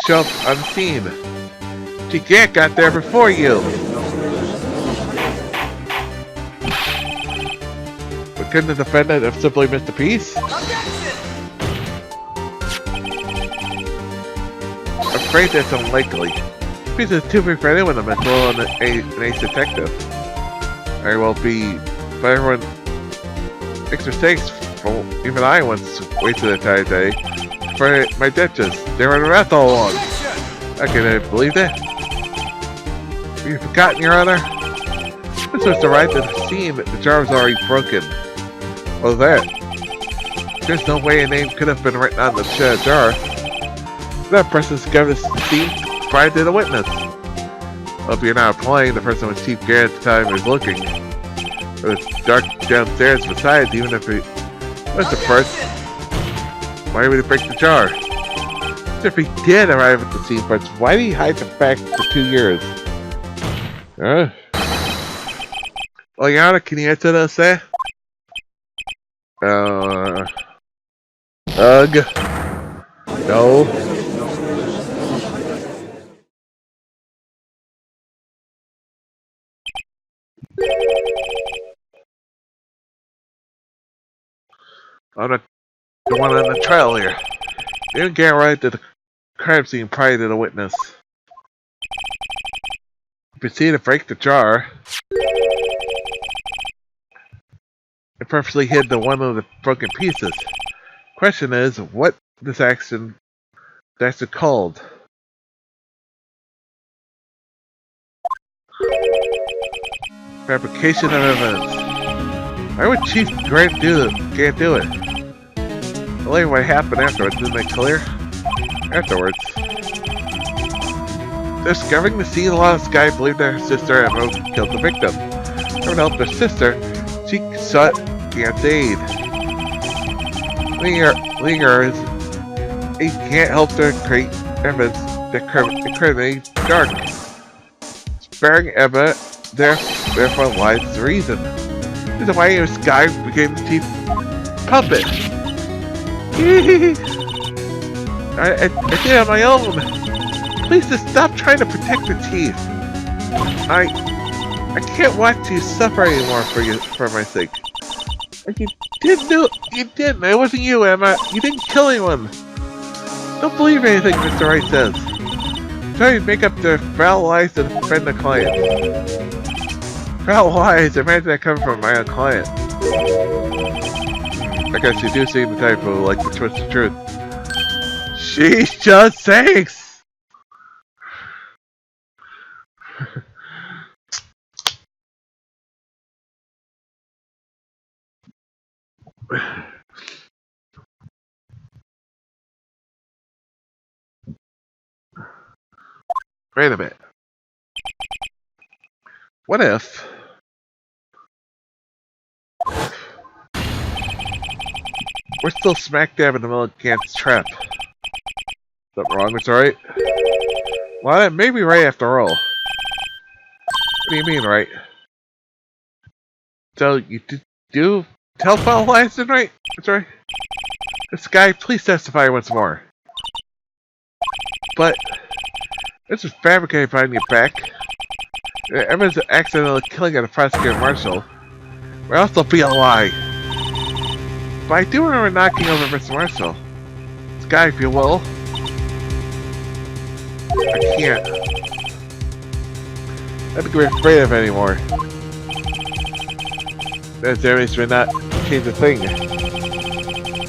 show up on the scene. Chief got there before you. But couldn't the defendant have simply missed a piece? Objection! I'm afraid that's unlikely. The piece is too big for anyone to miss, let alone an ace detective. Very well be, but everyone makes mistakes. Well, even I once wasted an entire day for my ditches. They were in the mouth all along. I can't believe that. Have you forgotten, Your Honor? This was the right to the scene. The jar was already broken. Well, that. There's no way a name could have been written on the jar. That person discovered the scene prior to the witness. Well, if you're not applying, the person was Chief Garrett at the time he was looking. It was dark downstairs. Besides, even if he was the first, why would he break the jar? If he did arrive at the scene first, why did he hide the fact for 2 years? Well, Your Honor, can you answer this, eh? No. I'm not the one on the trial here. You didn't get right to the crime scene prior to the witness. You proceeded to break the jar. It purposely hid one of the broken pieces. Question is, what this action that's called? Fabrication of evidence. Why would Chief Grant can't do it? Only what happened afterwards, isn't it clear? Afterwards. Discovering the scene, a lot of Sky believed that her sister Emma killed the victim. Everyone helped her sister. She sought Gant's aid. Linger he can't help to create evidence that incriminates Dark. sparing Emma, therefore lies the reason. This is why this guy became the chief puppet. I did it on my own. Please just stop trying to protect the chief. I can't watch you suffer anymore for my sake. Like you didn't. It wasn't you, Emma. You didn't kill anyone. Don't believe anything Mr. Wright says. Try to make up their foul lies to defend the client. Foul lies? Imagine that coming from my own client. I guess you do seem the type who like to twist the truth. She just thinks! Wait a minute. What if... we're still smack dab in the middle of Gant's trap? Something wrong, it's alright? Well, that may be right after all. What do you mean, right? So, you do tell foul lies, then, right? That's right. This guy, please testify once more. But... this is fabricated behind your back. Emma's accidental killing of the prosecutor marshal would also be a lie. But I do remember knocking over Mr. Marshall. This guy, if you will. I can't. I think we're afraid of it anymore. There's evidence may not change a thing.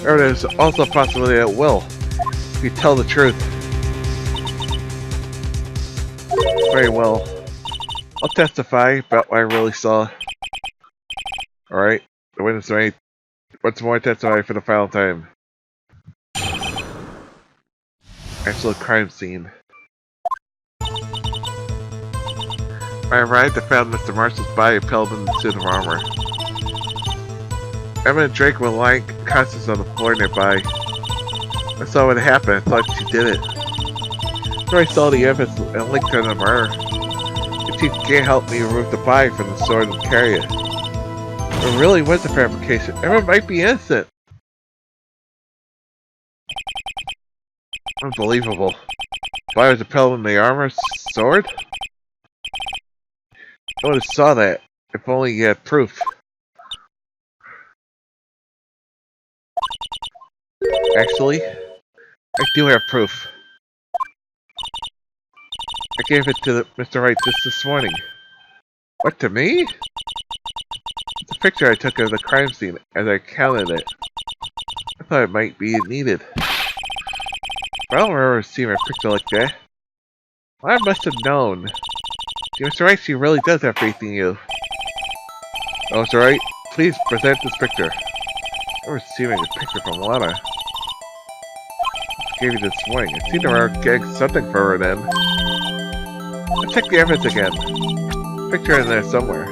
Or there's also a possibility that it will. If you tell the truth. Very well. I'll testify about what I really saw. Alright. The witness right. Once more testify for the final time. Actual crime scene. I arrived and found Mr. Marshall's body impaled in the suit of armor. Emma and Drake were lying conscious on the floor nearby. I saw what happened. I thought she did it. So I saw the evidence and linked her to the murder. The chief can't help me remove the body from the sword and carry it. It really was a fabrication. Emma might be innocent. Unbelievable. Why was impaled in the armor sword? I would have saw that if only you had proof. Actually, I do have proof. I gave it to Mr. Wright just this morning. What, to me? It's a picture I took of the crime scene as I counted it. I thought it might be needed. But I don't remember seeing a picture like that. Well, I must have known. Mr. Wright, she really does have faith in you. Oh, Mr. Wright, please present this picture. I was receiving a picture from Lana. I gave you this morning. I seem to remember getting something for her then. Let's check the evidence again. Picture in there somewhere.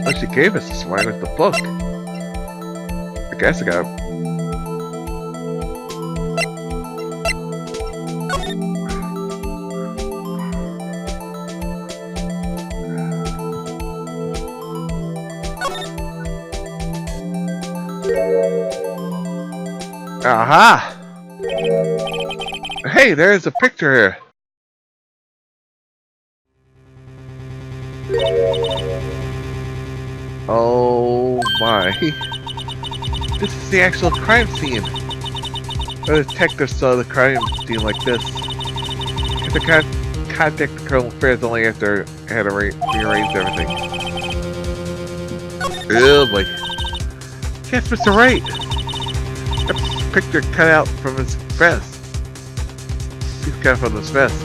What she gave us this morning was the book. I guess I got it. Aha! Hey, there's a picture here. Oh my. This is the actual crime scene. The detective saw the crime scene like this. Had to contact the Colonel Affairs only after I had to rearrange everything. Oh boy. Yes, Mr. Wright! That picture cut out from his vest. He's cut from his vest.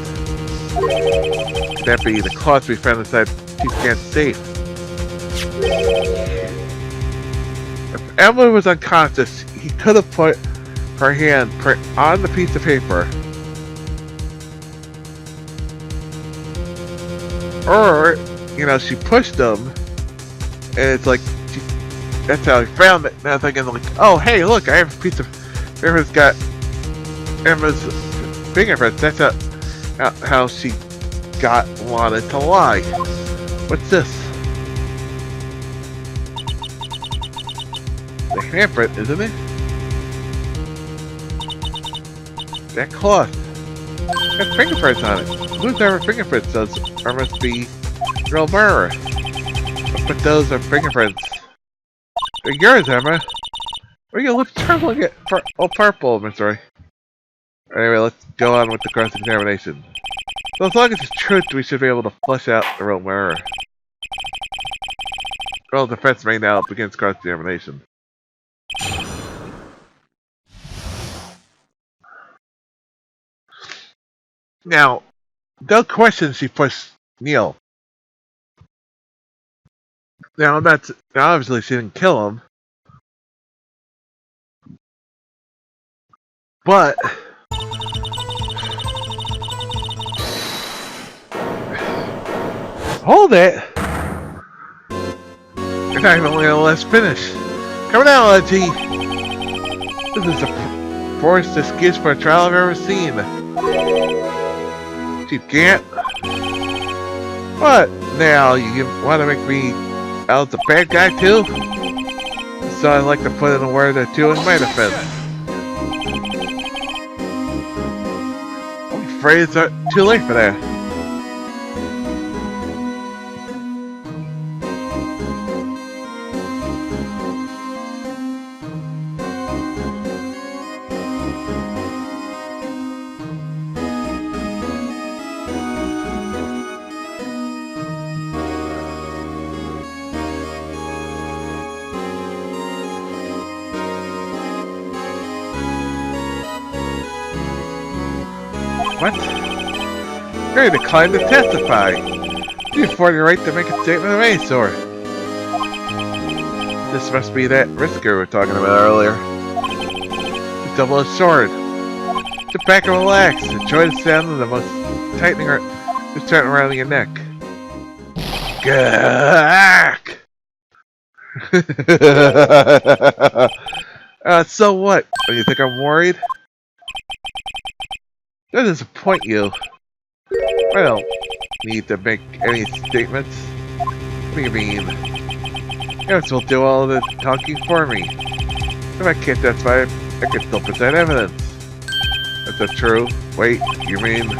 Could that be the cloth we found inside Chief Gant's safe? If Emma was unconscious, he could have put her hand on the piece of paper. Or, you know, she pushed him, and it's like, that's how he found it. Now I'm thinking like, oh hey, look, I have a piece of paper that's got Emma's fingerprints. That's how she wanted to lie. What's this? The handprint, isn't it? That cloth. Got fingerprints on it. Whose ever fingerprints does or must be real murderer? But those are fingerprints. They're yours, Emma. What are your lips trembling at? Purple, Miss Roy. Anyway, let's go on with the cross-examination. So as long as it's truth, we should be able to flush out the real murderer. Well, defense may now begins cross-examination. Now, no question she pushed Neil. Now, obviously she didn't kill him. But hold it! You're not even gonna let us finish. Come down, LG! This is the worst excuse for a trial I've ever seen. Chief Gant? What? Now, you want to make me out the bad guy too? So I'd like to put in a word or two in my defense. I'm afraid it's too late for that. What? You're declined to testify. You afford your right to make a statement of any sort. This must be that risker we were talking about earlier. The double-edged sword. Sit back and relax. Enjoy the sound of the most tightening just turning around your neck. Gah! So what? Do you think I'm worried? That doesn't disappoint you. I don't need to make any statements. What do you mean? Evidence will do all of the talking for me. If I can't testify, I can still present evidence. That's not true. Wait, you mean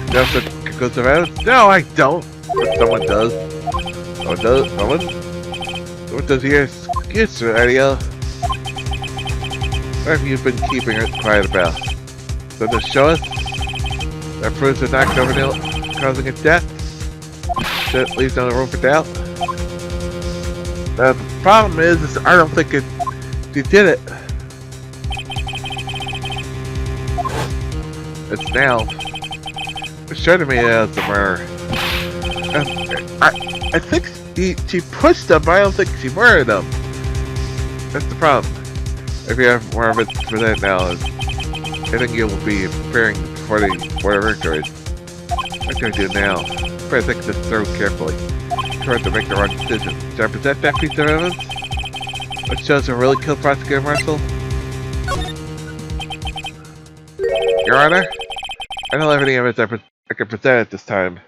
that's a conclusive evidence? No, I don't. But someone does. Someone does? Someone does your excuse radio. What have you been keeping it quiet about? So to show us that proves they're not causing a death, that leaves no room for doubt. The problem is I don't think he did it. It's now. It's sure to me as the murder. I think she pushed him, but I don't think she murdered him. That's the problem. If you have more evidence for that now, I think you'll be preparing for the victory. What can I do now? Try to think this through carefully. Try to make the wrong decision. Should I present that piece of evidence? Which shows a really killed prosecutor Marshall? Your Honor? I don't have any evidence I can present at this time.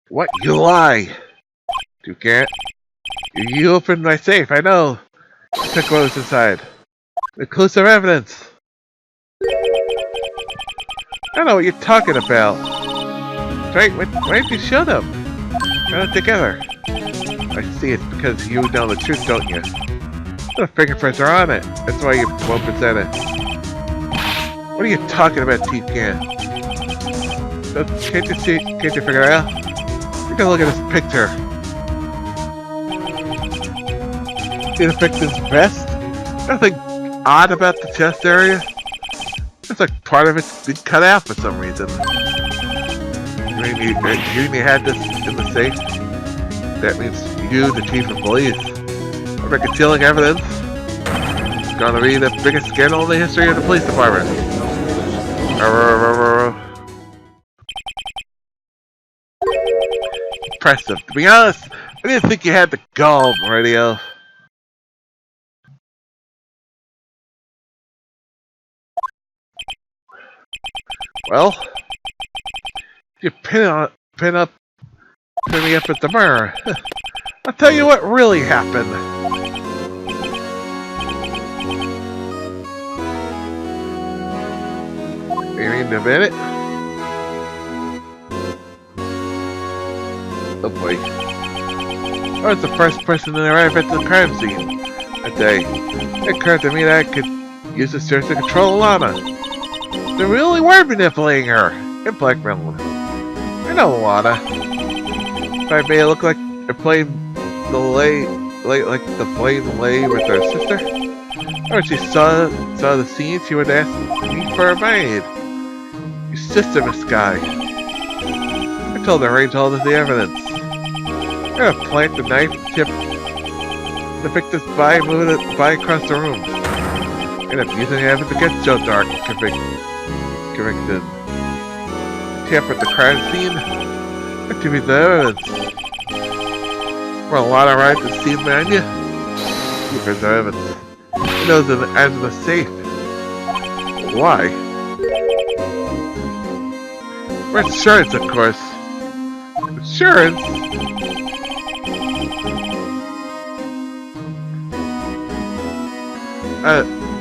What? You lie! You can't. You opened my safe, I know! I took what was inside. Conclusive evidence! I don't know what you're talking about. Right? Why didn't you show them? Got it together. I see it's because you know the truth, don't you? The fingerprints are on it. That's why you won't present it. What are you talking about, Chief Can? Can't you see? Can't you figure it out? Take a look at this picture. See the victim's vest? Nothing odd about the chest area. It's like part of it's been cut out for some reason. You mean you had this in the safe? That means you, the chief of police, are concealing evidence. It's gonna be the biggest scandal in the history of the police department. Impressive. To be honest, I didn't think you had the gall, Radio. Well, You pin me up at the mirror. I'll tell you what really happened. You mean a minute? Oh boy. I was the first person to arrive at the crime scene that day. It occurred to me that I could use the search to control Lana. They really were manipulating her and blackmailing her. I know Lana. If I made it look like they're playing the like the playing lay with her sister. Or when she saw the scene, she would ask me for a maid. Your sister, Miss Sky. I told her to arrange all of the evidence. I'm gonna plant the knife and tip the victim's body, moving it by across the room. And if using evidence against Joe Dark, convicted. Tamper at the crime scene. That could be the evidence. For a lot of rides to steal behind you. Keep the evidence. He knows it as in the safe. Why? For insurance, of course. Insurance?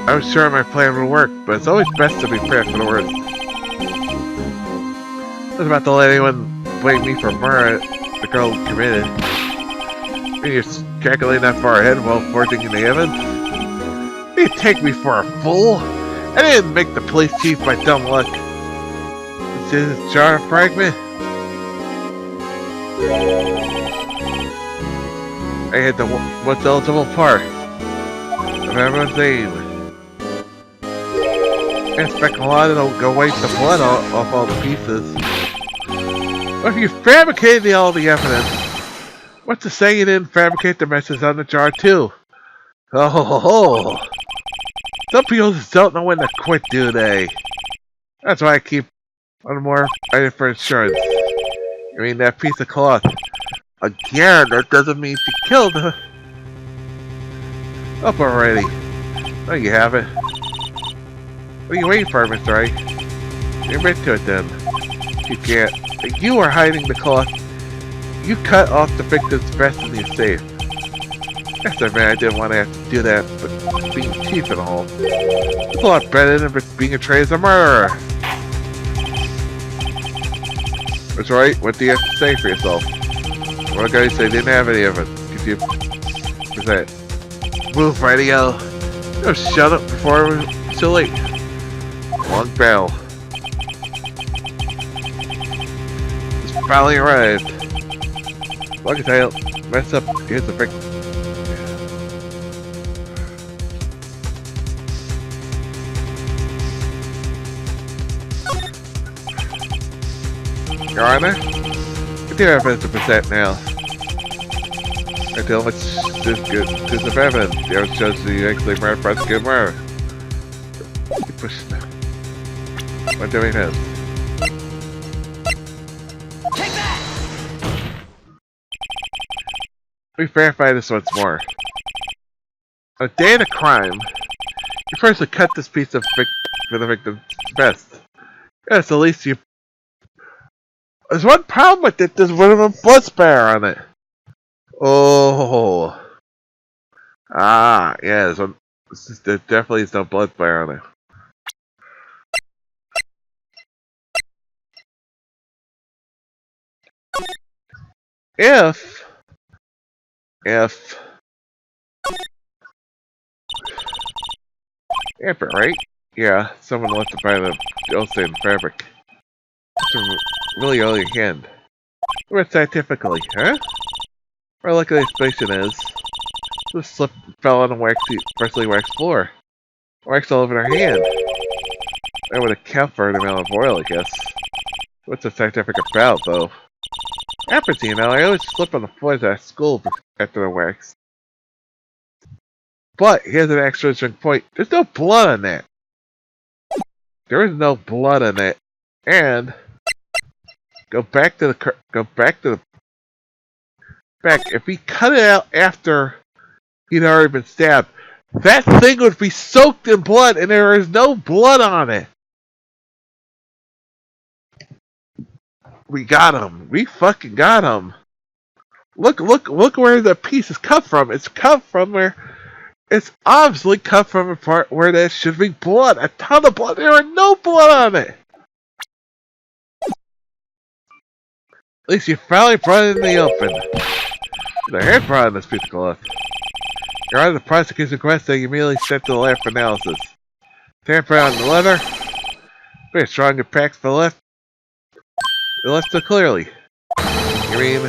I was sure my plan would work, but it's always best to be prepared for the worst. I was about to let anyone blame me for murder the girl committed. And you're calculating that far ahead while forging in the evidence? You take me for a fool? I didn't make the police chief by dumb luck. This is jar fragment. I had the most eligible part of everyone's name. I expect a lot to go wipe the blood off all the pieces. But if you fabricated all the evidence, what's to say you didn't fabricate the message on the jar too? Oh ho ho! Some people just don't know when to quit, do they? That's why I keep one more item for insurance. I mean that piece of cloth. Again, that doesn't mean she killed her. Up already. There you have it. What are you waiting for, Mr. Wright? You're into it then. You can't. You are hiding the cloth. You cut off the victim's vest in your safe. Yes, I mean, I didn't want to have to do that, but being chief and all. It's a lot better than being portrayed as a murderer. That's right, what do you have to say for yourself? One guy said didn't have any of it. Could you present? Move, radio. No, shut up before it's too late. Long bell. It's finally arrived. Like I tell you, mess up, here's the victim. Your Honor? We do have evidence to present now. Until much this good piece of evidence. The evidence shows that you actually murdered prosecuted murder. You push now. What do we have? Take that! We verify this once more. On the day of the crime, you first would cut this piece of for the victim's vest. Yes, at least you. There's one problem with it. There's one of them blood spatter on it. Oh. Ah, yeah. There definitely is no blood spatter on it. If, right? Yeah, someone left to buy the Elsa fabric. It's really all you can. But scientifically, huh? Where likely the explanation is, this slip fell on a freshly waxed floor. Wax all over her hand. That would account for the amount of oil, I guess. What's the scientific about, though? Happens, you know, I always slip on the floors at school after the wax. But here's an extra interesting point. There's no blood on that. There is no blood on it. And go back. If he cut it out after he'd already been stabbed, that thing would be soaked in blood, and there is no blood on it. We got him. We fucking got him. Look where the pieces come from. It's come from where... It's obviously come from a part where there should be blood. A ton of blood. There are no blood on it. At least you finally brought it in the open. The hand brought in this piece of cloth. You're on the prosecutor's request that you immediately sent to the lab for analysis. Tamper on the leather. Very strong impacts for the left. The left so clearly. You mean,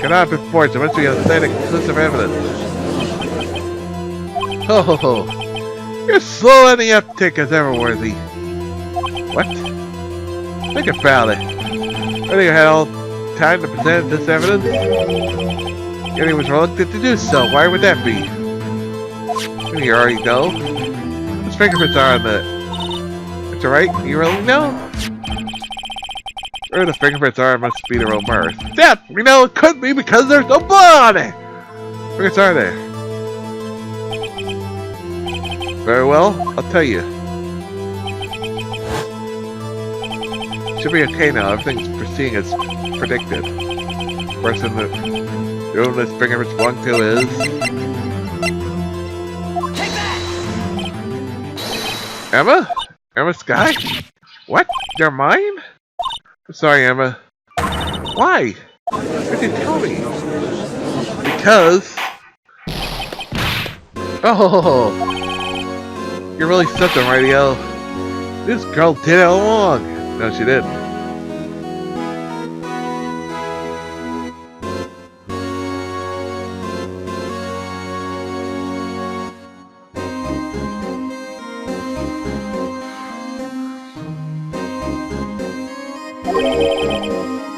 cannot be forged. There must be authentic, conclusive evidence. Oh, you're slow on the uptick as ever, Worthy. What? Think about it. I think I had all time to present this evidence. Yet he was reluctant to do so. Why would that be? Maybe you already know. His fingerprints are on the... Mr. Wright, you really know? Where the fingerprints are must be the real Mars. That, we know it could be because there's no blood on it! Fingerprints are there. Very well, I'll tell you. Should be okay now, everything's proceeding as predicted. The person that whom this fingerprints belong to is... Take that! Emma? Emma Sky? What? You're mine? I'm sorry, Emma. Why? Why did you tell me? Because... Oh! You're really something, Radio. This girl did it all along. No, she didn't.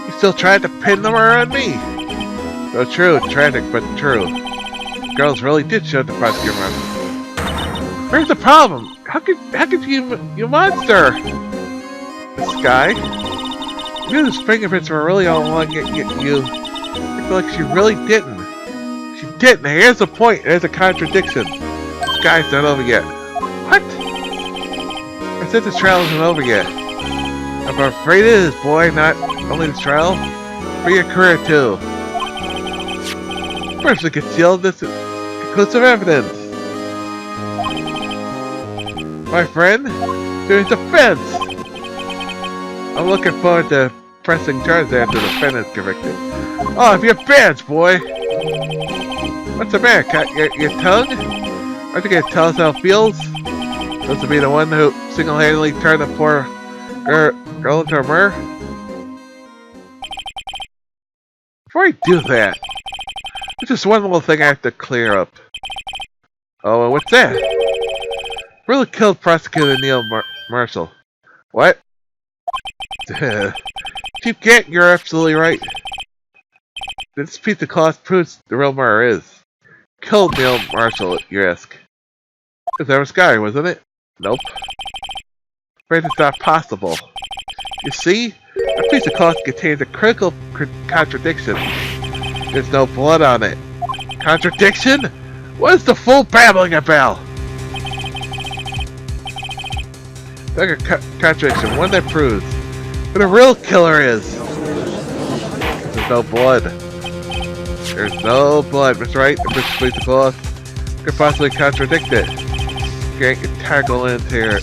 You still tried to pin them on me. So true, tragic, but true. Girls really did show the prosecutor around. Where's the problem? How could you monster? This guy? You knew his fingerprints were really all along, yet you feel like she really didn't. She didn't. Here's the point. There's a contradiction. This guy's not over yet. What? I said this trial isn't over yet. I'm afraid it is, boy. Not only this trial, but your career too. First, we concealed this conclusive evidence. My friend, to his defense. I'm looking forward to pressing charges after the defendant's convicted. Oh, if you're banned, boy. What's the matter? Cut your tongue? Aren't you gonna tell us how it feels? Supposed to be the one who single-handedly turned the poor girl into a murderer? Before I do that, there's just one little thing I have to clear up. Oh, and what's that? Really killed Prosecutor Neil Marshall. What? Chief Gant, you're absolutely right. This piece of cloth proves the real murderer is. Killed Neil Marshall, you ask. Because that was Sky, wasn't it? Nope. Afraid it's not possible. You see, a piece of cloth contains a critical contradiction. There's no blood on it. Contradiction? What is the fool babbling about? Like a contradiction, one that proves who the real killer is. There's no blood. There's no blood, Mr. Wright. The piece of cloth could possibly contradict it. Can't get tackled into here.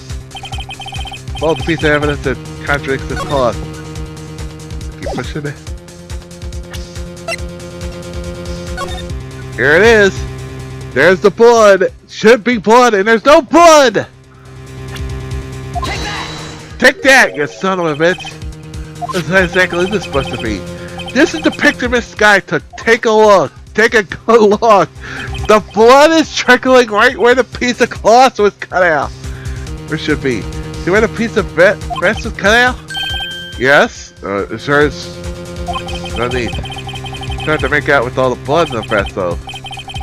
Follow the piece of evidence that contradicts this cloth. Keep pushing it. Here it is. There's the blood. Should be blood, and there's no blood. Take that! Take that, you son of a bitch. That's how exactly this is supposed to be. This is the picture Miss Sky took. Take a look. Take a good look. The blood is trickling right where the piece of cloth was cut out. Or should be. See where the piece of vest was cut out? Yes. It sure is. No need. Trying to make out with all the blood in the vest, though.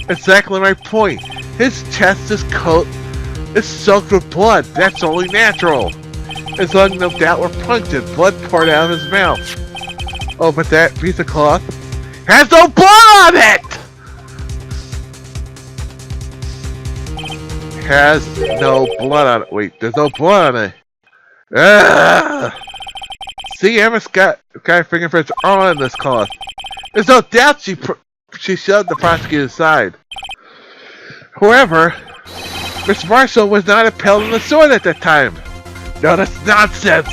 Exactly my point. His chest is soaked with blood. That's only natural. His lung, no doubt, were punctured. Blood poured out of his mouth. Oh, but that piece of cloth has no blood on it! Has no blood on it. Wait, there's no blood on it. Ah! See, Emma's got fingerprints are on this cloth. There's no doubt she shoved the prosecutor aside. However, Miss Marshall was not impaled on the sword at that time. No, that's nonsense.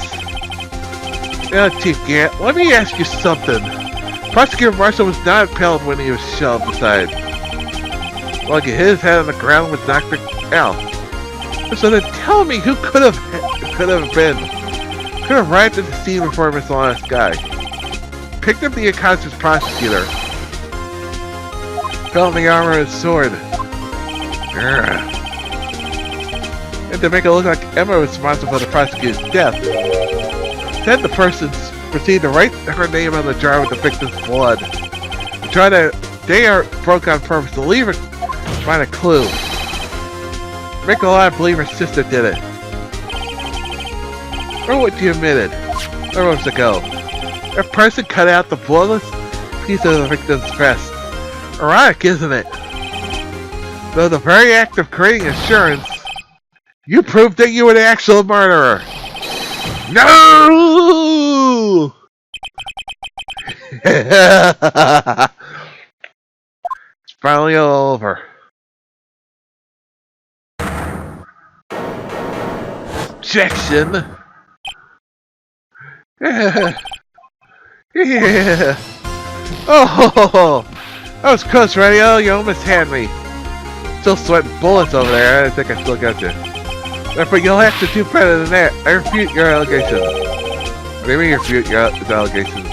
Now, Chief Gant, let me ask you something. Prosecutor Marshall was not impaled when he was shoved aside. Like his head on the ground was knocked out. So then tell me who could have been. Could have arrived at the scene before Miss Lana's guy. Picked up the unconscious prosecutor. Fell in the armor of his sword. And to make it look like Emma was responsible for the prosecutor's death. Then the person proceeded to write her name on the jar with the victim's blood. The jar that they broke on purpose to leave her find a clue. Make a lot believe her sister did it. Or what you admitted. Or months ago. A person cut out the bloodless piece of the victim's breast. Ironic, isn't it? Though the very act of creating assurance, you proved that you were the actual murderer. No! It's finally all over. Objection! Yeah. Oh, that was close, Radio. You almost had me. Still sweating bullets over there. I think I still got you. Therefore, you'll have to do better than that. I refute your allegations. What do you mean you refute your allegations?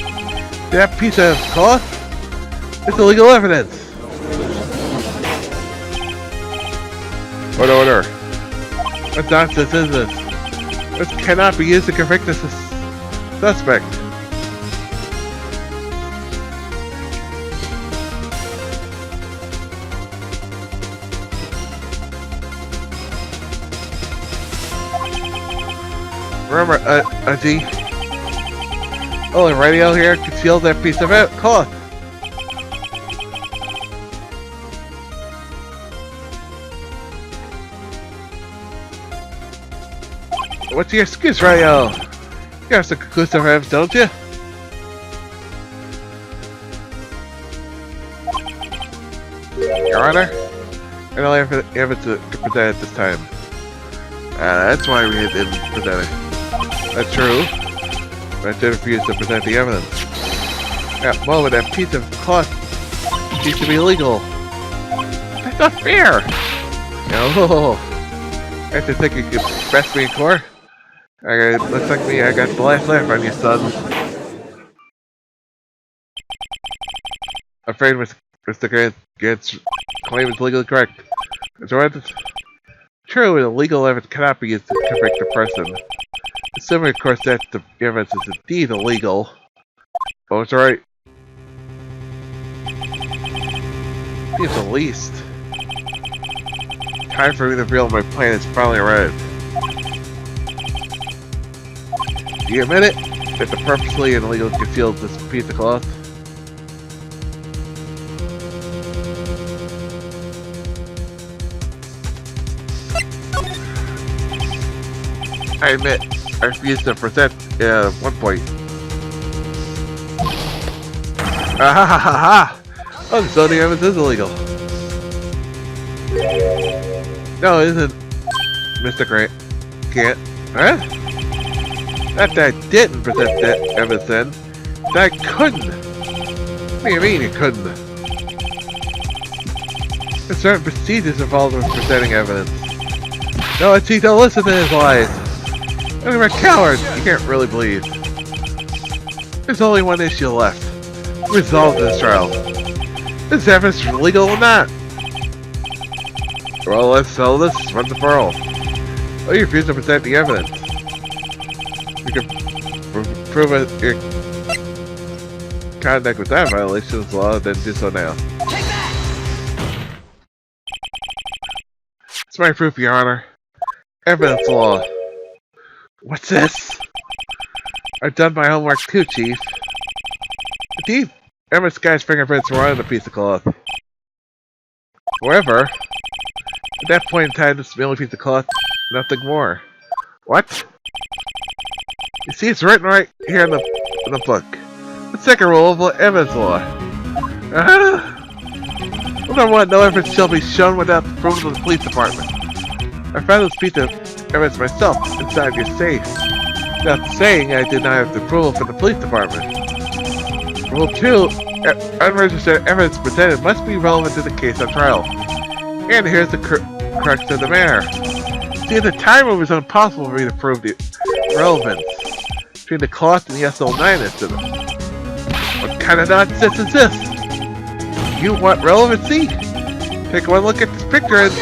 That piece of cloth? It's illegal evidence. Order. What nonsense is this? This cannot be used to convict the suspect. Remember, Auntie. Oh, and Radio here concealed that piece of cloth. What's your excuse, Radio? You have some conclusive evidence, don't you? Your Honor, I don't have evidence to present at this time. That's why we didn't present it. That's true, but I did refuse to present the evidence. At the moment, that piece of cloth needs to be illegal. That's not fair! No. After thinking you could best me in court, looks like me, I got the last laugh on you, son. I'm afraid Mr. Gant's claim is legally correct. It's true, illegal evidence cannot be used to convict a person. Assuming, of course, that the evidence is indeed illegal. Oh, it's alright. It's the least. Time for me to reveal my plan has finally arrived. Do you admit it? That the purposely and illegally concealed this piece of cloth? I admit, I refuse to present at one point. Ah ha ha ha! Oh, so the evidence is illegal. No, it isn't, Mr. Gant. Huh? Not that I didn't present that evidence then. That I couldn't. What do you mean you couldn't? There's certain procedures involved in presenting evidence. No, Auntie, don't listen to his lies. You're a coward. You can't really believe. There's only one issue left. Resolve this trial. Is evidence legal or not? Well, let's settle this once and for all. Oh, you refuse to present the evidence. You can prove your conduct with that violation of the law, then do so now. It's my proof, Your Honor. Evidence law. What's this? I've done my homework too, Chief. Indeed, Emma Sky's fingerprints were on the piece of cloth. However, at that point in time, this is the only piece of cloth, nothing more. What? You see, it's written right here in the book. The second rule of evidence law. Number one, no evidence shall be shown without the approval of the police department. I found this piece of evidence myself inside your safe. Without saying, I did not have the approval from the police department. Rule 2, unregistered evidence presented must be relevant to the case on trial. And here's the crux of the matter. See, at the time it was impossible for me to prove the relevance between the cloth and the SL9 incident. What kind of nonsense is this? You want relevancy? Take one look at this picture and...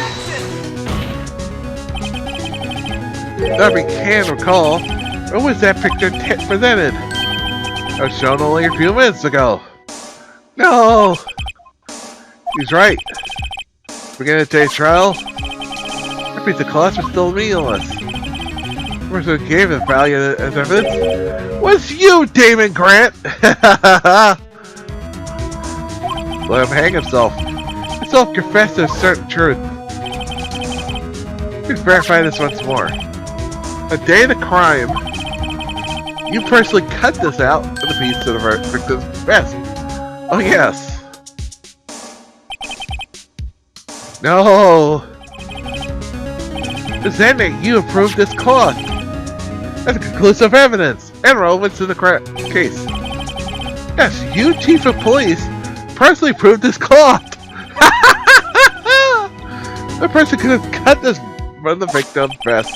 Now we can recall, when was that picture presented? It was shown only a few minutes ago. No! He's right. Beginning of today's trial, that piece of cloth was still meaningless. The person who gave it value as evidence was you, Damon Grant! Let him hang himself. He self-confessed to a certain truth. Let's verify this once more. The day of the crime, you personally cut this out of the piece of the victim's vest. Oh yes. No. Presenting, you approved this cloth. That's conclusive evidence and relevance to the case. Yes, you, Chief of Police, personally proved this cloth. The person could have cut this from the victim's vest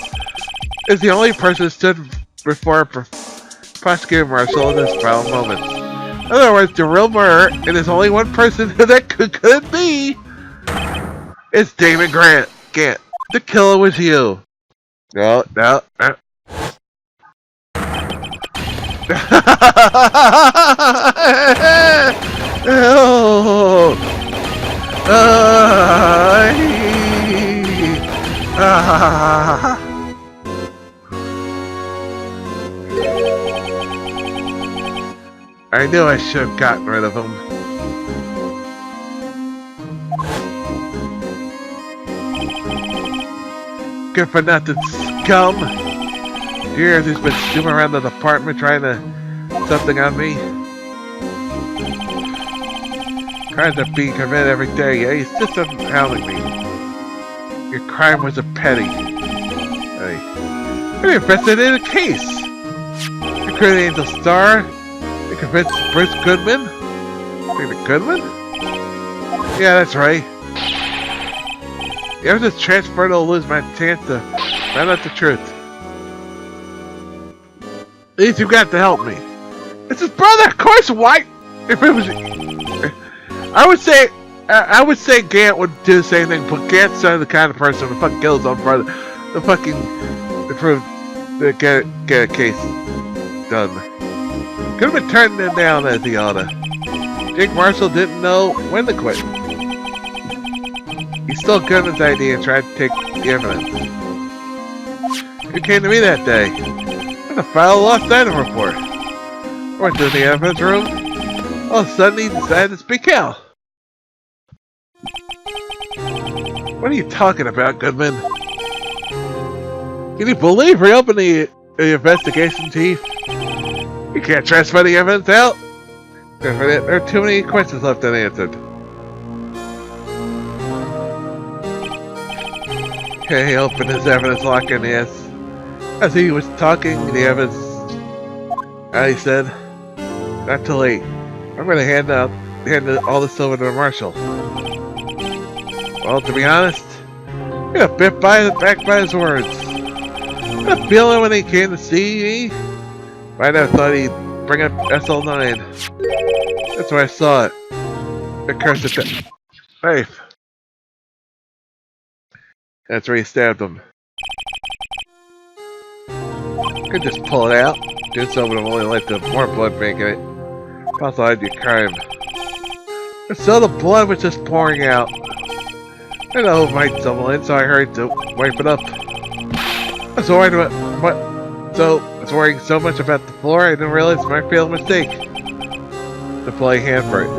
is the only person who stood before a prosecutor marshal in this final moment. In other words, the real murderer, and there's only one person who that could be, is Damon Grant. The killer was you. No. I knew I should have gotten rid of him. Good for nothing, scum! Years he's been zooming around the department trying to something on me. Crimes are being committed every day, yeah? He's just hounding me. Your crime was a petty. Hey. You're invested in a case! You created Angel Star? You convinced Bruce Goodman? David Goodman? Yeah, that's right. I was just transferred to lose my chance to find out the truth. At least you got to help me. It's his brother, of course. Why? If it was, I would say Gant would do the same thing, but Gant's the kind of person who fucking kills his own brother. To get a case done. Could have been turning him down as he oughta. Jake Marshall didn't know when to quit. He stole Goodman's idea and tried to take the evidence. You came to me that day. And to file a lost item report. I went to the evidence room. All of a sudden he decided to speak out. What are you talking about, Goodman? Can you believe we opened the investigation, Chief? You can't transfer the evidence out? There are too many questions left unanswered. He opened his evidence locker and yes. As he was talking, the evidence, he said, not too late. I'm going to hand all the silver to the marshal. Well, to be honest, I got bit back by his words. I got a feeling when he came to see me, I never thought he'd bring up SL9. That's why I saw it. It cursed at the knife. That's where he stabbed him. Could just pull it out. Do so would have only led to more blood making it. Also hide your crime. And so the blood was just pouring out. I know it might stumble in, so I hurried to wipe it up. I was worried about I was worrying so much about the floor I didn't realize my fatal mistake. To play hand for it.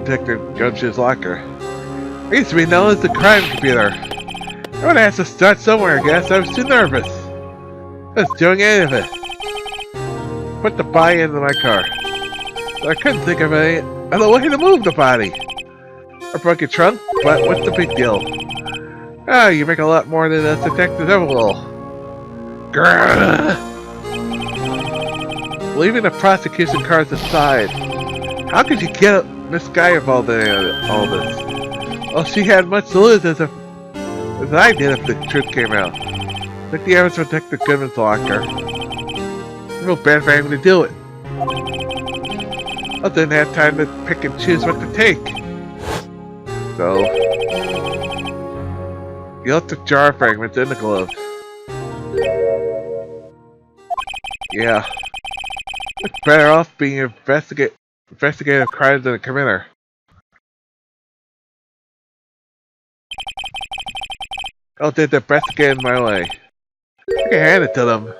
Detective Gumshoe's locker. I used to be known as the crime computer. I would have to start somewhere, I guess. I was too nervous. I was doing any of it. Put the body into my car. So I couldn't think of any other way to move the body. I broke your trunk, but what's the big deal? Ah, you make a lot more than us detectives ever will. Grrr. Leaving the prosecution cards aside, how could you get this guy involved in all this? Well, she had much to lose as I did if the truth came out. Like the average Detective Goodman's locker. Real bad for having to do it. I didn't have time to pick and choose what to take. So, you left the jar fragments in the glove. Yeah. It's better off being an investigative crimes than a committer. I'll do the best to get in my way. I can hand it to them.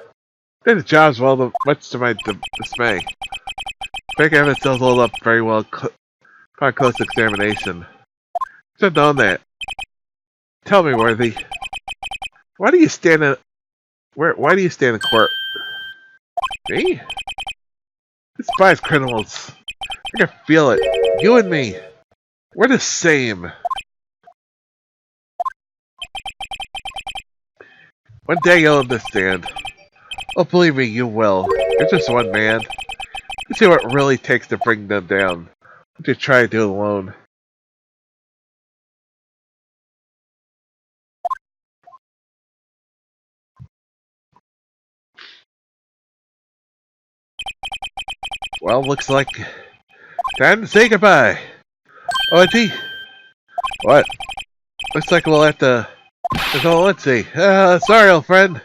Did the job's well, much to my dismay. Fake evidence does hold up very well upon close examination. Should have known that. Tell me, Worthy. Why do you stand in court? Me? Despise criminals. I can feel it. You and me. We're the same. One day you'll understand. Oh, believe me, you will. You're just one man. You see what it really takes to bring them down. What you try to do alone. Well, looks like time to say goodbye. Oh, Auntie? What? Looks like we'll have to... Oh, let's see. Sorry, old friend.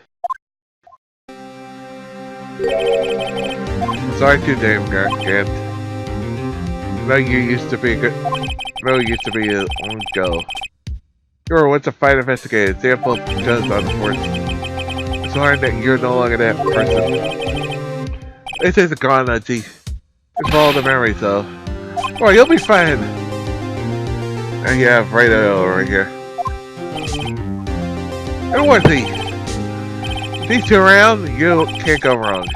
Sorry too, Dame Gant. No, you used to be a long ago. You were once a fine investigator. Example judged on the force. It's hard that you're no longer that person. This isn't gone, Auntie. It's all the memories, though. Oh, you'll be fine. And you have right over here. And Worthy. These two around, you can't go wrong.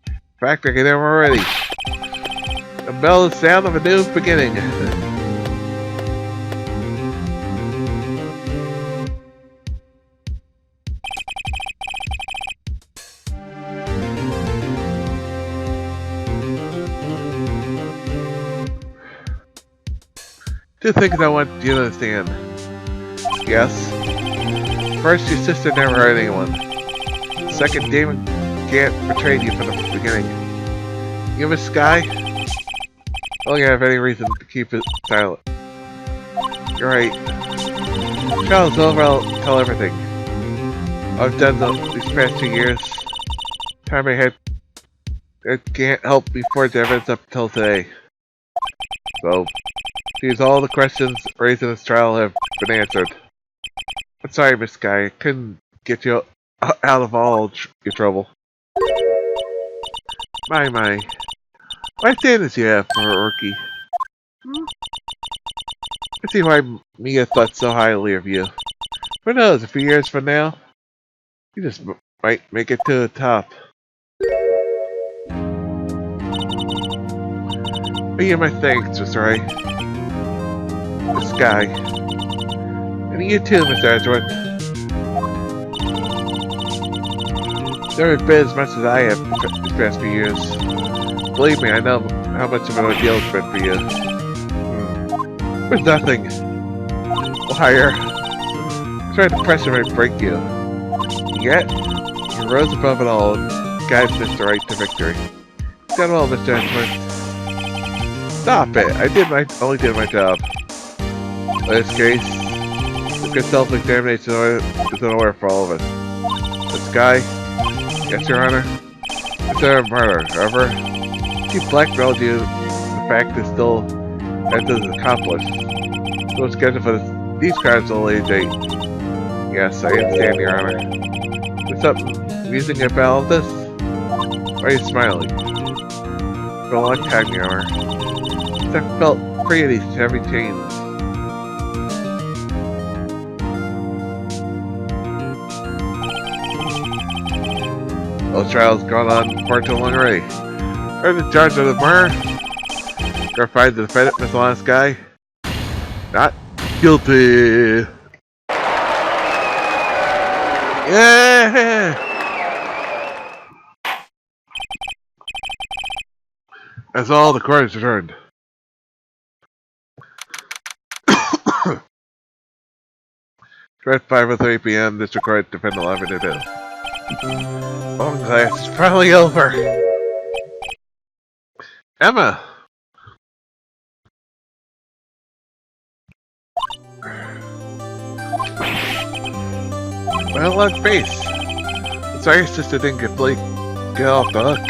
In fact, I can hear them already. The bell is the sound of a new beginning. Two things I want you to understand. Yes. First, your sister never hurt anyone. Second, Damon Gant betrayed you from the beginning. You, Miss Sky? I don't have any reason to keep it silent. You're right. The trial's over, I'll tell everything. I've done these past 2 years. Time I had can't help me forge evidence up until today. So, these all the questions raised in this trial have been answered. I'm sorry, Miss Sky. I couldn't get you out of all your trouble. My. Why standards you have for a rookie? I see why Mia thought so highly of you. Who knows, a few years from now, you just might make it to the top. But yeah, my thanks, Mr. Wright. Miss Sky. And you too, Mr. Edgeworth. Never been as much as I have these past few years. Believe me, I know how much of an ordeal it's been for you. There's nothing. Liar. Trying to pressure and break you. Yet, you rose above it all and guided Mr. Wright to victory. Done well, Mr. Edgeworth. Stop it! I only did my job. In this case, a good self-examination is in order for all of us. This guy, yes, Your Honor, it's a murder. However, he blackmailed you. The fact is still that is accomplished. So it's scheduled for these crimes until age 8. Yes, I understand, Your Honor. There's something amusing about all this? Why are you smiling? For a long time, Your Honor. I felt free of these heavy chains. Those trials gone on far too long already. Who's in charge of the murder? Gotta find the defendant, Mr. Last Guy. Not guilty. Yeah! That's all, the court is adjourned. At 5:03 p.m., District Court, Defendant 11 to 2. Long class is probably over. Emma! Well, let's face. Sorry, sister didn't get off the hook.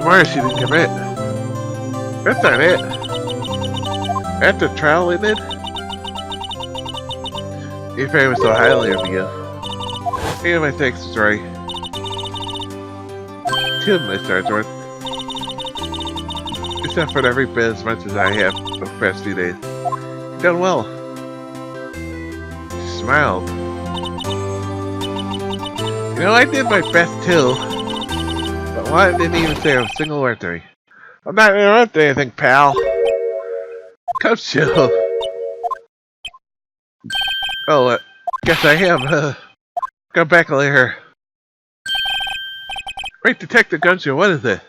Why she didn't commit? That's not it. After trial ended, your family was so highly of you. Me and my thanks is right. Tim, my stars worth. You suffered every bit as much as I have the past few days. You've done well. She smiled. You know, I did my best too. But why didn't even say a single word to me? I'm not interrupting anything, pal. Come chill. Oh, guess I am. Come back later. Wait, Detective Gunshoe, what is it?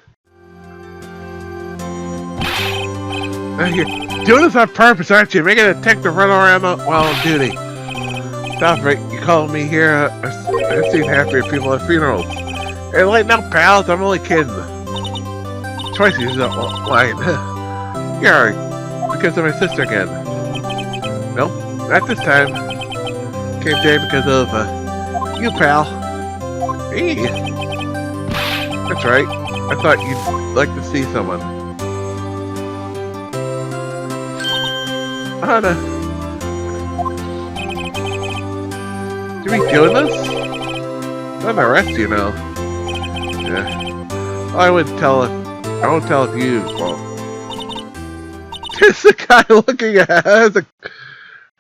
You're doing this on purpose, aren't you? Making a detective run around while on duty. Stop it. You calling me here? I've seen half of your people at funerals. Hey, lighten up, pals. I'm only kidding. Twice you don't line. Yeah, because of my sister again. Nope, not this time. Came today because of, you, pal. Hey. That's right. I thought you'd like to see someone. Anna. You be doing this? Not an arrest, you know. Yeah. Well, I won't tell if you won't. There's a guy looking at us.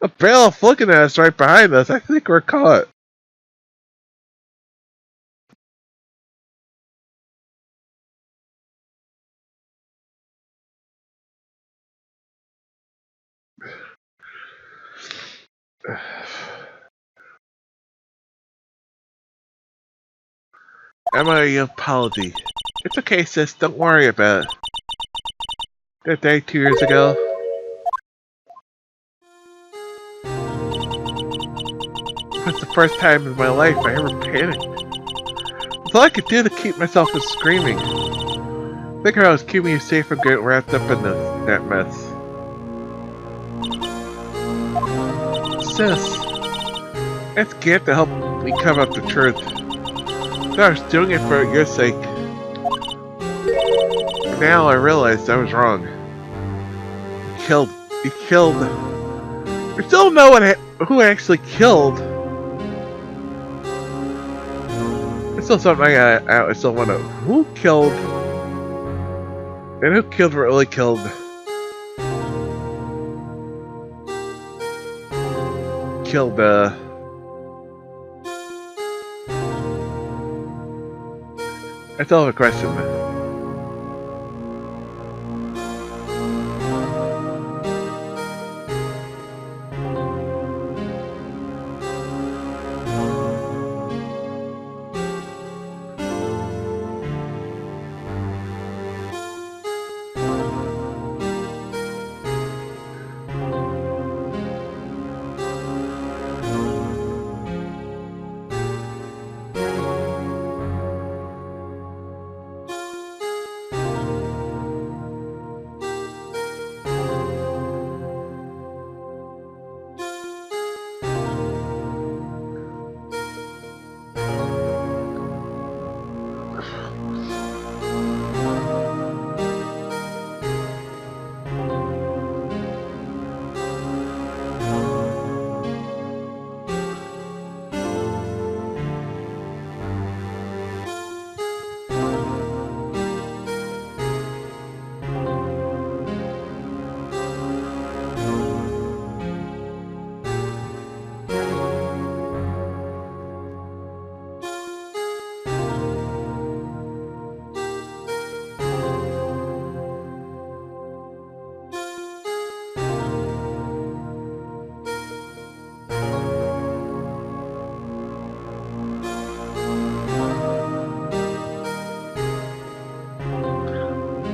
A bailiff looking at us right behind us. I think we're caught. Emma, your apology. It's okay, sis. Don't worry about it. That day 2 years ago. That's the first time in my life I ever panicked. It's all I could do to keep myself from screaming. I think I was keeping you safe from getting wrapped up in that mess. Sis, ask Gant to help me cover up the truth. I was doing it for your sake. Now I realized I was wrong. You killed. We still don't know who actually killed. It's still something I still want to. Who killed? And who killed really killed? Killed, I still have a question.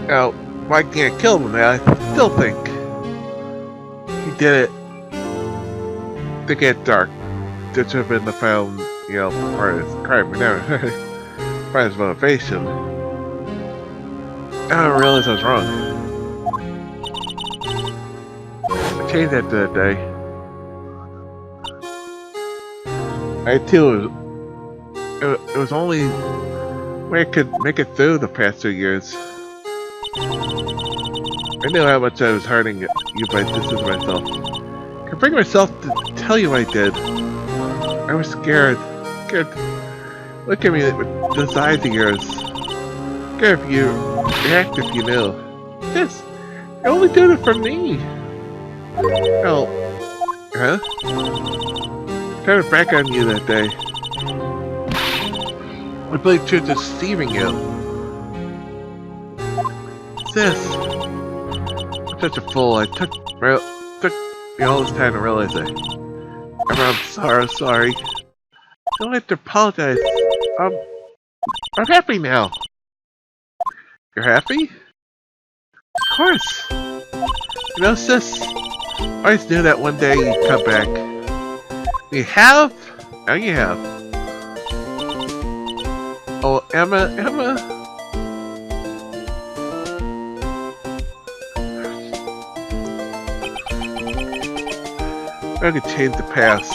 Now, why can't I kill him? I still think he did it to get dark. That should have been the final, part of his crime. But never, part of his motivation. I don't realize I was wrong. I changed that the other day. I too. It was only way I could make it through the past 2 years. I knew how much I was hurting you by distancing myself. I could bring myself to tell you what I did. I was scared. Look at me with those eyes of yours. Scared if you react if you knew. Yes, you only did it for me. Oh, huh? Turned it back on you that day. I believed you were deceiving you. Sis, I'm such a fool. I took me all this time to realize it. I'm sorry. Don't have to apologize. I'm happy now. You're happy? Of course. You know, sis, I always knew that one day you'd come back. You have? Now you have. Oh, Emma. I could change the past.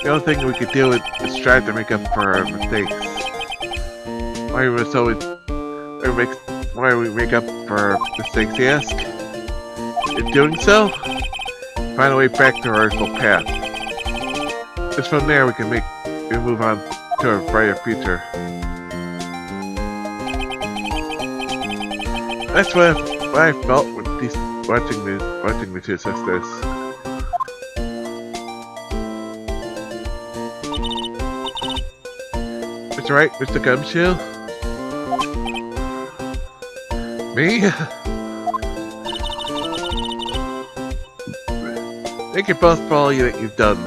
The only thing we could do is strive to make up for our mistakes. Why we make up for our mistakes, you ask? In doing so, find a way back to our original path. Just from there we can move on to a brighter future. That's what I felt with watching the two sisters. Mr. Wright, Mr. Gumshoe? Me? Thank you both for all that you've done.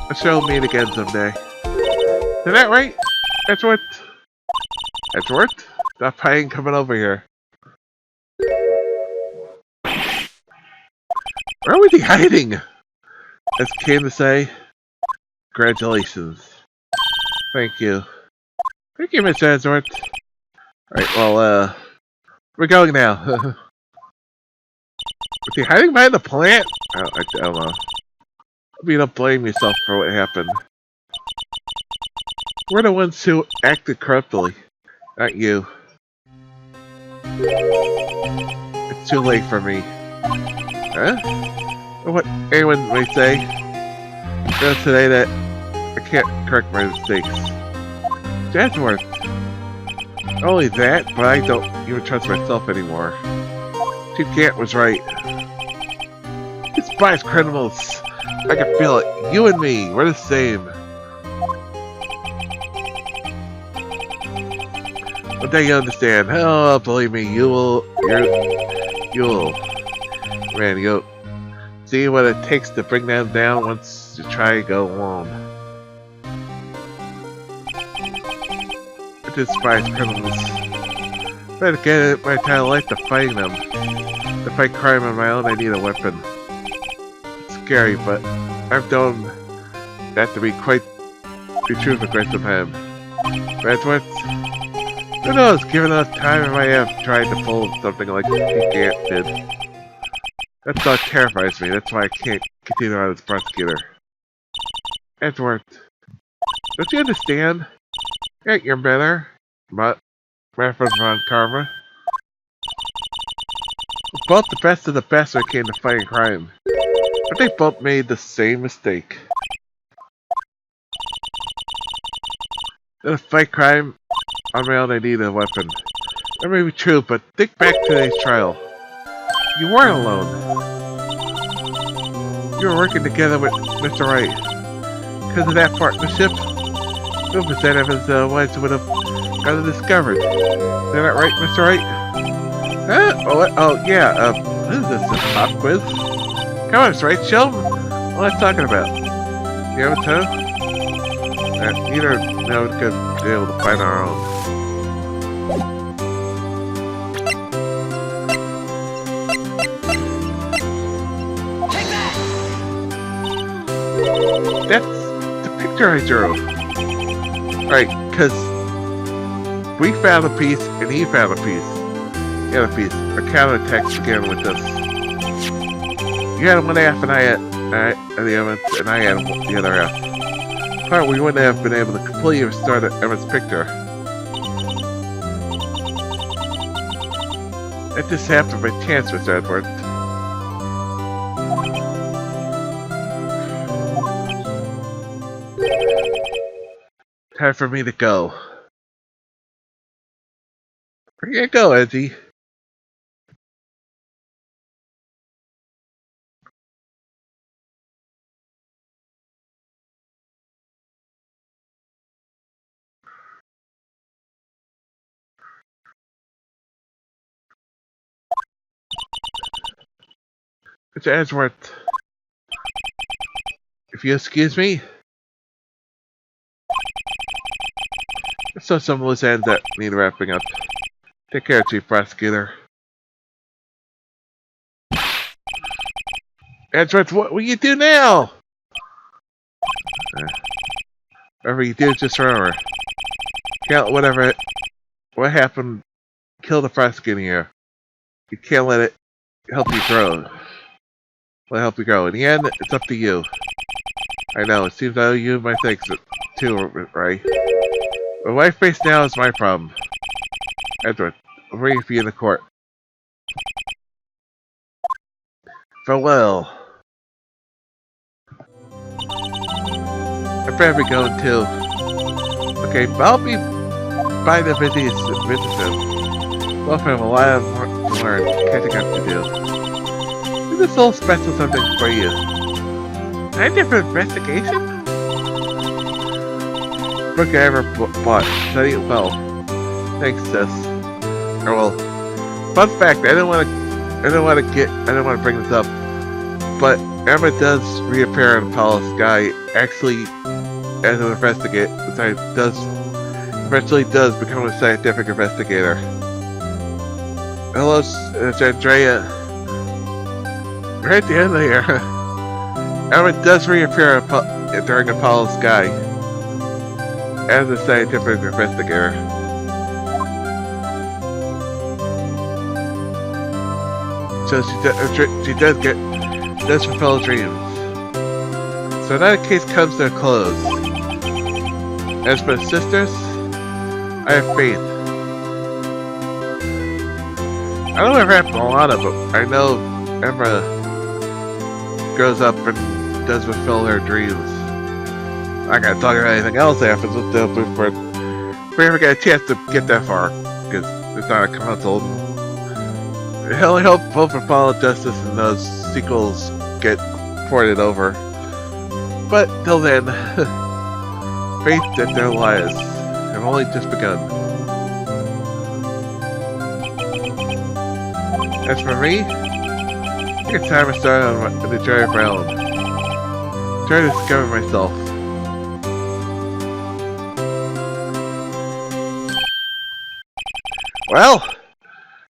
I'm sure we'll meet again someday. Is that right? Edgeworth? Edgeworth? Stop hiding coming over here. Where was he hiding? As came to say, congratulations. Thank you. Thank you, Mr. Edgeworth. Alright, well, we're going now. Was he hiding behind the plant? I don't know. Hope you don't blame yourself for what happened. We're the ones who acted corruptly, not you. It's too late for me. Huh? What anyone may say. Just today that I can't correct my mistakes. Edgeworth. Not only that, but I don't even trust myself anymore. Chief Gant was right. Despise criminals. I can feel it. You and me, we're the same. One day you'll understand. Oh, believe me, you'll see what it takes to bring them down once you try to go alone. I despise criminals. But to get my entire life to fighting them. To fight crime on my own, I need a weapon. It's scary, but I've done that to be quite true for quite some time. Edgeworth? Who knows, given enough time I might have tried to pull something like Chief Gant did. That thought terrifies me, that's why I can't continue on as prosecutor. Edgeworth, don't you understand? You're better, but Manfred von Karma. We're both the best of the best when it came to fighting crime. But they both made the same mistake. To fight crime on my own, I need a weapon. That may be true, but think back to today's trial. You weren't alone. You were working together with Mr. Wright. Because of that partnership, no percent of his wives would have gotten discovered. Is that right, Mr. Wright? Huh? Oh, yeah, what is this, a pop quiz? Come on, Mr. Wright, show him what I'm talking about. You have a toe? Neither know we could be able to find our own. That's the picture I drew. Right, because we found a piece and he found a piece. The other piece. Our counterattacks began with this. You had one half and I had the Emmett, and I had the other half. But we wouldn't have been able to completely restore Emmett's picture. That just happened by chance, Mr. Edward. Time for me to go. Where you go, Edgy? Mr. Edgeworth, if you excuse me, there's still some loose ends that need wrapping up. Take care, Chief Prosecutor. Edgeworth, what will you do now? Whatever you do, just remember. Can't what happened, kill the prosecutor here. You can't let it help you grow. Let it help you grow. In the end, it's up to you. I know, it seems I owe you my thanks too, right? My wife face now is my problem. Edward, I'm waiting for you in the court. Farewell. I better be going too. Okay, but I'll be by the visit soon. Well, I have a lot to learn, catching up to do. This is a little special something for you. A different investigation? Book I ever bought. Study it well. Thanks, sis. Oh well. Fun fact, I don't want to bring this up, but Emma does reappear in Apollo's sky, actually, as an investigator. Eventually does become a scientific investigator. Hello, it's Andrea. Right at the end of here. Emma does reappear during Apollo's sky as a scientific investigator. So she does fulfill dreams. So that case comes to a close. As for the sisters, I have faith. I don't know if happened a lot of it. I know Emma grows up and does fulfill her dreams. I gotta talk about anything else that happens with them before we ever get a chance to get that far, because it's not a console. I only hope both Apollo Justice and those sequels get ported over. But till then, faith that their lives have only just begun. As for me, I think it's time to start on the journey of my own. Try to discover myself. Well,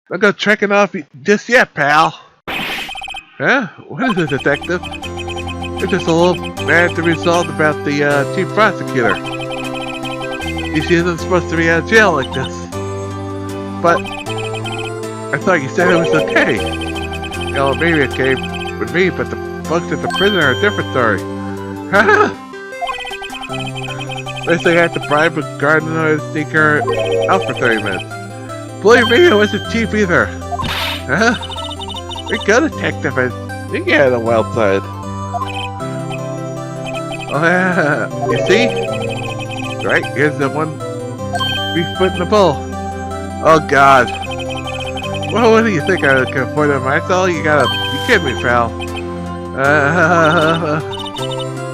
don't go trekking off just yet, pal. Huh? What is it, detective? It's just a little matter to be resolved about the chief prosecutor. She isn't supposed to be out of jail like this. But I thought you said it was okay. You know, maybe okay with me, but the folks at the prison are a different story. Haha! At least they had to bribe a guard in order to sneak her out for 30 minutes. Believe me, it wasn't cheap either. Huh? You're good, detective. You get on the wild side. Oh, yeah. You see? Right, here's the one beef foot in the bowl. Oh, God. Well, what do you think? I can afford it myself? You kidding me, pal. I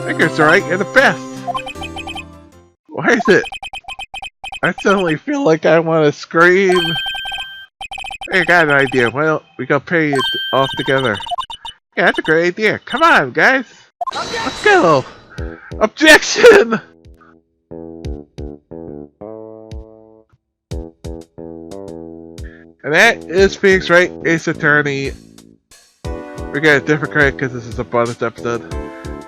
think it's alright. You're the best. Why is it? I suddenly feel like I want to scream. Hey, I got an idea. Why don't we go pay it off together? Yeah, that's a great idea. Come on, guys. Let's go. Objection! And that is Phoenix Wright, Ace Attorney. We got a different credit because this is a bonus episode.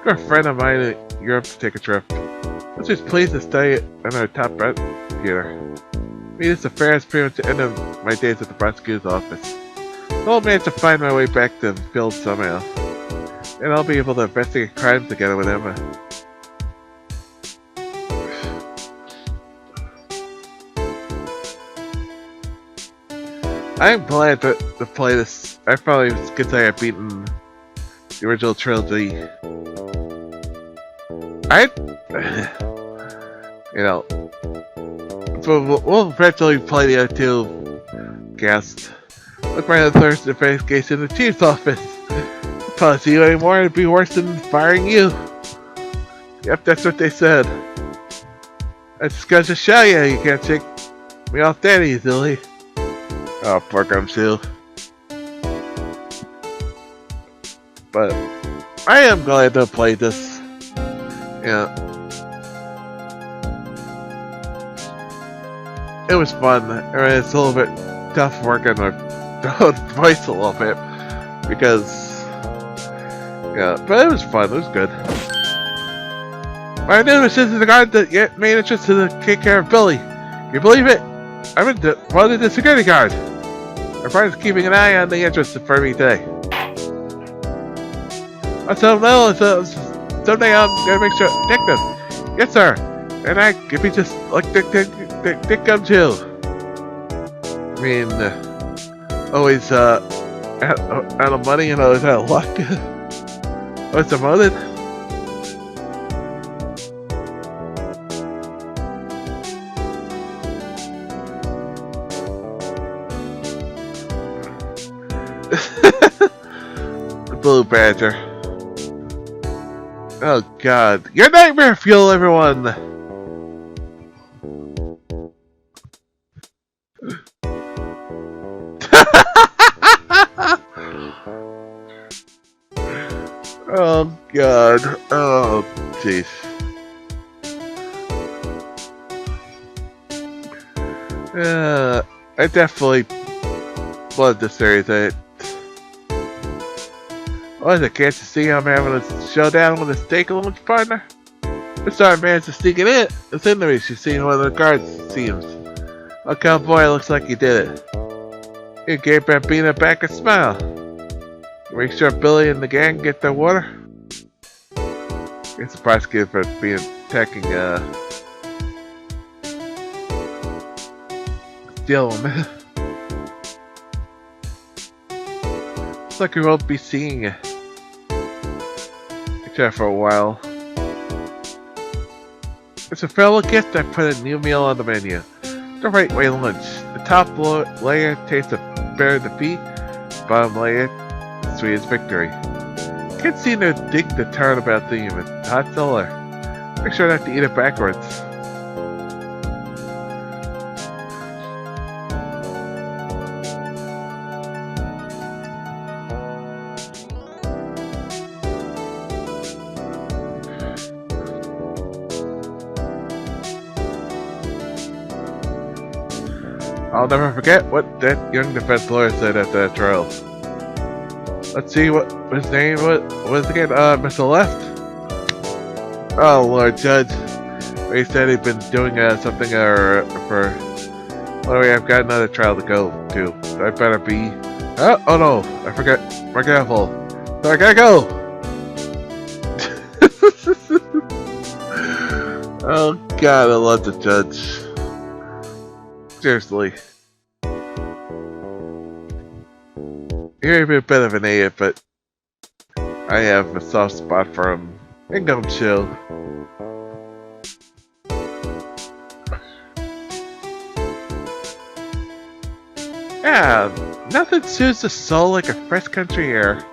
A friend of mine Europe to take a trip. I was just pleased to stay in our top prosecutor. Me, this affair is pretty much the end of my days at the prosecutor's office. The old man to find my way back to the field somehow. And I'll be able to investigate crimes together with Emma. I'm glad to play this. I probably could say I've beaten the original trilogy. You know, but we'll eventually play the other two guests. Look right at the Thursday investigation in the chief's office. If I see you anymore, it'd be worse than firing you. Yep, that's what they said. I just gotta just show you, you can't take me off that easily. Oh, poor Gumshoe. But I am glad to play this. Yeah. It was fun. I mean, it's a little bit tough working my voice a little bit because, yeah, but it was fun. It was good. My name is the guard that made interest to take care of Billy. Can you believe it? I'm one of the security guard. Our friend's keeping an eye on the interest for me today. I don't know. Someday I'm gonna make sure take them. Yes, sir. And I could be just like Dick Gumshoe. I mean, always out of money and always out of luck. Always demoted. The Blue Badger. Oh god. Your nightmare fuel, everyone! Oh god. Oh jeez. I definitely loved this series. Was it can't you see I'm having a showdown with a steak lunch partner? This time managed to sneak it in. It's in there. She's seen one of the guards, it seems. Oh, cowboy, looks like he did it. He gave Bambina back a smile. Make sure Billy and the gang get their water. It's a prosecutor for attacking, stealing. Looks like we won't be seeing it. Except for a while. It's a fellow gift. I put a new meal on the menu. The right way lunch. The top layer tastes better than the beef. Bottom layer, sweet as victory. Can't seem to dig the turnabout theme. It's hot cellar. Make sure not to eat it backwards. I'll never forget what that young defense lawyer said at that trial. Let's see what his name was again. Mr. Left? Oh, Lord Judge. He said he'd been doing something for... Anyway, I've got another trial to go to. So I better be... Oh no, I forgot my gavel. So I gotta go! Oh god, I love the judge. Seriously. You're a bit of an idiot, but I have a soft spot for him. And Gumshoe. Yeah, nothing soothes the soul like a fresh country air.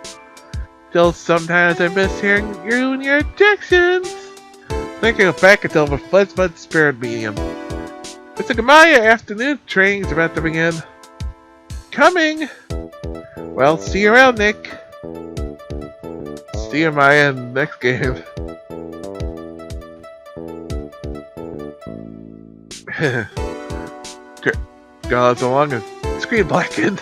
Still, sometimes I miss hearing you and your objections. Thinking back until my flesh bud spirit medium. Mr. Gamaya, afternoon training's about to begin. Coming! Well, see you around, Nick. See you, Maya, in the next game. God, so long as screen blackened.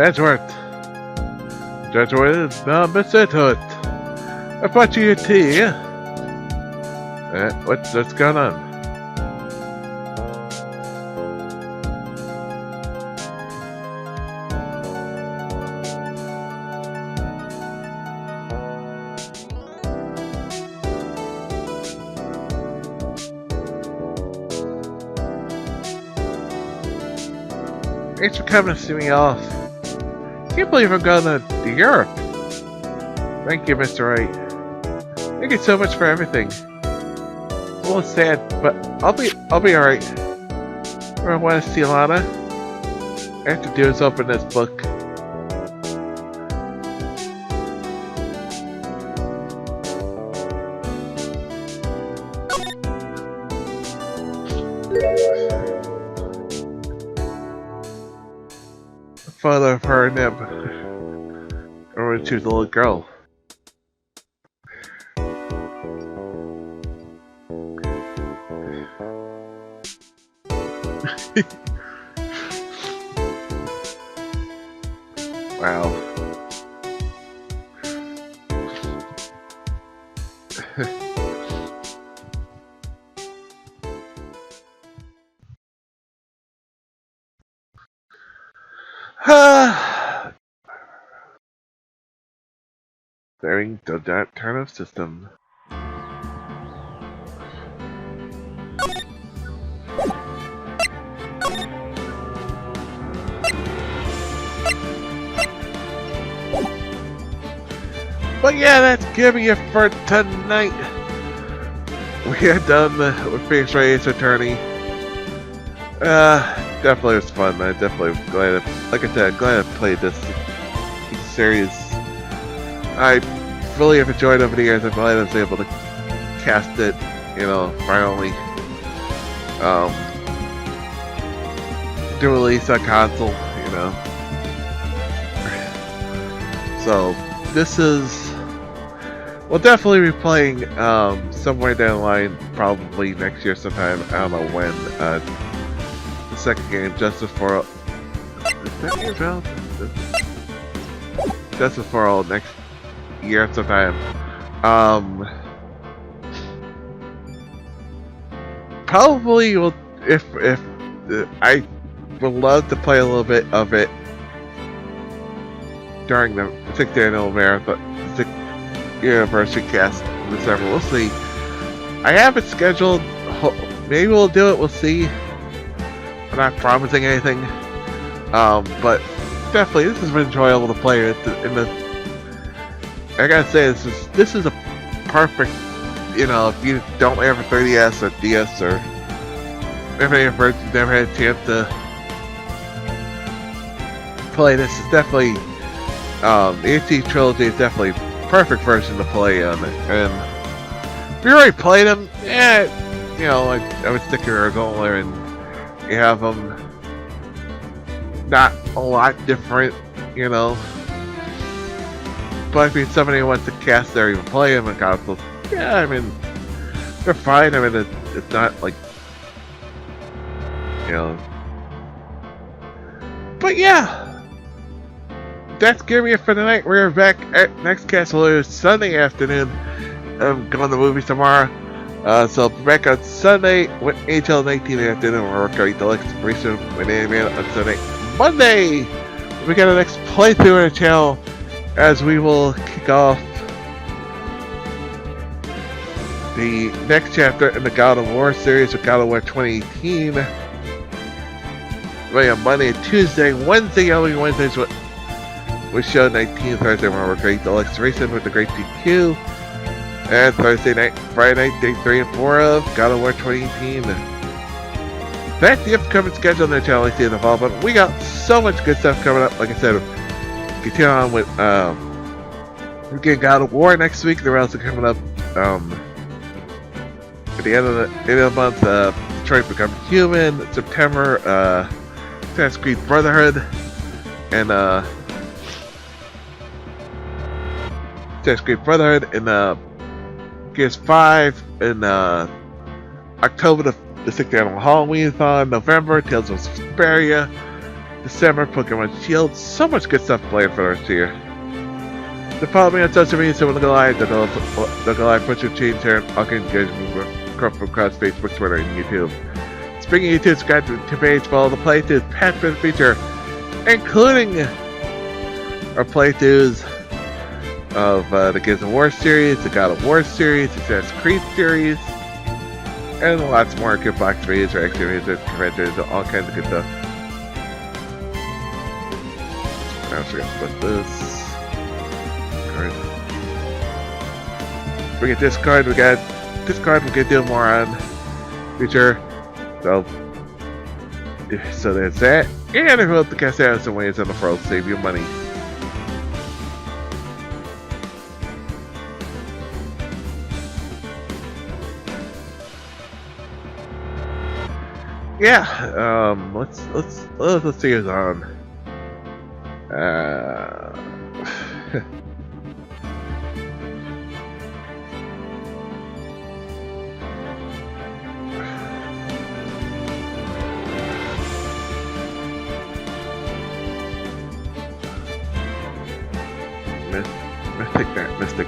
Edgeworth. Edgeworth, no, Miss Edgeworth. I brought you your tea. What's going on? Thanks for coming to see me off. Can't believe I'm going to Europe. Thank you, Mr. Wright. Thank you so much for everything. A little sad, but I'll be alright. What I want to see, Lana. I have to do is open this book. Photo of her and him. Or when she was a little girl. Wow. Bearing the turn of system. But yeah, that's gonna be it for tonight. We are done with Phoenix Wright Ace Attorney. Definitely was fun. I definitely glad, like I said, glad I played this series. I really have enjoyed over the years. I'm glad I was able to cast it, finally. Do release on console, So, this is... We'll definitely be playing somewhere down the line, probably next year sometime. I don't know when. The second game, Justice for All. Is that game out? Justice for All next year sometime. Probably will, if I would love to play a little bit of it during the 6th annual marathon. Anniversary cast in December. We'll see. I have it scheduled. Maybe we'll do it. We'll see. I'm not promising anything. But definitely, this has been enjoyable to play. I gotta say, this is a perfect. If you don't have a 3DS or DS or if any of you've never had a chance to play, this is definitely the HD trilogy is definitely perfect version to play on it. And if you already played them, I would stick your Goldler and you have them not a lot different, but if somebody wants to cast there, even play them on consoles, they're fine. It's not like, but yeah. That's gonna be it for tonight. We're back at next Castle Sunday afternoon. I'm going to the movies tomorrow. So back on Sunday with HL 19 afternoon. We're working Deluxe Reason with Anime on Sunday. Monday, we got our next playthrough on the channel as we will kick off the next chapter in the God of War series with God of War 2018. Right on Monday and Tuesday. Wednesday, only Wednesdays with show 19, Thursday we're Great Deluxe Racing with the Great DQ, and Thursday night, Friday night, day 3 and 4 of God of War 2018. That's the upcoming schedule on the channel. I see in the fall, but we got so much good stuff coming up. Like I said, continue on with we're getting God of War next week. They're also coming up at the end of the month. Detroit Become Human. September, Assassin's Creed Brotherhood, and Assassin's Creed Brotherhood, and Gears 5 in October, the 6th annual Halloween-thon. November, Tales of Vesperia. December Pokemon Shield. So much good stuff planned for us here. To follow me on social media, so look alive, look alive, put your change here, and all kinds of engagement across Facebook, Twitter, and YouTube. Speaking of YouTube, subscribe to page, follow the playthroughs, past for the feature, including our playthroughs of the Gears of War series, the God of War series, the Assassin's Creed series, and lots more good box videos, reaction videos, conventions, all kinds of good stuff. Now we're gonna put this. We get discard, we got discard, we can do more on future. So there's that. And if you want to cast out some ways on the front, save you money. Yeah, let's see who's on. Mystic.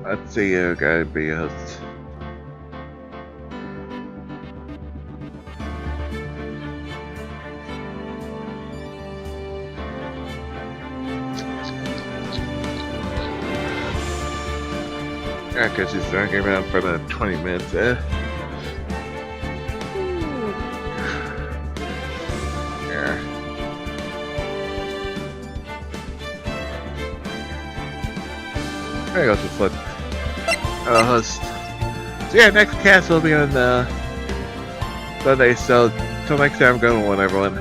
Let's see who gotta be host. Yeah, because he's hanging around for the 20 minutes, Yeah. There goes the flip. Host. So yeah, next cast will be on Sunday, so till next time, go on everyone.